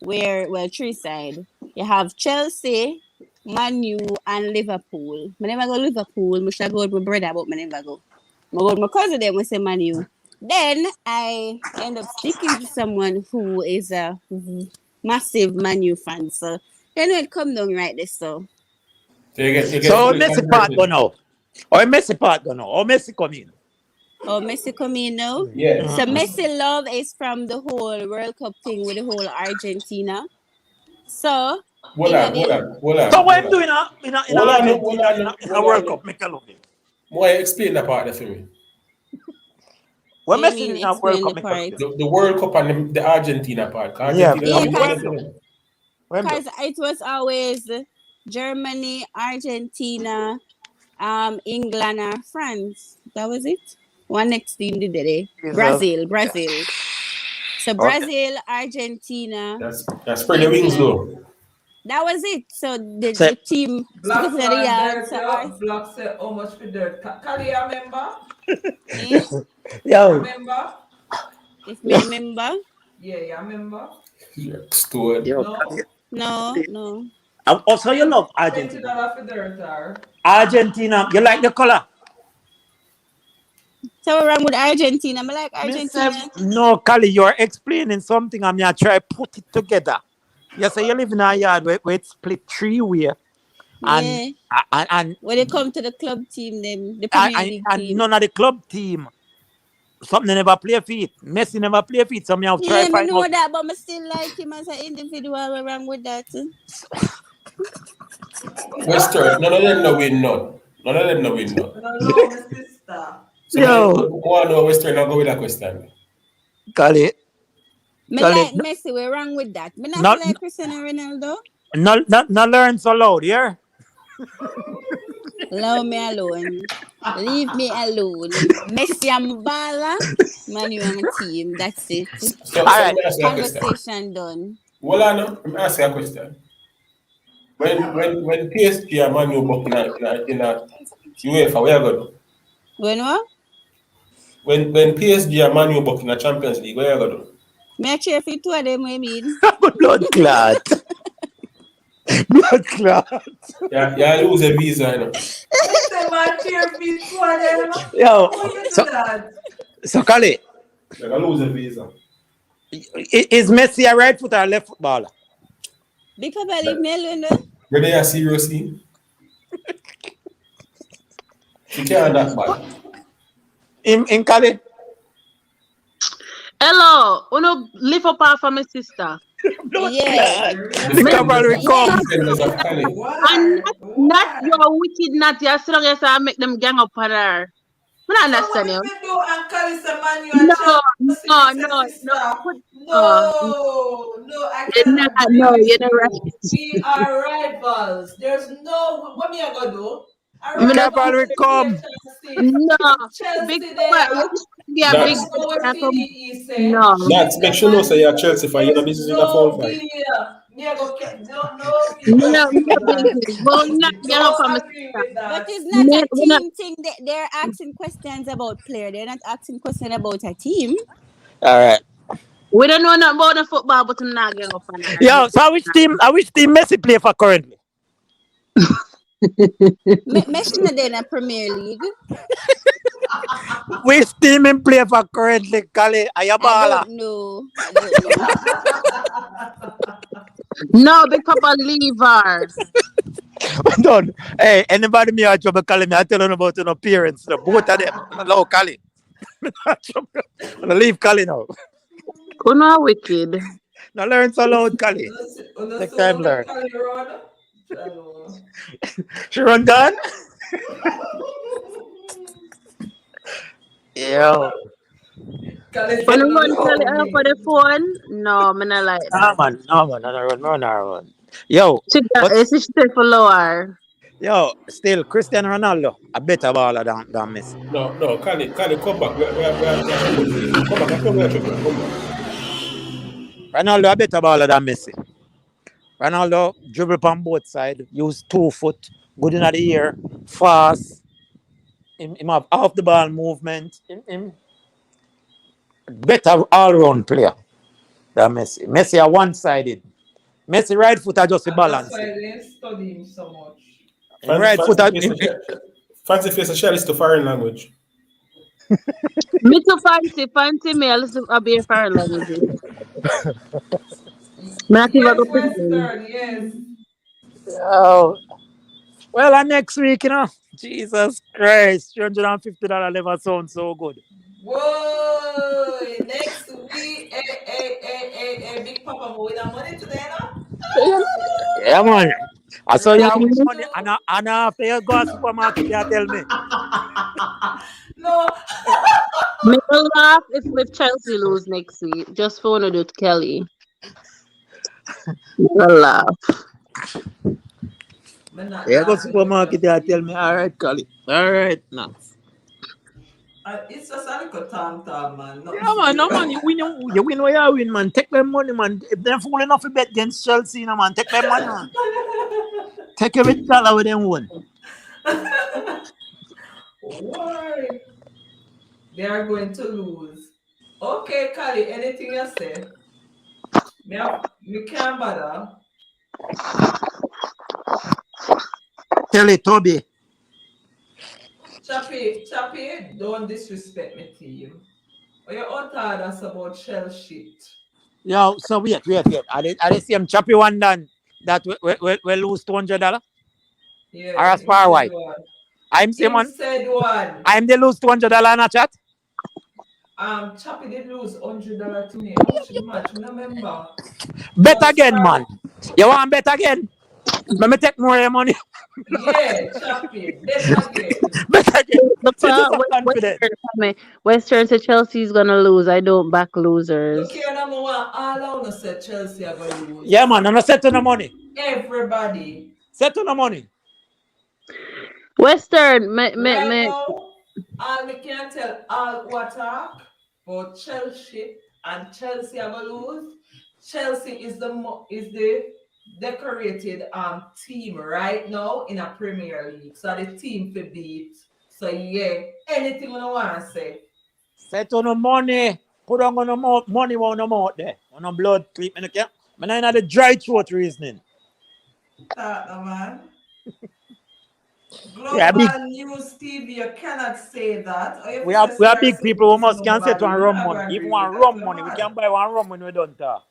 3 sides. You have Chelsea, Man U, and Liverpool. I never go Liverpool. I should go with my brother, but I never go. I go with my cousin, then we say Man U. Then I end up sticking to someone who is a massive Man U fan. So then it come down right there. So Messi part go now. Or Messi part go now. Or Messi come in. Oh, Messi come in now? Yeah. So Messi love is from the whole World Cup thing with the whole Argentina. So Hold on. So what I'm doing in a World Cup, make a look. Why explain that part for me? What Messi in a World Cup, make the World Cup and the Argentina part. Because it was always Germany, Argentina, England, and France. That was it. One next team did it. Brazil. So Brazil, Argentina. That's spread the wings though. That was it. So the team stick up Black in the yard. dirt, So yo. Black say how much for dirt. Kali, you remember? Yo. Remember? If me remember. Yeah, you remember? Stored. No. Also, you love Argentina. $20 for dirt, or? Argentina, you like the color? So we're wrong with Argentina. I like Argentina. No, Kali, you're explaining something. I'm going to try put it together. You say you live in a yard where it's split three-way. And when they come to the club team, then the Premier League team. None of the club team. Something they never play for it. Messi never play for it. So me have try find out. That, but I still like him as an individual. We're wrong with that. Western, none of them no win none. None of them no win none. No, my sister. So one know Western not go with that question. Kali. Me like Messi. We're wrong with that. Me not like Cristiano Ronaldo. No learn so loud, yeah? Allow me alone. Leave me alone. Messi and Bala. Man, you on a team. That's it. So all right. Conversation done. Well, I know. I'm asking a question. When PSG and Man U book in a UEFA, where you go do? When what? When PSG and Man U book in a Champions League, where you go do? Me cheer for two of them, I mean. Blood clot. Blood clot. Yeah, you lose a visa, you know. Yo, so Kali. You lose a visa. Is Messi a right foot or left footballer? Big Papa leave me alone. Where they are seriously? You can't that bad. In Kali? Hello, wanna lift up for my sister. Yeah. The cavalry come. And not your wicked, not your strong as I make them gang up on her. I don't understand you. No, you're not right. We are rivals. There's no what me I gonna do? The cavalry come. No, Chelsea big no. That's make sure no say you're Chelsea for you know this is in a fall fight. But it's not a team thing. They're asking questions about player. They're not asking questions about a team. All right. We don't know nothing about the football, but I'm not getting up on that. Yo, so which team Messi play for currently? Messi not in a Premier League. Which team him play for currently, Kali? I don't know. No, Big Papa, leave her. Done. Hey, anybody me a trouble Kali, me I tell you about an appearance. Both of them. Hello, Kali. I'm gonna leave Kali now. Who know wicked? Now learn so loud, Kali. Next time learn. She run down? Yo. When you run Kali out for the phone? No, I'm not like that. No man, I run. Yo. It's still for lower. Yo, still Cristiano Ronaldo a better baller than Messi. No, Kali, come back. Come back. Come back. Ronaldo a better baller than Messi. Ronaldo dribble on both sides, use 2 foot, good in the air, fast. Him have off the ball movement. Him better all-round player than Messi. Messi are one-sided. Messi right foot are just a balance. That's why they study him so much. Right foot are fancy face a share is to foreign language. Me too fancy me. Listen, I'll be a foreign language. Yes. Oh. Well, next week, you know, Jesus Christ, $350 never sounds so good. Whoa! Next week, hey, Big Papa, we have money today, no? Yeah, man. I saw you have money, and after you go to the supermarket, you tell me. No. Me will laugh if Chelsea lose next week. Just for one of it, Kelly. We'll laugh. Me not Yeah, go laughing with supermarket Chelsea and tell me, people. all right, Cali. All right, now. It's just a little tom man. Nothing Yeah, man, no, serious. man. You win where you win, man. Take them money, man. If they're fool enough to bet against Chelsea, no, man, take them money, man. Take every dollar with them win. Why? They are going to lose. Okay, Kali, anything you say? Me can't bother. Tell it, Toby. Chappie, don't disrespect me team. Or you utter us about shell shit. Yo, so wait. Are they same choppy one done that we lose $200? Or Yeah, as him far said white? one. I'm same Him one. said one. I'm the lose $200 in a chat. Chappie did lose $100 to me. How much the match? I remember. Bet But again, man. sorry. You want bet again? Let me take more of your money. Yeah, Chappie, bet again. Bet again. Since you're Because so confident. Western said Chelsea's gonna lose. I don't back losers. Look here, number one. All I wanna say Chelsea are gonna lose. Yeah, man. I'm not setting the money. Everybody. Settle the money. Western, Right now, all we can tell all what talk about Chelsea and Chelsea are gonna lose. Chelsea is the decorated team right now in a Premier League. So the team for beat. So yeah, anything I wanna say. Settle the money. Put on the money on the mouth there. On the blood clip. I'm not the dry throat reasoning. Talk no man. Yeah, big. Global News TV, you cannot say that. Or if We you are say we are CR7 big people. We is must can set nobody, one I'm rum not money. going to Even agree with one that. rum You money. We mad. can buy one rum when we don't talk.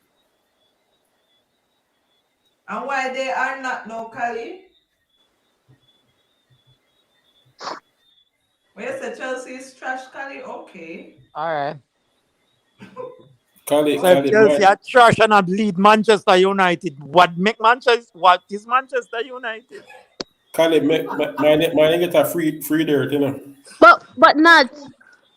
And why they are not no Cali? When you say Chelsea is trash Cali, okay. All right. Cali, So if Cali, Chelsea are trash and not lead Manchester United, what is Manchester United? Cali, mine get a free dirt, you know. But not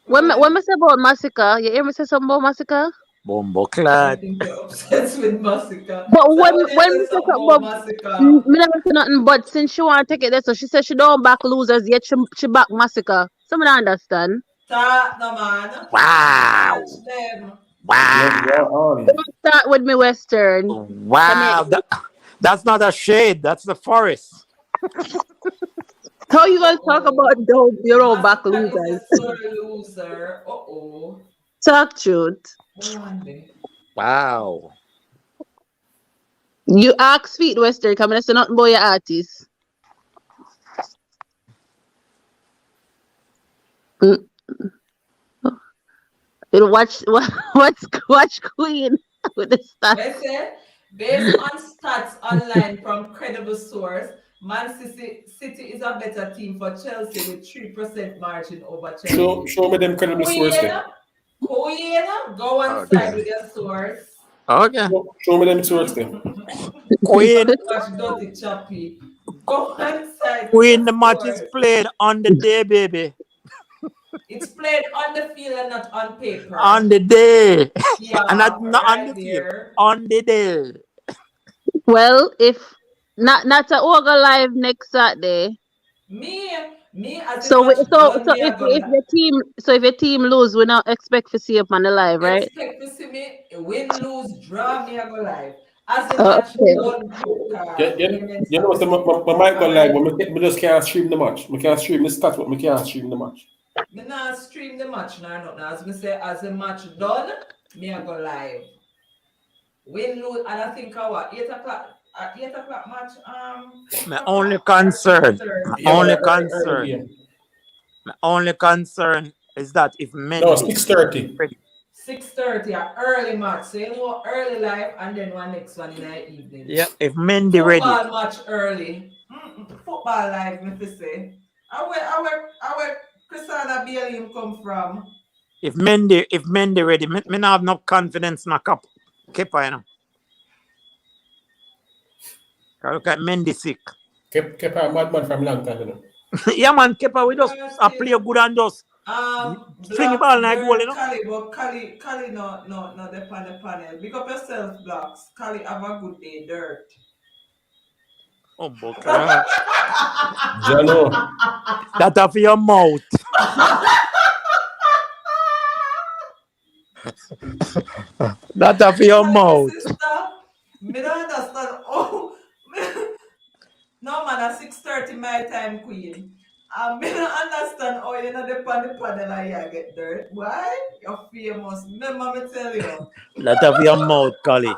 when me say about massacre, you hear me say something about massacre? Bumbo I clad. think you're obsessed with Massacre. But So when when you me say say something something about about Massacre, me never say nothing but since she want to take it there, so she said she don't back losers yet she back massacre. Some don't understand. talk no man. Wow. Watch them. Wow. Don't start with me Western. Come here. Wow. That's not a shade. That's the forest. How you gonna talk about your own back Massacre is losers? a sore loser. Talk truth. One day. Wow. You ask Feet Western, come and say nothing about your artist. Mm. You watch Queen with the stats. They say, based on stats online from credible source, Man City is a better team for Chelsea with 3% margin over Chelsea. Show me them credible source there. Queen, go on Okay. side with your source. Okay. Show me them source there. Queen. Watch Dirty Chappy. Go on side with Queen, your the match is source. played on the day, baby. It's played on the field and not on paper. On the day. Yeah, And not on right the field. there. On the day. Well, if not a Oga live next Saturday. Me as a So match done, me if I go if your team lose, we not expect to see up on the live, right? expect to see me win, lose, draw, me I go live. As a match Okay. done, You know, so my mic go live, but me just can't stream the match. I can't stream the stats, but I can't stream the match. Me not stream the match now, as me say, as a match done, me I go live. Win, lose, and I think what 8 o'clock. 8 o'clock match. My only concern. Yeah, Only but concern. early. My only concern is that if Mendy. No, 6:30. 6:30, early match. So you know early live and then one next one in the evening. Yeah, if Mendy ready. Football match early. Football live, me to say. Where Chrisana Bailey come from? If Mendy ready, me not have no confidence in a cup. Kepa, you know. Look at Mendy sick. Kepa madman from long time, you know. Yeah, man, Kepa, we just play good and just fling the ball and goal, you know. Cali, no, the panel. Pick up yourself, Blocks. Cali, have a good day, dirt. Jano. That off your mouth. That off your mouth. Sister, me don't understand. Oh, no man, at 6:30 my time, Queen. Me don't understand how you know the panel and you get dirt. Why? You're famous. Remember me tell you. That off your mouth, Collie.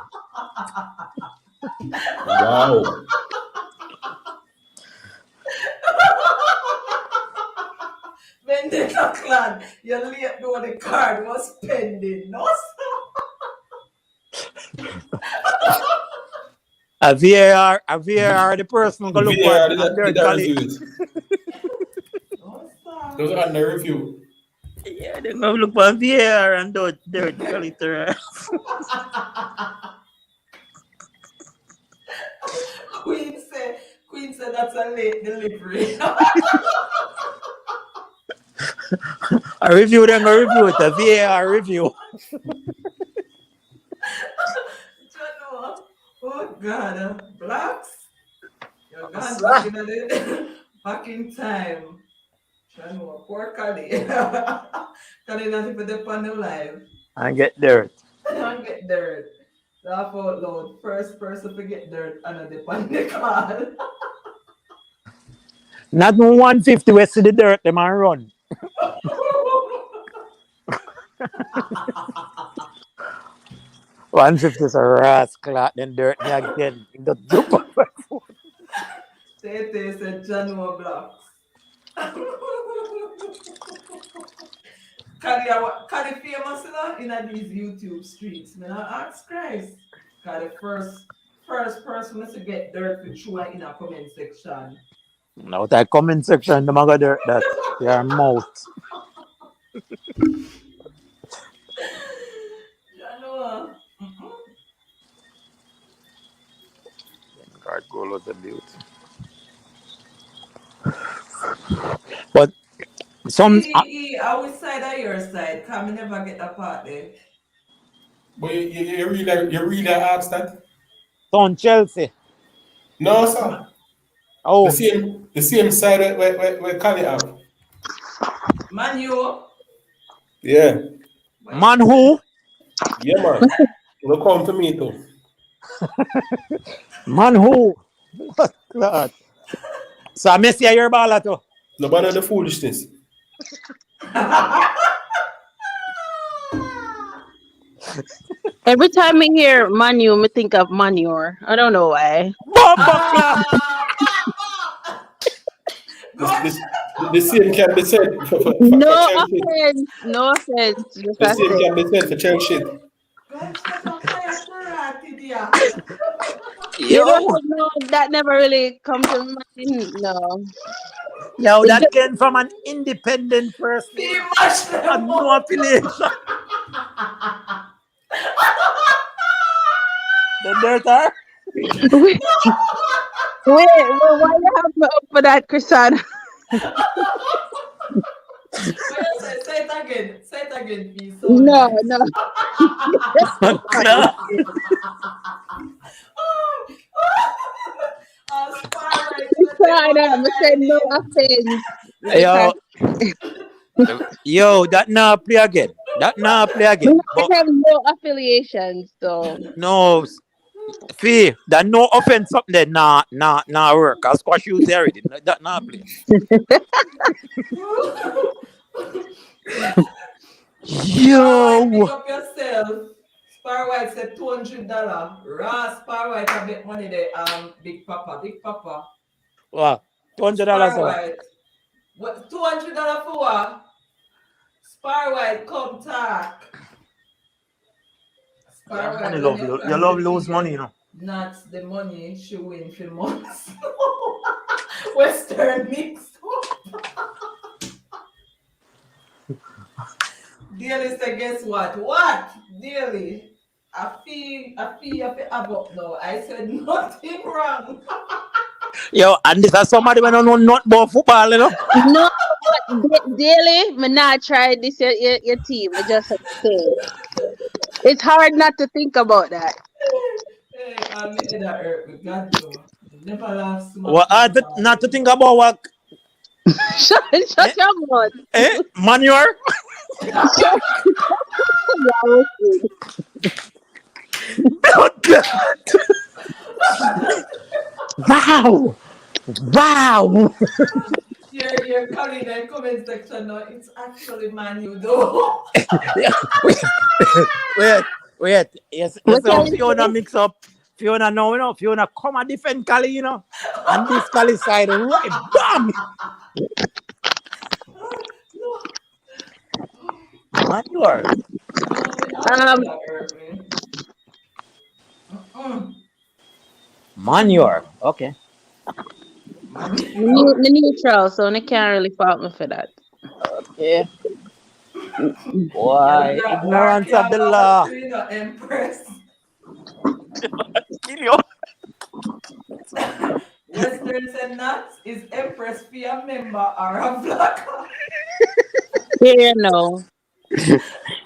Wow. When they clan, you late know the card was pending. No, A VAR, the person go look VAR for did dirt, that Collie. review it. no, sir. Those are under review. Yeah, they go look for VAR and dirt, Collie. Queen said that's a late delivery. A review, then go review it. A VAR review. Jano, oh God, blacks. You're gone back back in time. Jano, poor Kali. Kali not even the panel live. And get dirt. And get dirt. Laugh out loud. First person to get dirt and the pan the call. Not no 150 we see the dirt, them and run. 150 is a rascal, then dirt me again. In the jump of my foot. Tete said Jano blocks. Kali famous in these YouTube streets. Man, I ask Christ. Kali first person to get dirt for true in a comment section. Now that comment section, the maga dirt that your mouth. Jano. God, goal was a beauty. But some I will side of your side. Can we never get a part there? But you really asked that? Son Chelsea. No, sir. Oh, The same side where Cali have. Man, you. Yeah. Man who? Yeah, man. Look come to me too. Man who? What God? So I miss your ball too. Nobody the foolishness. Every time I hear Manu, I think of manure. I don't know why. The same can be said for No Chelsea. offense. No offense. Just The I same say. can be said for Chelsea. You know, no, that never really come to mind. No. Yo, It that just, came from an independent person. And no affiliation. The dirt are? wait, why you have me up for that, Christian? Say it again. Say it again, please. So No, nice. no. I said no offense. Yo, that now play again. That now play again. I have no affiliations, so. No, Fee, that no offense up there, nah work. I'll squash you there already. That nah play. Yo, pick up yourself. Spar White said $200. Raw Spar White a bit money there. Big Papa. What? $200. Spar White. What? $200 for what? Spar White, come talk. Spar White, you love lose money, you know. Not the money she win for months. Western mix. Daily said, guess what? What? Daily. I feel you have to have up now. I said nothing wrong. Yo, and this is somebody when don't know nothing about football, you know. No, but Daily, me not try this your team. I just say it's hard not to think about that. Hey, I'm making that hurt. We got to. Never laugh so Well, much. not to think about what Shut your mouth. manure. Wow. Wow. You're calling the comment section now. It's actually Manu though. Wait. Yes, Fiona mix up. Fiona now, you know. Fiona come and defend Cali, you know. And this Cali side, right, bam. Manure. Manure. Okay. The neutral, so they can't really fault me for that. Okay. Why? Ignorance of the law. Empress. Kill you. Westerns and nuts is Empress be a member or a blocker. Yeah, no.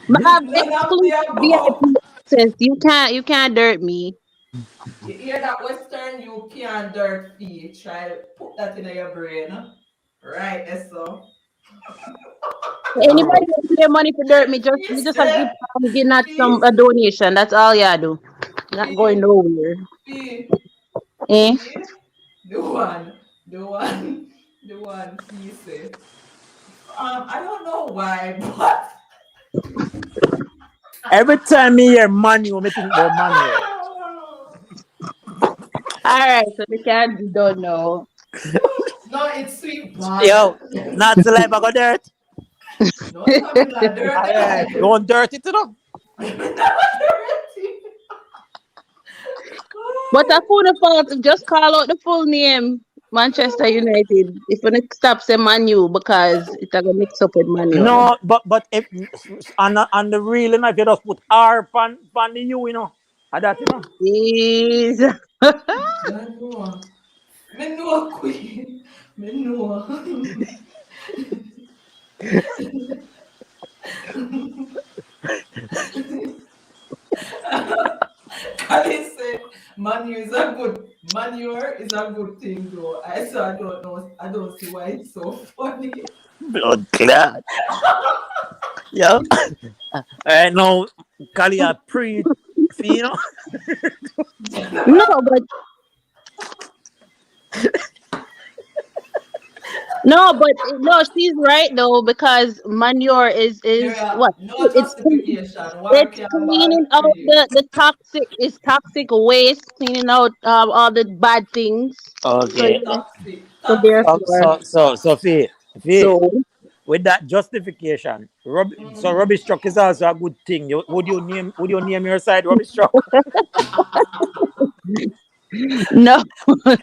But I've exclusive VIP access. You can't dirt me. You hear that Western you can't dirt fee. Try put that in your brain. Right, so. Anybody who pay money for dirt me, just give not a donation. That's all you do. Not going nowhere. Fee. Eh? The one he said. I don't know why, but every time me hear money, I think about money. Alright, so the cat don't know. No, it's sweet. Yo, not the life I got dirt. No, it's not dirt. You want dirty to know? But I found the fault. Just call out the full name. Manchester United. If you stop saying Manu because it's gonna mix up with Manu. No, but if on the real enough, you just put R pan the U, you know. That you know. Jeez. Me know queen. Me know. Kali said manure is a good thing though. I don't know. I don't see why it's so funny. Blood clot. Yeah. No, Kali a pre, you know. No, she's right though, because manure is what? No justification. It's cleaning out the toxic. It's toxic waste, cleaning out all the bad things. Okay. So therefore, So Fee, with that justification, so rubbish truck is also a good thing. Would you name your side rubbish truck? No, but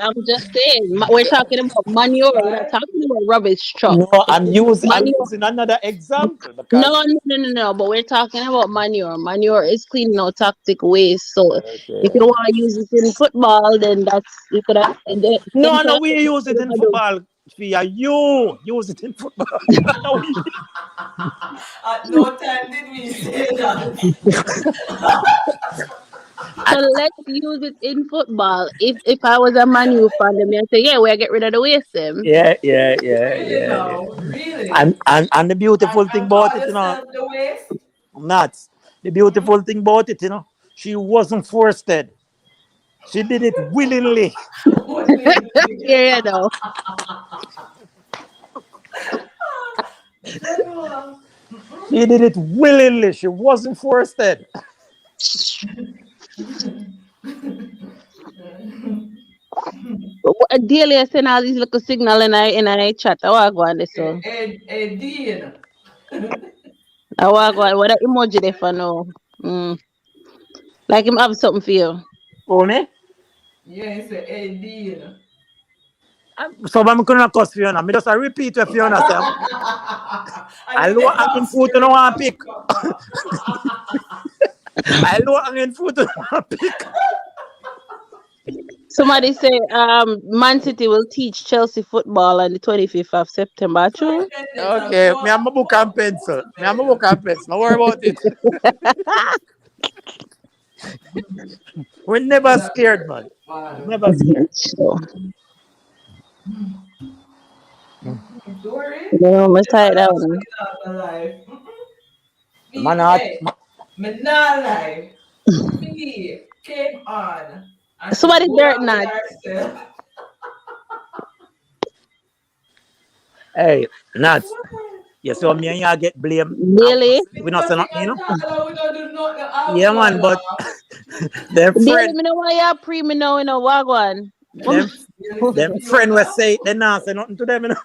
I'm just saying we're talking about manure. We're not talking about rubbish truck. No, I'm using another example. No. But we're talking about manure. Manure is cleaning out toxic waste. So if you want to use it in football, then you could have. No, we use it in football. Fia, you use it in football. At no time did we say that. So let's use it in football. If I was a Man U fan, then I'd say, yeah, we'll get rid of the waste them. Yeah. Really? And the beautiful thing about it, you know, the waste? nuts. The beautiful thing about it, you know, she wasn't forced. She did it willingly. Yeah, no. She did it willingly. She wasn't forced. Daily I send all these little signal in I chat. I want to go on this one. Dean. I want to go on. What emoji they for now? Like him have something for you. For me? Yeah, it's a Dean. So I'm going to cuss Fiona. I just repeat what Fiona said. I low hanging fruit and I want to pick. I low hanging fruit and I want to pick. Somebody say Man City will teach Chelsea football on the 25th of September. True? Okay, me have my book and pencil. Don't worry about it. We're never scared, man. Never scared. Dory, No, I'm never tired that lost one. me in my life. Man, Hey, me not lie. Fee came on and she Somebody dirt blinded not. herself. hey, nuts. You saw me and you get blamed. Daily. We not say Because you nothing, you can know? tell we don't do nothing. How we Yeah, gonna man, but laugh? them Daily, friend, me know why you pre me know in a wagwan. them Really say them friend will Fiona? say they not say nothing to them, you know?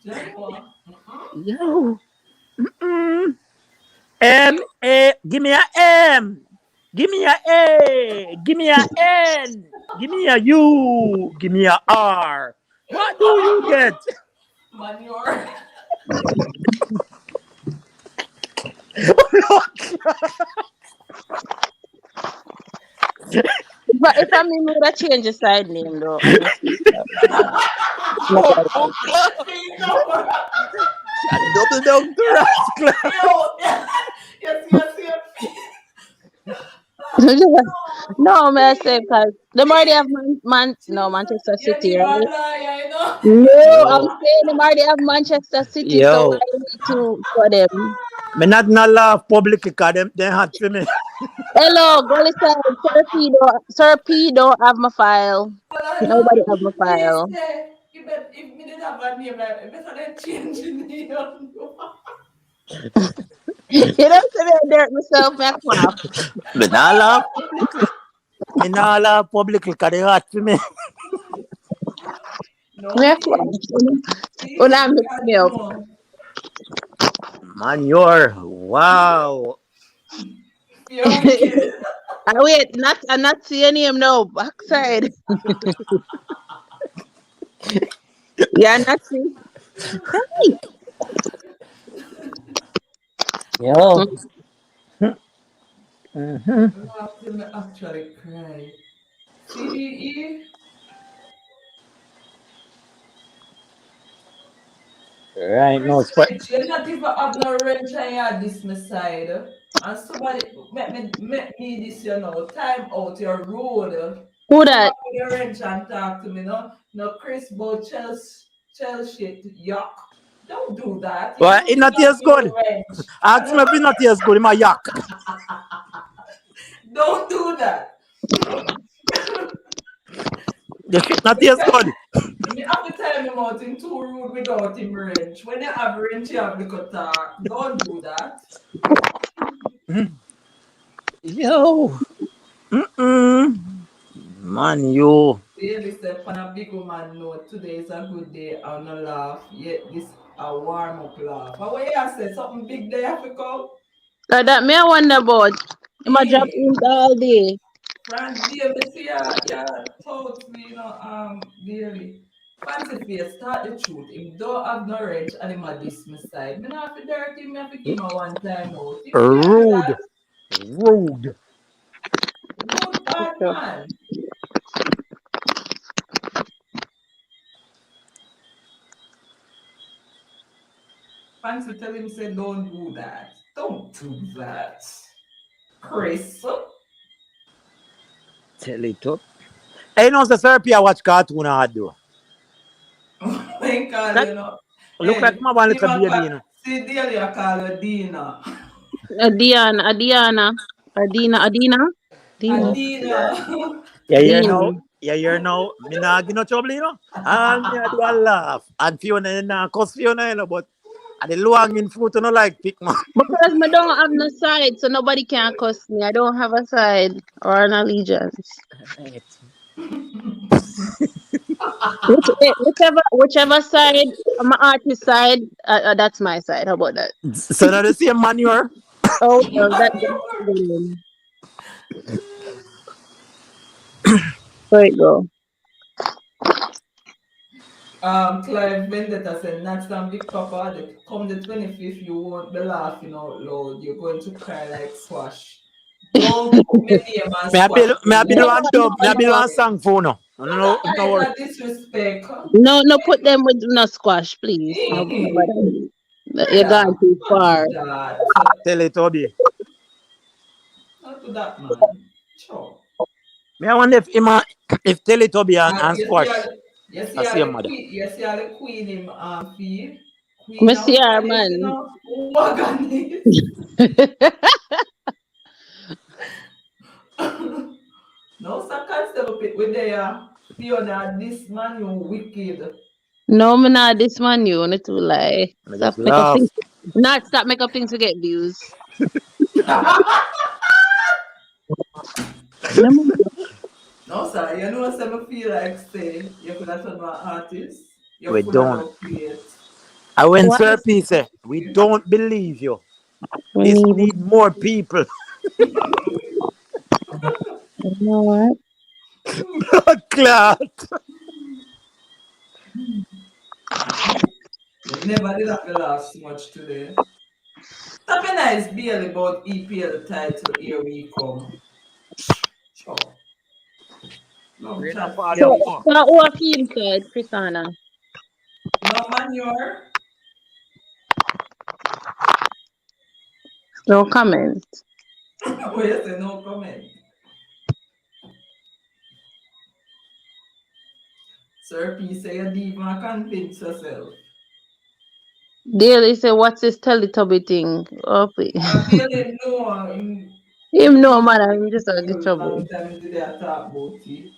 January. Yo. Give me a M. Give me a A. Give me a N. Give me a U. Give me a R. What do you get? Manure. But if I mean, me would have changed the side name though, honestly. Oh, double down to rascal. Yo, yes, yes, yes. No, man, I say because them already have Manchester You're City, the bad right? liar, you know. No, I'm Yo, saying them already have Manchester City, so yo. why you need to for them? Me not laugh publicly because them hot for me. Hello, goalie side, Sir P don't have my file. But I Nobody know. have my Me file. say, if me didn't have a name like that, better than changing name. You don't say me dirt myself, me laugh. Me not laugh publicly. Me not laugh publicly because they hot for me. No, Me fee. When Fee, I you mix got me to up. know. Man, wow. You're wicked. Wait, I'm not seeing him now. Backside. Yeah, not see. Yo. Mm-hmm. Laugh till me actually cry. CDE, Right, no, it's respect. You're not even have no wrench on your this my side. And somebody make me this, you know. Time out, you're rude. Who Come that? up with your wrench and talk to me, no? No Chris Bo Chelsea shit. Yuck. Don't do that. You well, don't it even not have taste no good. wrench. Ask me if it not taste good, my yak. Don't do that. The shit not taste good. Me have to tell him out in too rude without him wrench. When you have wrench, you have the talk. Don't do that. Yo. Man, you. Baby step on a big woman note. Today is a good day. I'm not laugh. Yet this a warm up laugh. But when you say something big there have to come. That me I wonder about. I'm a drop Hey, in all day. France, dear, me see ya thoughts, daily. Fancy face, start the truth. If don't have no wrench and him a dismiss side, me not have to dirty me have to give him a one time out. If you can't do Rude. that, Rude. rude bad man. Fancy tell him say don't do that. Don't do that. Chris. Tell it up. Hey, no, the therapy I watch cartoon I do. When call That you know. look like Hey, my one see little my baby, you know. see daily I call you Dina. Dina, Adina. Dina. Yeah, you know. Me nah give no trouble, you know. And me I do a laugh. And Fiona, nah, cause Fiona, you know, but the low hanging fruit, you know, like pick man. Because I don't have no side, so nobody can cuss me. I don't have a side or an allegiance. Whichever side, my artist side, that's my side. How about that? So now the same manure. Oh, well, that there you go. Clive Vendetta said, Nats and Big Papa, come the 25th, you won't be laughing out loud. You're going to cry like squash. Don't put me name and squash. Me I build No, one no, dub. Me I build no, one song for no. No, no worry. That disrespect. no, no. Put them with no squash, please. No, Eh, nobody. You gone too Not far. do that. Teletubby. Not do that, man. Sure. Me I wonder if Teletubby and You see Squash all, you see are all same the mother. queen, you see all the queen him feed. Me Queen and see her, Wagonese, you man. know? Wagonese. No, sir, constable pit with the Fiona, this man, you wicked. No, me not this man you want to lie. I Stop just make up laugh. things. Not stop make up things to get views. No, man. No, sir, you know what I feel like say you could have turned an artist. You're We full of don't. love plate. And when What? Sir P say, we don't believe you. We This need. need more people. You know what? Clout. Never did have to laugh so much today. Something nice barely about EPL title here we come. Sure. Love Rain and chat fall, So, you finish. fuck. so who are you inside, Chrisana? No manure. No comment. What you say? No comment. Sir P say you deep and convince yourself. Daily say, what's this Teletubby thing? Oh, please. I barely know him. Him no man, I'm just gonna get trouble. Long time did I talk about it.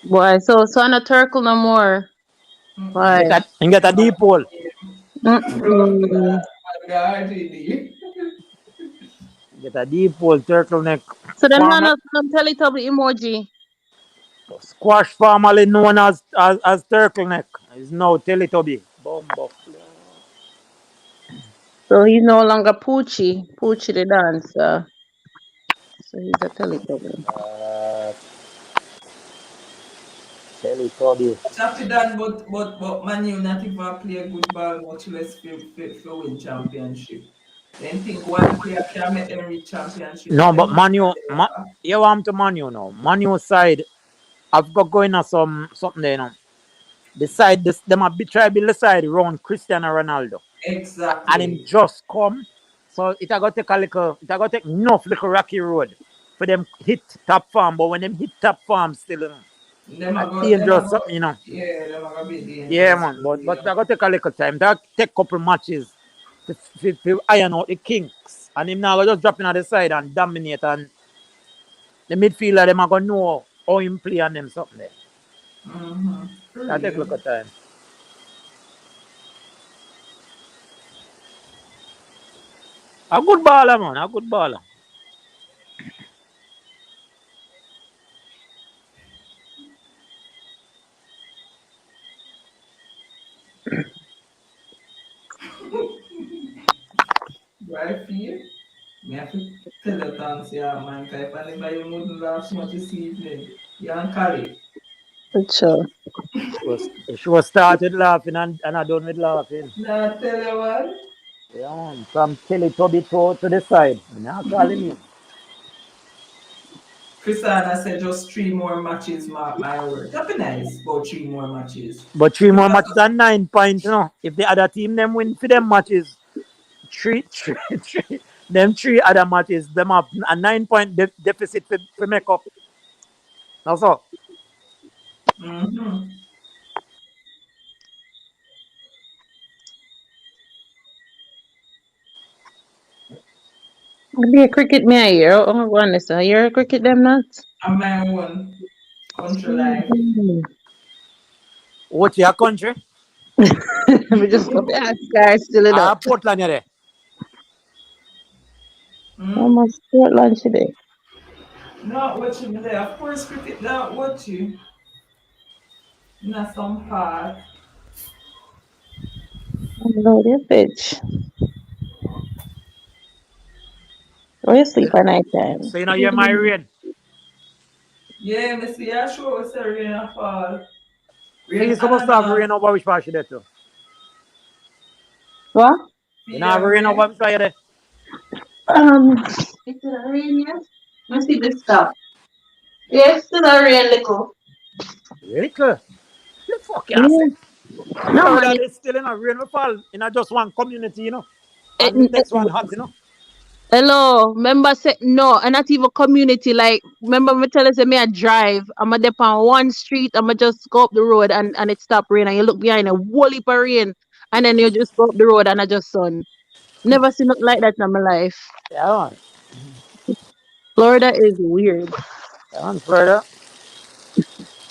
Boy, so on a turtle no more. Why? Get a deep hole. Rough Mm-mm. that. RGD. Get a deep hole turtleneck. So then man Former of some Teletubby emoji. squash formerly known as turtleneck is now Teletubby. Bumbo. So he's no longer Poochie. Poochie the dancer. So he's a Teletubby. Teletubby. Chappy done, but Man U not even play a good ball, much less for win championship. Then think one player can make them reach championship. No, but Them Manu, you want to Manu now. Manu side, I've got going on something there, you know. The side, them a bit try build the side around Cristiano Ronaldo. And him exactly. just come. So it a got take a little, it a got take enough little rocky road for them hit top farm. But when them hit top farm still, you know, a Them a dangerous go, something, you know. yeah, them a go be Yeah, dangerous man. for But real. it a got take a little time. That take couple matches to iron out the kinks. And him now just dropping on the side and dominate, and the midfielder them are gonna know how him play and them something there. For That take a real. little time. A good baller, man. A good baller. Right feel? Me have to tell you thanks, yeah, man. Cause if I never you wouldn't laugh so much this evening. You and Cali. Sure. She was started laughing and I done with laughing. Nah, tell you what. Yeah, man. From Teletubby to the side. Now calling me. Chrisana said just 3 more matches, my word. That'd be nice, about 3 more matches. But three If more that's matches and 9 points, you know. If the other team them win for them matches, them three other matches, them have a 9 point deficit for make up. That's all. mm-hmm. Be a cricket me a year. Oh, one is a year cricket them not. And my own country life. Mm-hmm. What your country? We just go ask guys still it up. Portland, you there. How much sport lunch today? Not watching me there. Of course, cricket not watching. Not some part. Load your bitch. Or you sleep at night time. So you know you're my rain. Yeah, me see a show was a rain and fall. So Rain you're supposed to have ananas. rain over which part you there too. What? You See know have a rain over rain. which part you there. It's a rain, yes. Let's see this stuff. Yes, still a rain little. Little. The fuck you say? Mm. No Florida man. is still in a rain will fall in a just one community, you know. It, And the it, next one hot, you know. hello, remember say no, and not even community. Like remember me tell us me I drive. I'm dep on one street. I'ma just go up the road and it stop rain and you look behind a whole heap of rain and then you just go up the road and I just sun. Never seen nothing like that in my life. Yeah, man. Florida is weird. Yeah, man, Florida.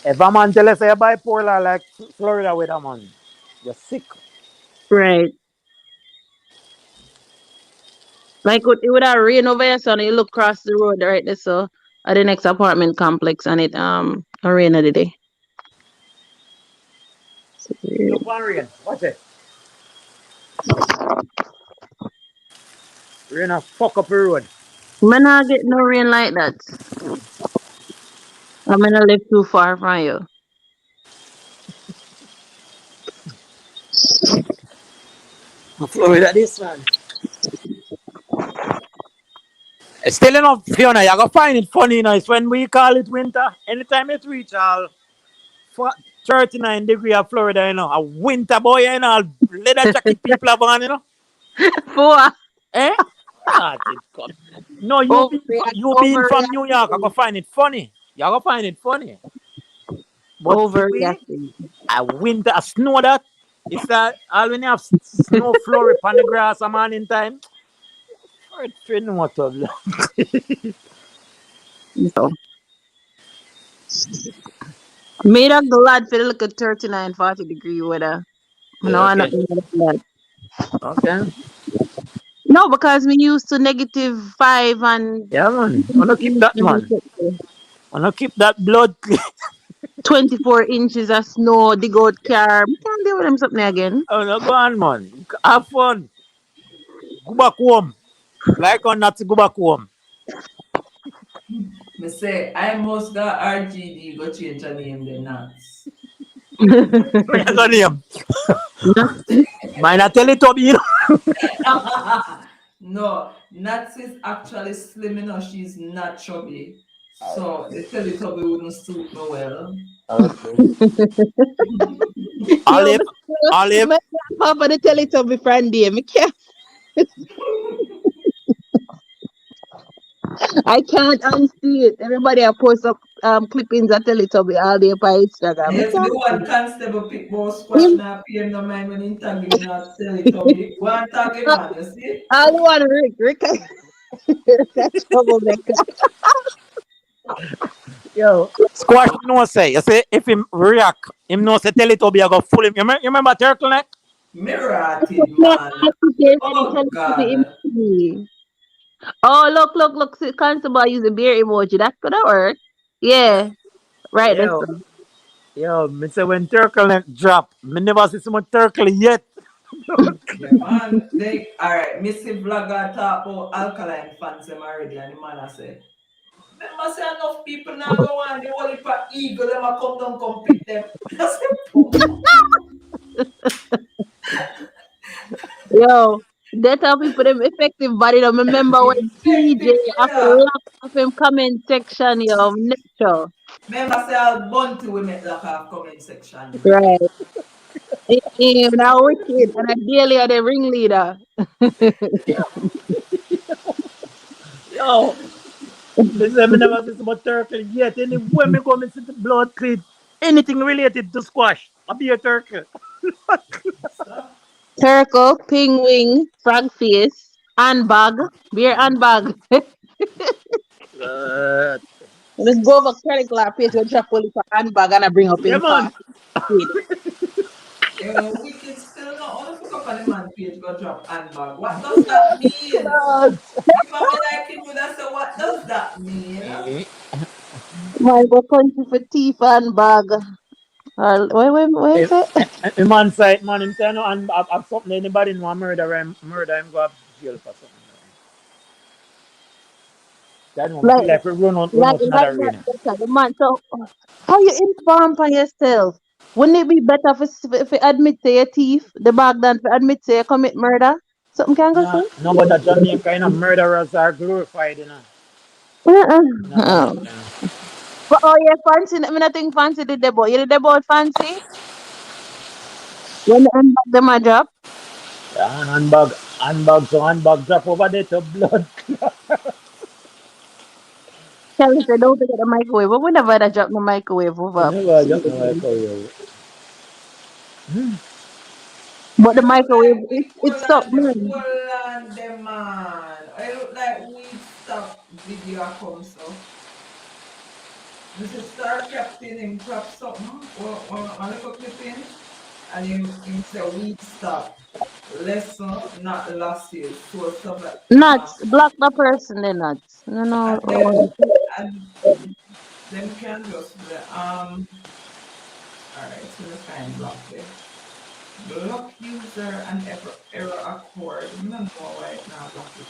If a man tell us say bipolar like Florida with a man, you're sick. Right. Like it would have rain over here, son. You look across the road right there, so at the next apartment complex, and it a rain of the day. So weird. Look one rain. Watch it. Rain a fuck up the road. Man, not get no rain like that. I'm gonna live too far from you. Florida this man. Still enough, Fiona, you gotta find it funny, you know, it's when we call it winter. Anytime it reach all 39 degree of Florida, you know, a winter boy, you know, leather jacket people are on, you know. For Eh? Ah, it come. No, overreact, you being from New York, I overreacting, go find it funny. You go find it funny. But for we, overreacting. a winter, a snow that, it's that all when you have snow flurry upon the grass a man in time. For know what of So, made up glad for the look at 39, 40 degree weather. No, Yeah, I'm not okay. glad. Okay. No, because we used to -5 and Yeah, man. Wanna keep that, man. Wanna keep that blood clean. 24 inches of snow, dig out car. We can't deal with them something again. Oh, no, go on, man. Have fun. Go back home. Like or not to go back home. Me say, I must got RGD go change her name the nuts. What's your name? Mine I tell it to you. No, Nuts is actually slim enough. She's not chubby. So the Teletubby wouldn't suit me well. Okay. Yo, Olive. Olive. my Papa the Teletubby friend there. I can't unsee it. Everybody I post up clippings of Teletubby all day by Instagram. I Yes, the can't see one it. constable pick more squash now pay him no mind when he tag him not Teletubby. Go and tag him man, you see? All the one Rick that's troublemaker. Yo. Squash no say. You say if him react, him no say tell it to be I go fool him. You remember turtleneck? Mirated No, man. I think there's any Oh Teletubby in God. me. Oh, look. See, constable use a beer emoji. That could have worked. Yeah, right. That's Yo. Yo, me say when turtleneck drop, me never see someone turtle yet. Yeah, man. They alright, Missy Vlogger talk about Alkaline fans them already and the man I say. Remember say enough people now go on the whole heap of eagle them a come down come pick them. I say, boom. Yo, that how people them effective body. Though. Remember when PJ Effective after killer. lock of him comment section, yo, nature. Remember say I'll bunty we make like a comment section. Right. Now wicked and I daily are the ringleader. Yo. Me say me never see someone turtle yet. Anywhere me go, me see the blood clean. Anything related to squash, I be a turtle. Turtle, penguin, frog face, handbag, beer handbag. Let's go over credit card page and drop only for handbag and I bring up Yeah, in man. fast. Wicked still not only pick up on the man page go drop handbag. What does that mean? If I be like him would I say what does that mean? My go country for teeth and bag. Wait, is it? A man say, man, him say no, and have something anybody know murder him go up jail for something. That one Like, feel like we run out like another that rain. better. The man, so how you inform on yourself? Wouldn't it be better if you admit to your thief, the bag than to admit to you commit murder? Something can go No, so? no, but the Jamaica, you know, murderers are glorified, you know. Uh-uh. In a Jamaica, you know. Oh yeah, fancy. I mean, I think fancy did the boat. You did the boat fancy. When the handbag them a drop. Yeah, handbag drop over there to blood. Kelly said, don't forget the microwave. But we never had a drop the microwave over. Never just no like how you. But the I look microwave, like we it's stuck, man. hold on them man. I look like we stop video come so. Mr. Star Captain him drop something, one little clipping, and him say we stop. Lesson, not losses. So stuff like Nuts. Block the person, they nuts. You know. and then and them can just alright, so let's find block there. Block user and error accord. I don't know why it now block it.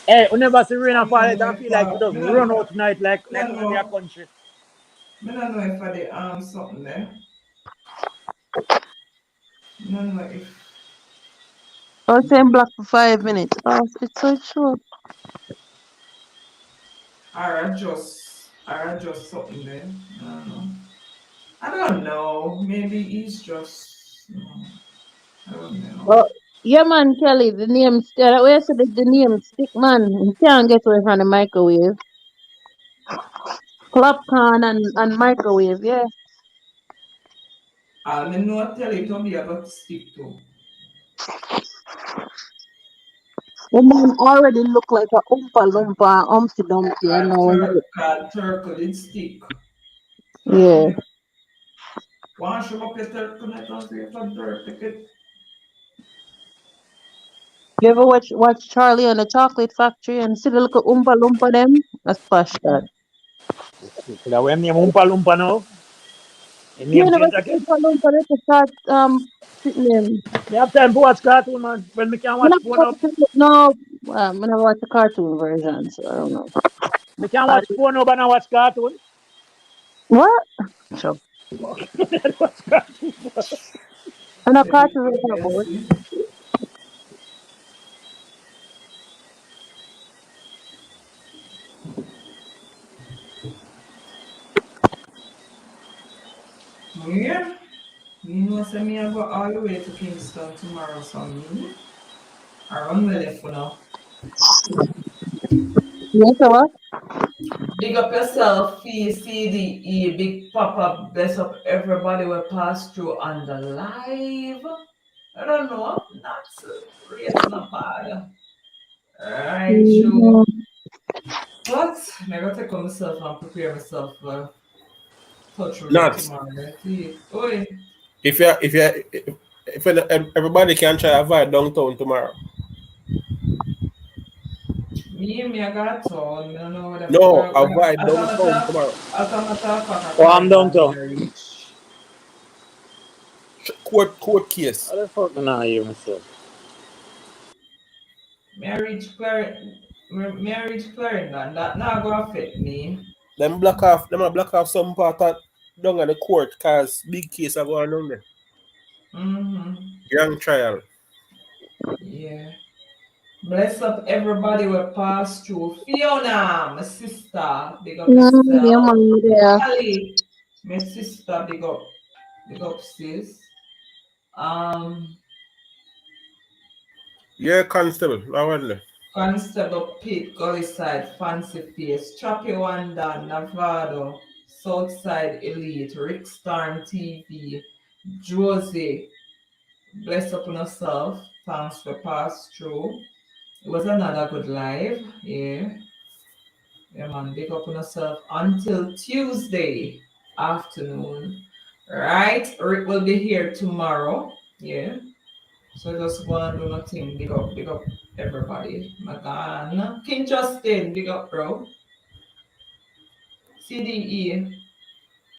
Hey, we never see rain and fall. I It don't feel like we just run out tonight like don't one in your know. country. I don't know if I did something there. I don't know if I was saying block for 5 minutes. Oh, it's so short. I adjust something there. I don't know. Maybe he's just I don't know. Oh, yeah, man, Kelly, the name, where said the name stick, man. You can't get away from the microwave. Popcorn and microwave, yeah. I know tell it to me about stick to. The man already look like a Oompa Loompa, Humpty Dumpty, you know. Turkle did stick. Yeah. Why show up your turkle net and see if I'm ticket? You ever watch Charlie and the Chocolate Factory and see the little Oompa Loompa them? That's posh that. Could have name Oompa Loompa now. And You name never change see again. Oompa Loompa, they could start sitting them. Me have time to watch cartoon, man. When me can watch phone up. No, I never watch the cartoon version, so I don't know. Me can watch phone up and I watch cartoon. What? Sure. Watch cartoon. And a cartoon version about. Yeah. You know, say me I go all the way to Kingston tomorrow, so me. I run my left for now. Yes, what? Big up yourself, CDE, big papa, bless up everybody will pass through on the live. I don't know, not rate not bad. Right, sure. But I gotta take on myself and prepare myself for touch road Nuts. tomorrow. Oi. If everybody can try avoid downtown tomorrow. Me, I got told. I don't know what No, avoid downtown tomorrow. Oh, I'm downtown. Court case. How the fuck do I hear myself? Marriage Clarendon, that not gonna affect me. Them block off some part of down at the court cause big case are going on there. Young trial. Yeah. Bless up everybody will pass through. Fiona, my sister, big up yourself. Ali, my sister, big up sis. Yeah, constable. I wonder. Constable Pete, Gully Side, Fancy Face, Trappy Wanda, Navado, Southside Elite, Rick Storm TV, Josie, bless up on yourself. Thanks for pass through. It was another good live. Yeah. Yeah, man. Big up on yourself until Tuesday afternoon. Right? Rick will be here tomorrow. Yeah. So just go and do nothing. Big up everybody. Magan. King Justin, big up, bro. CDE.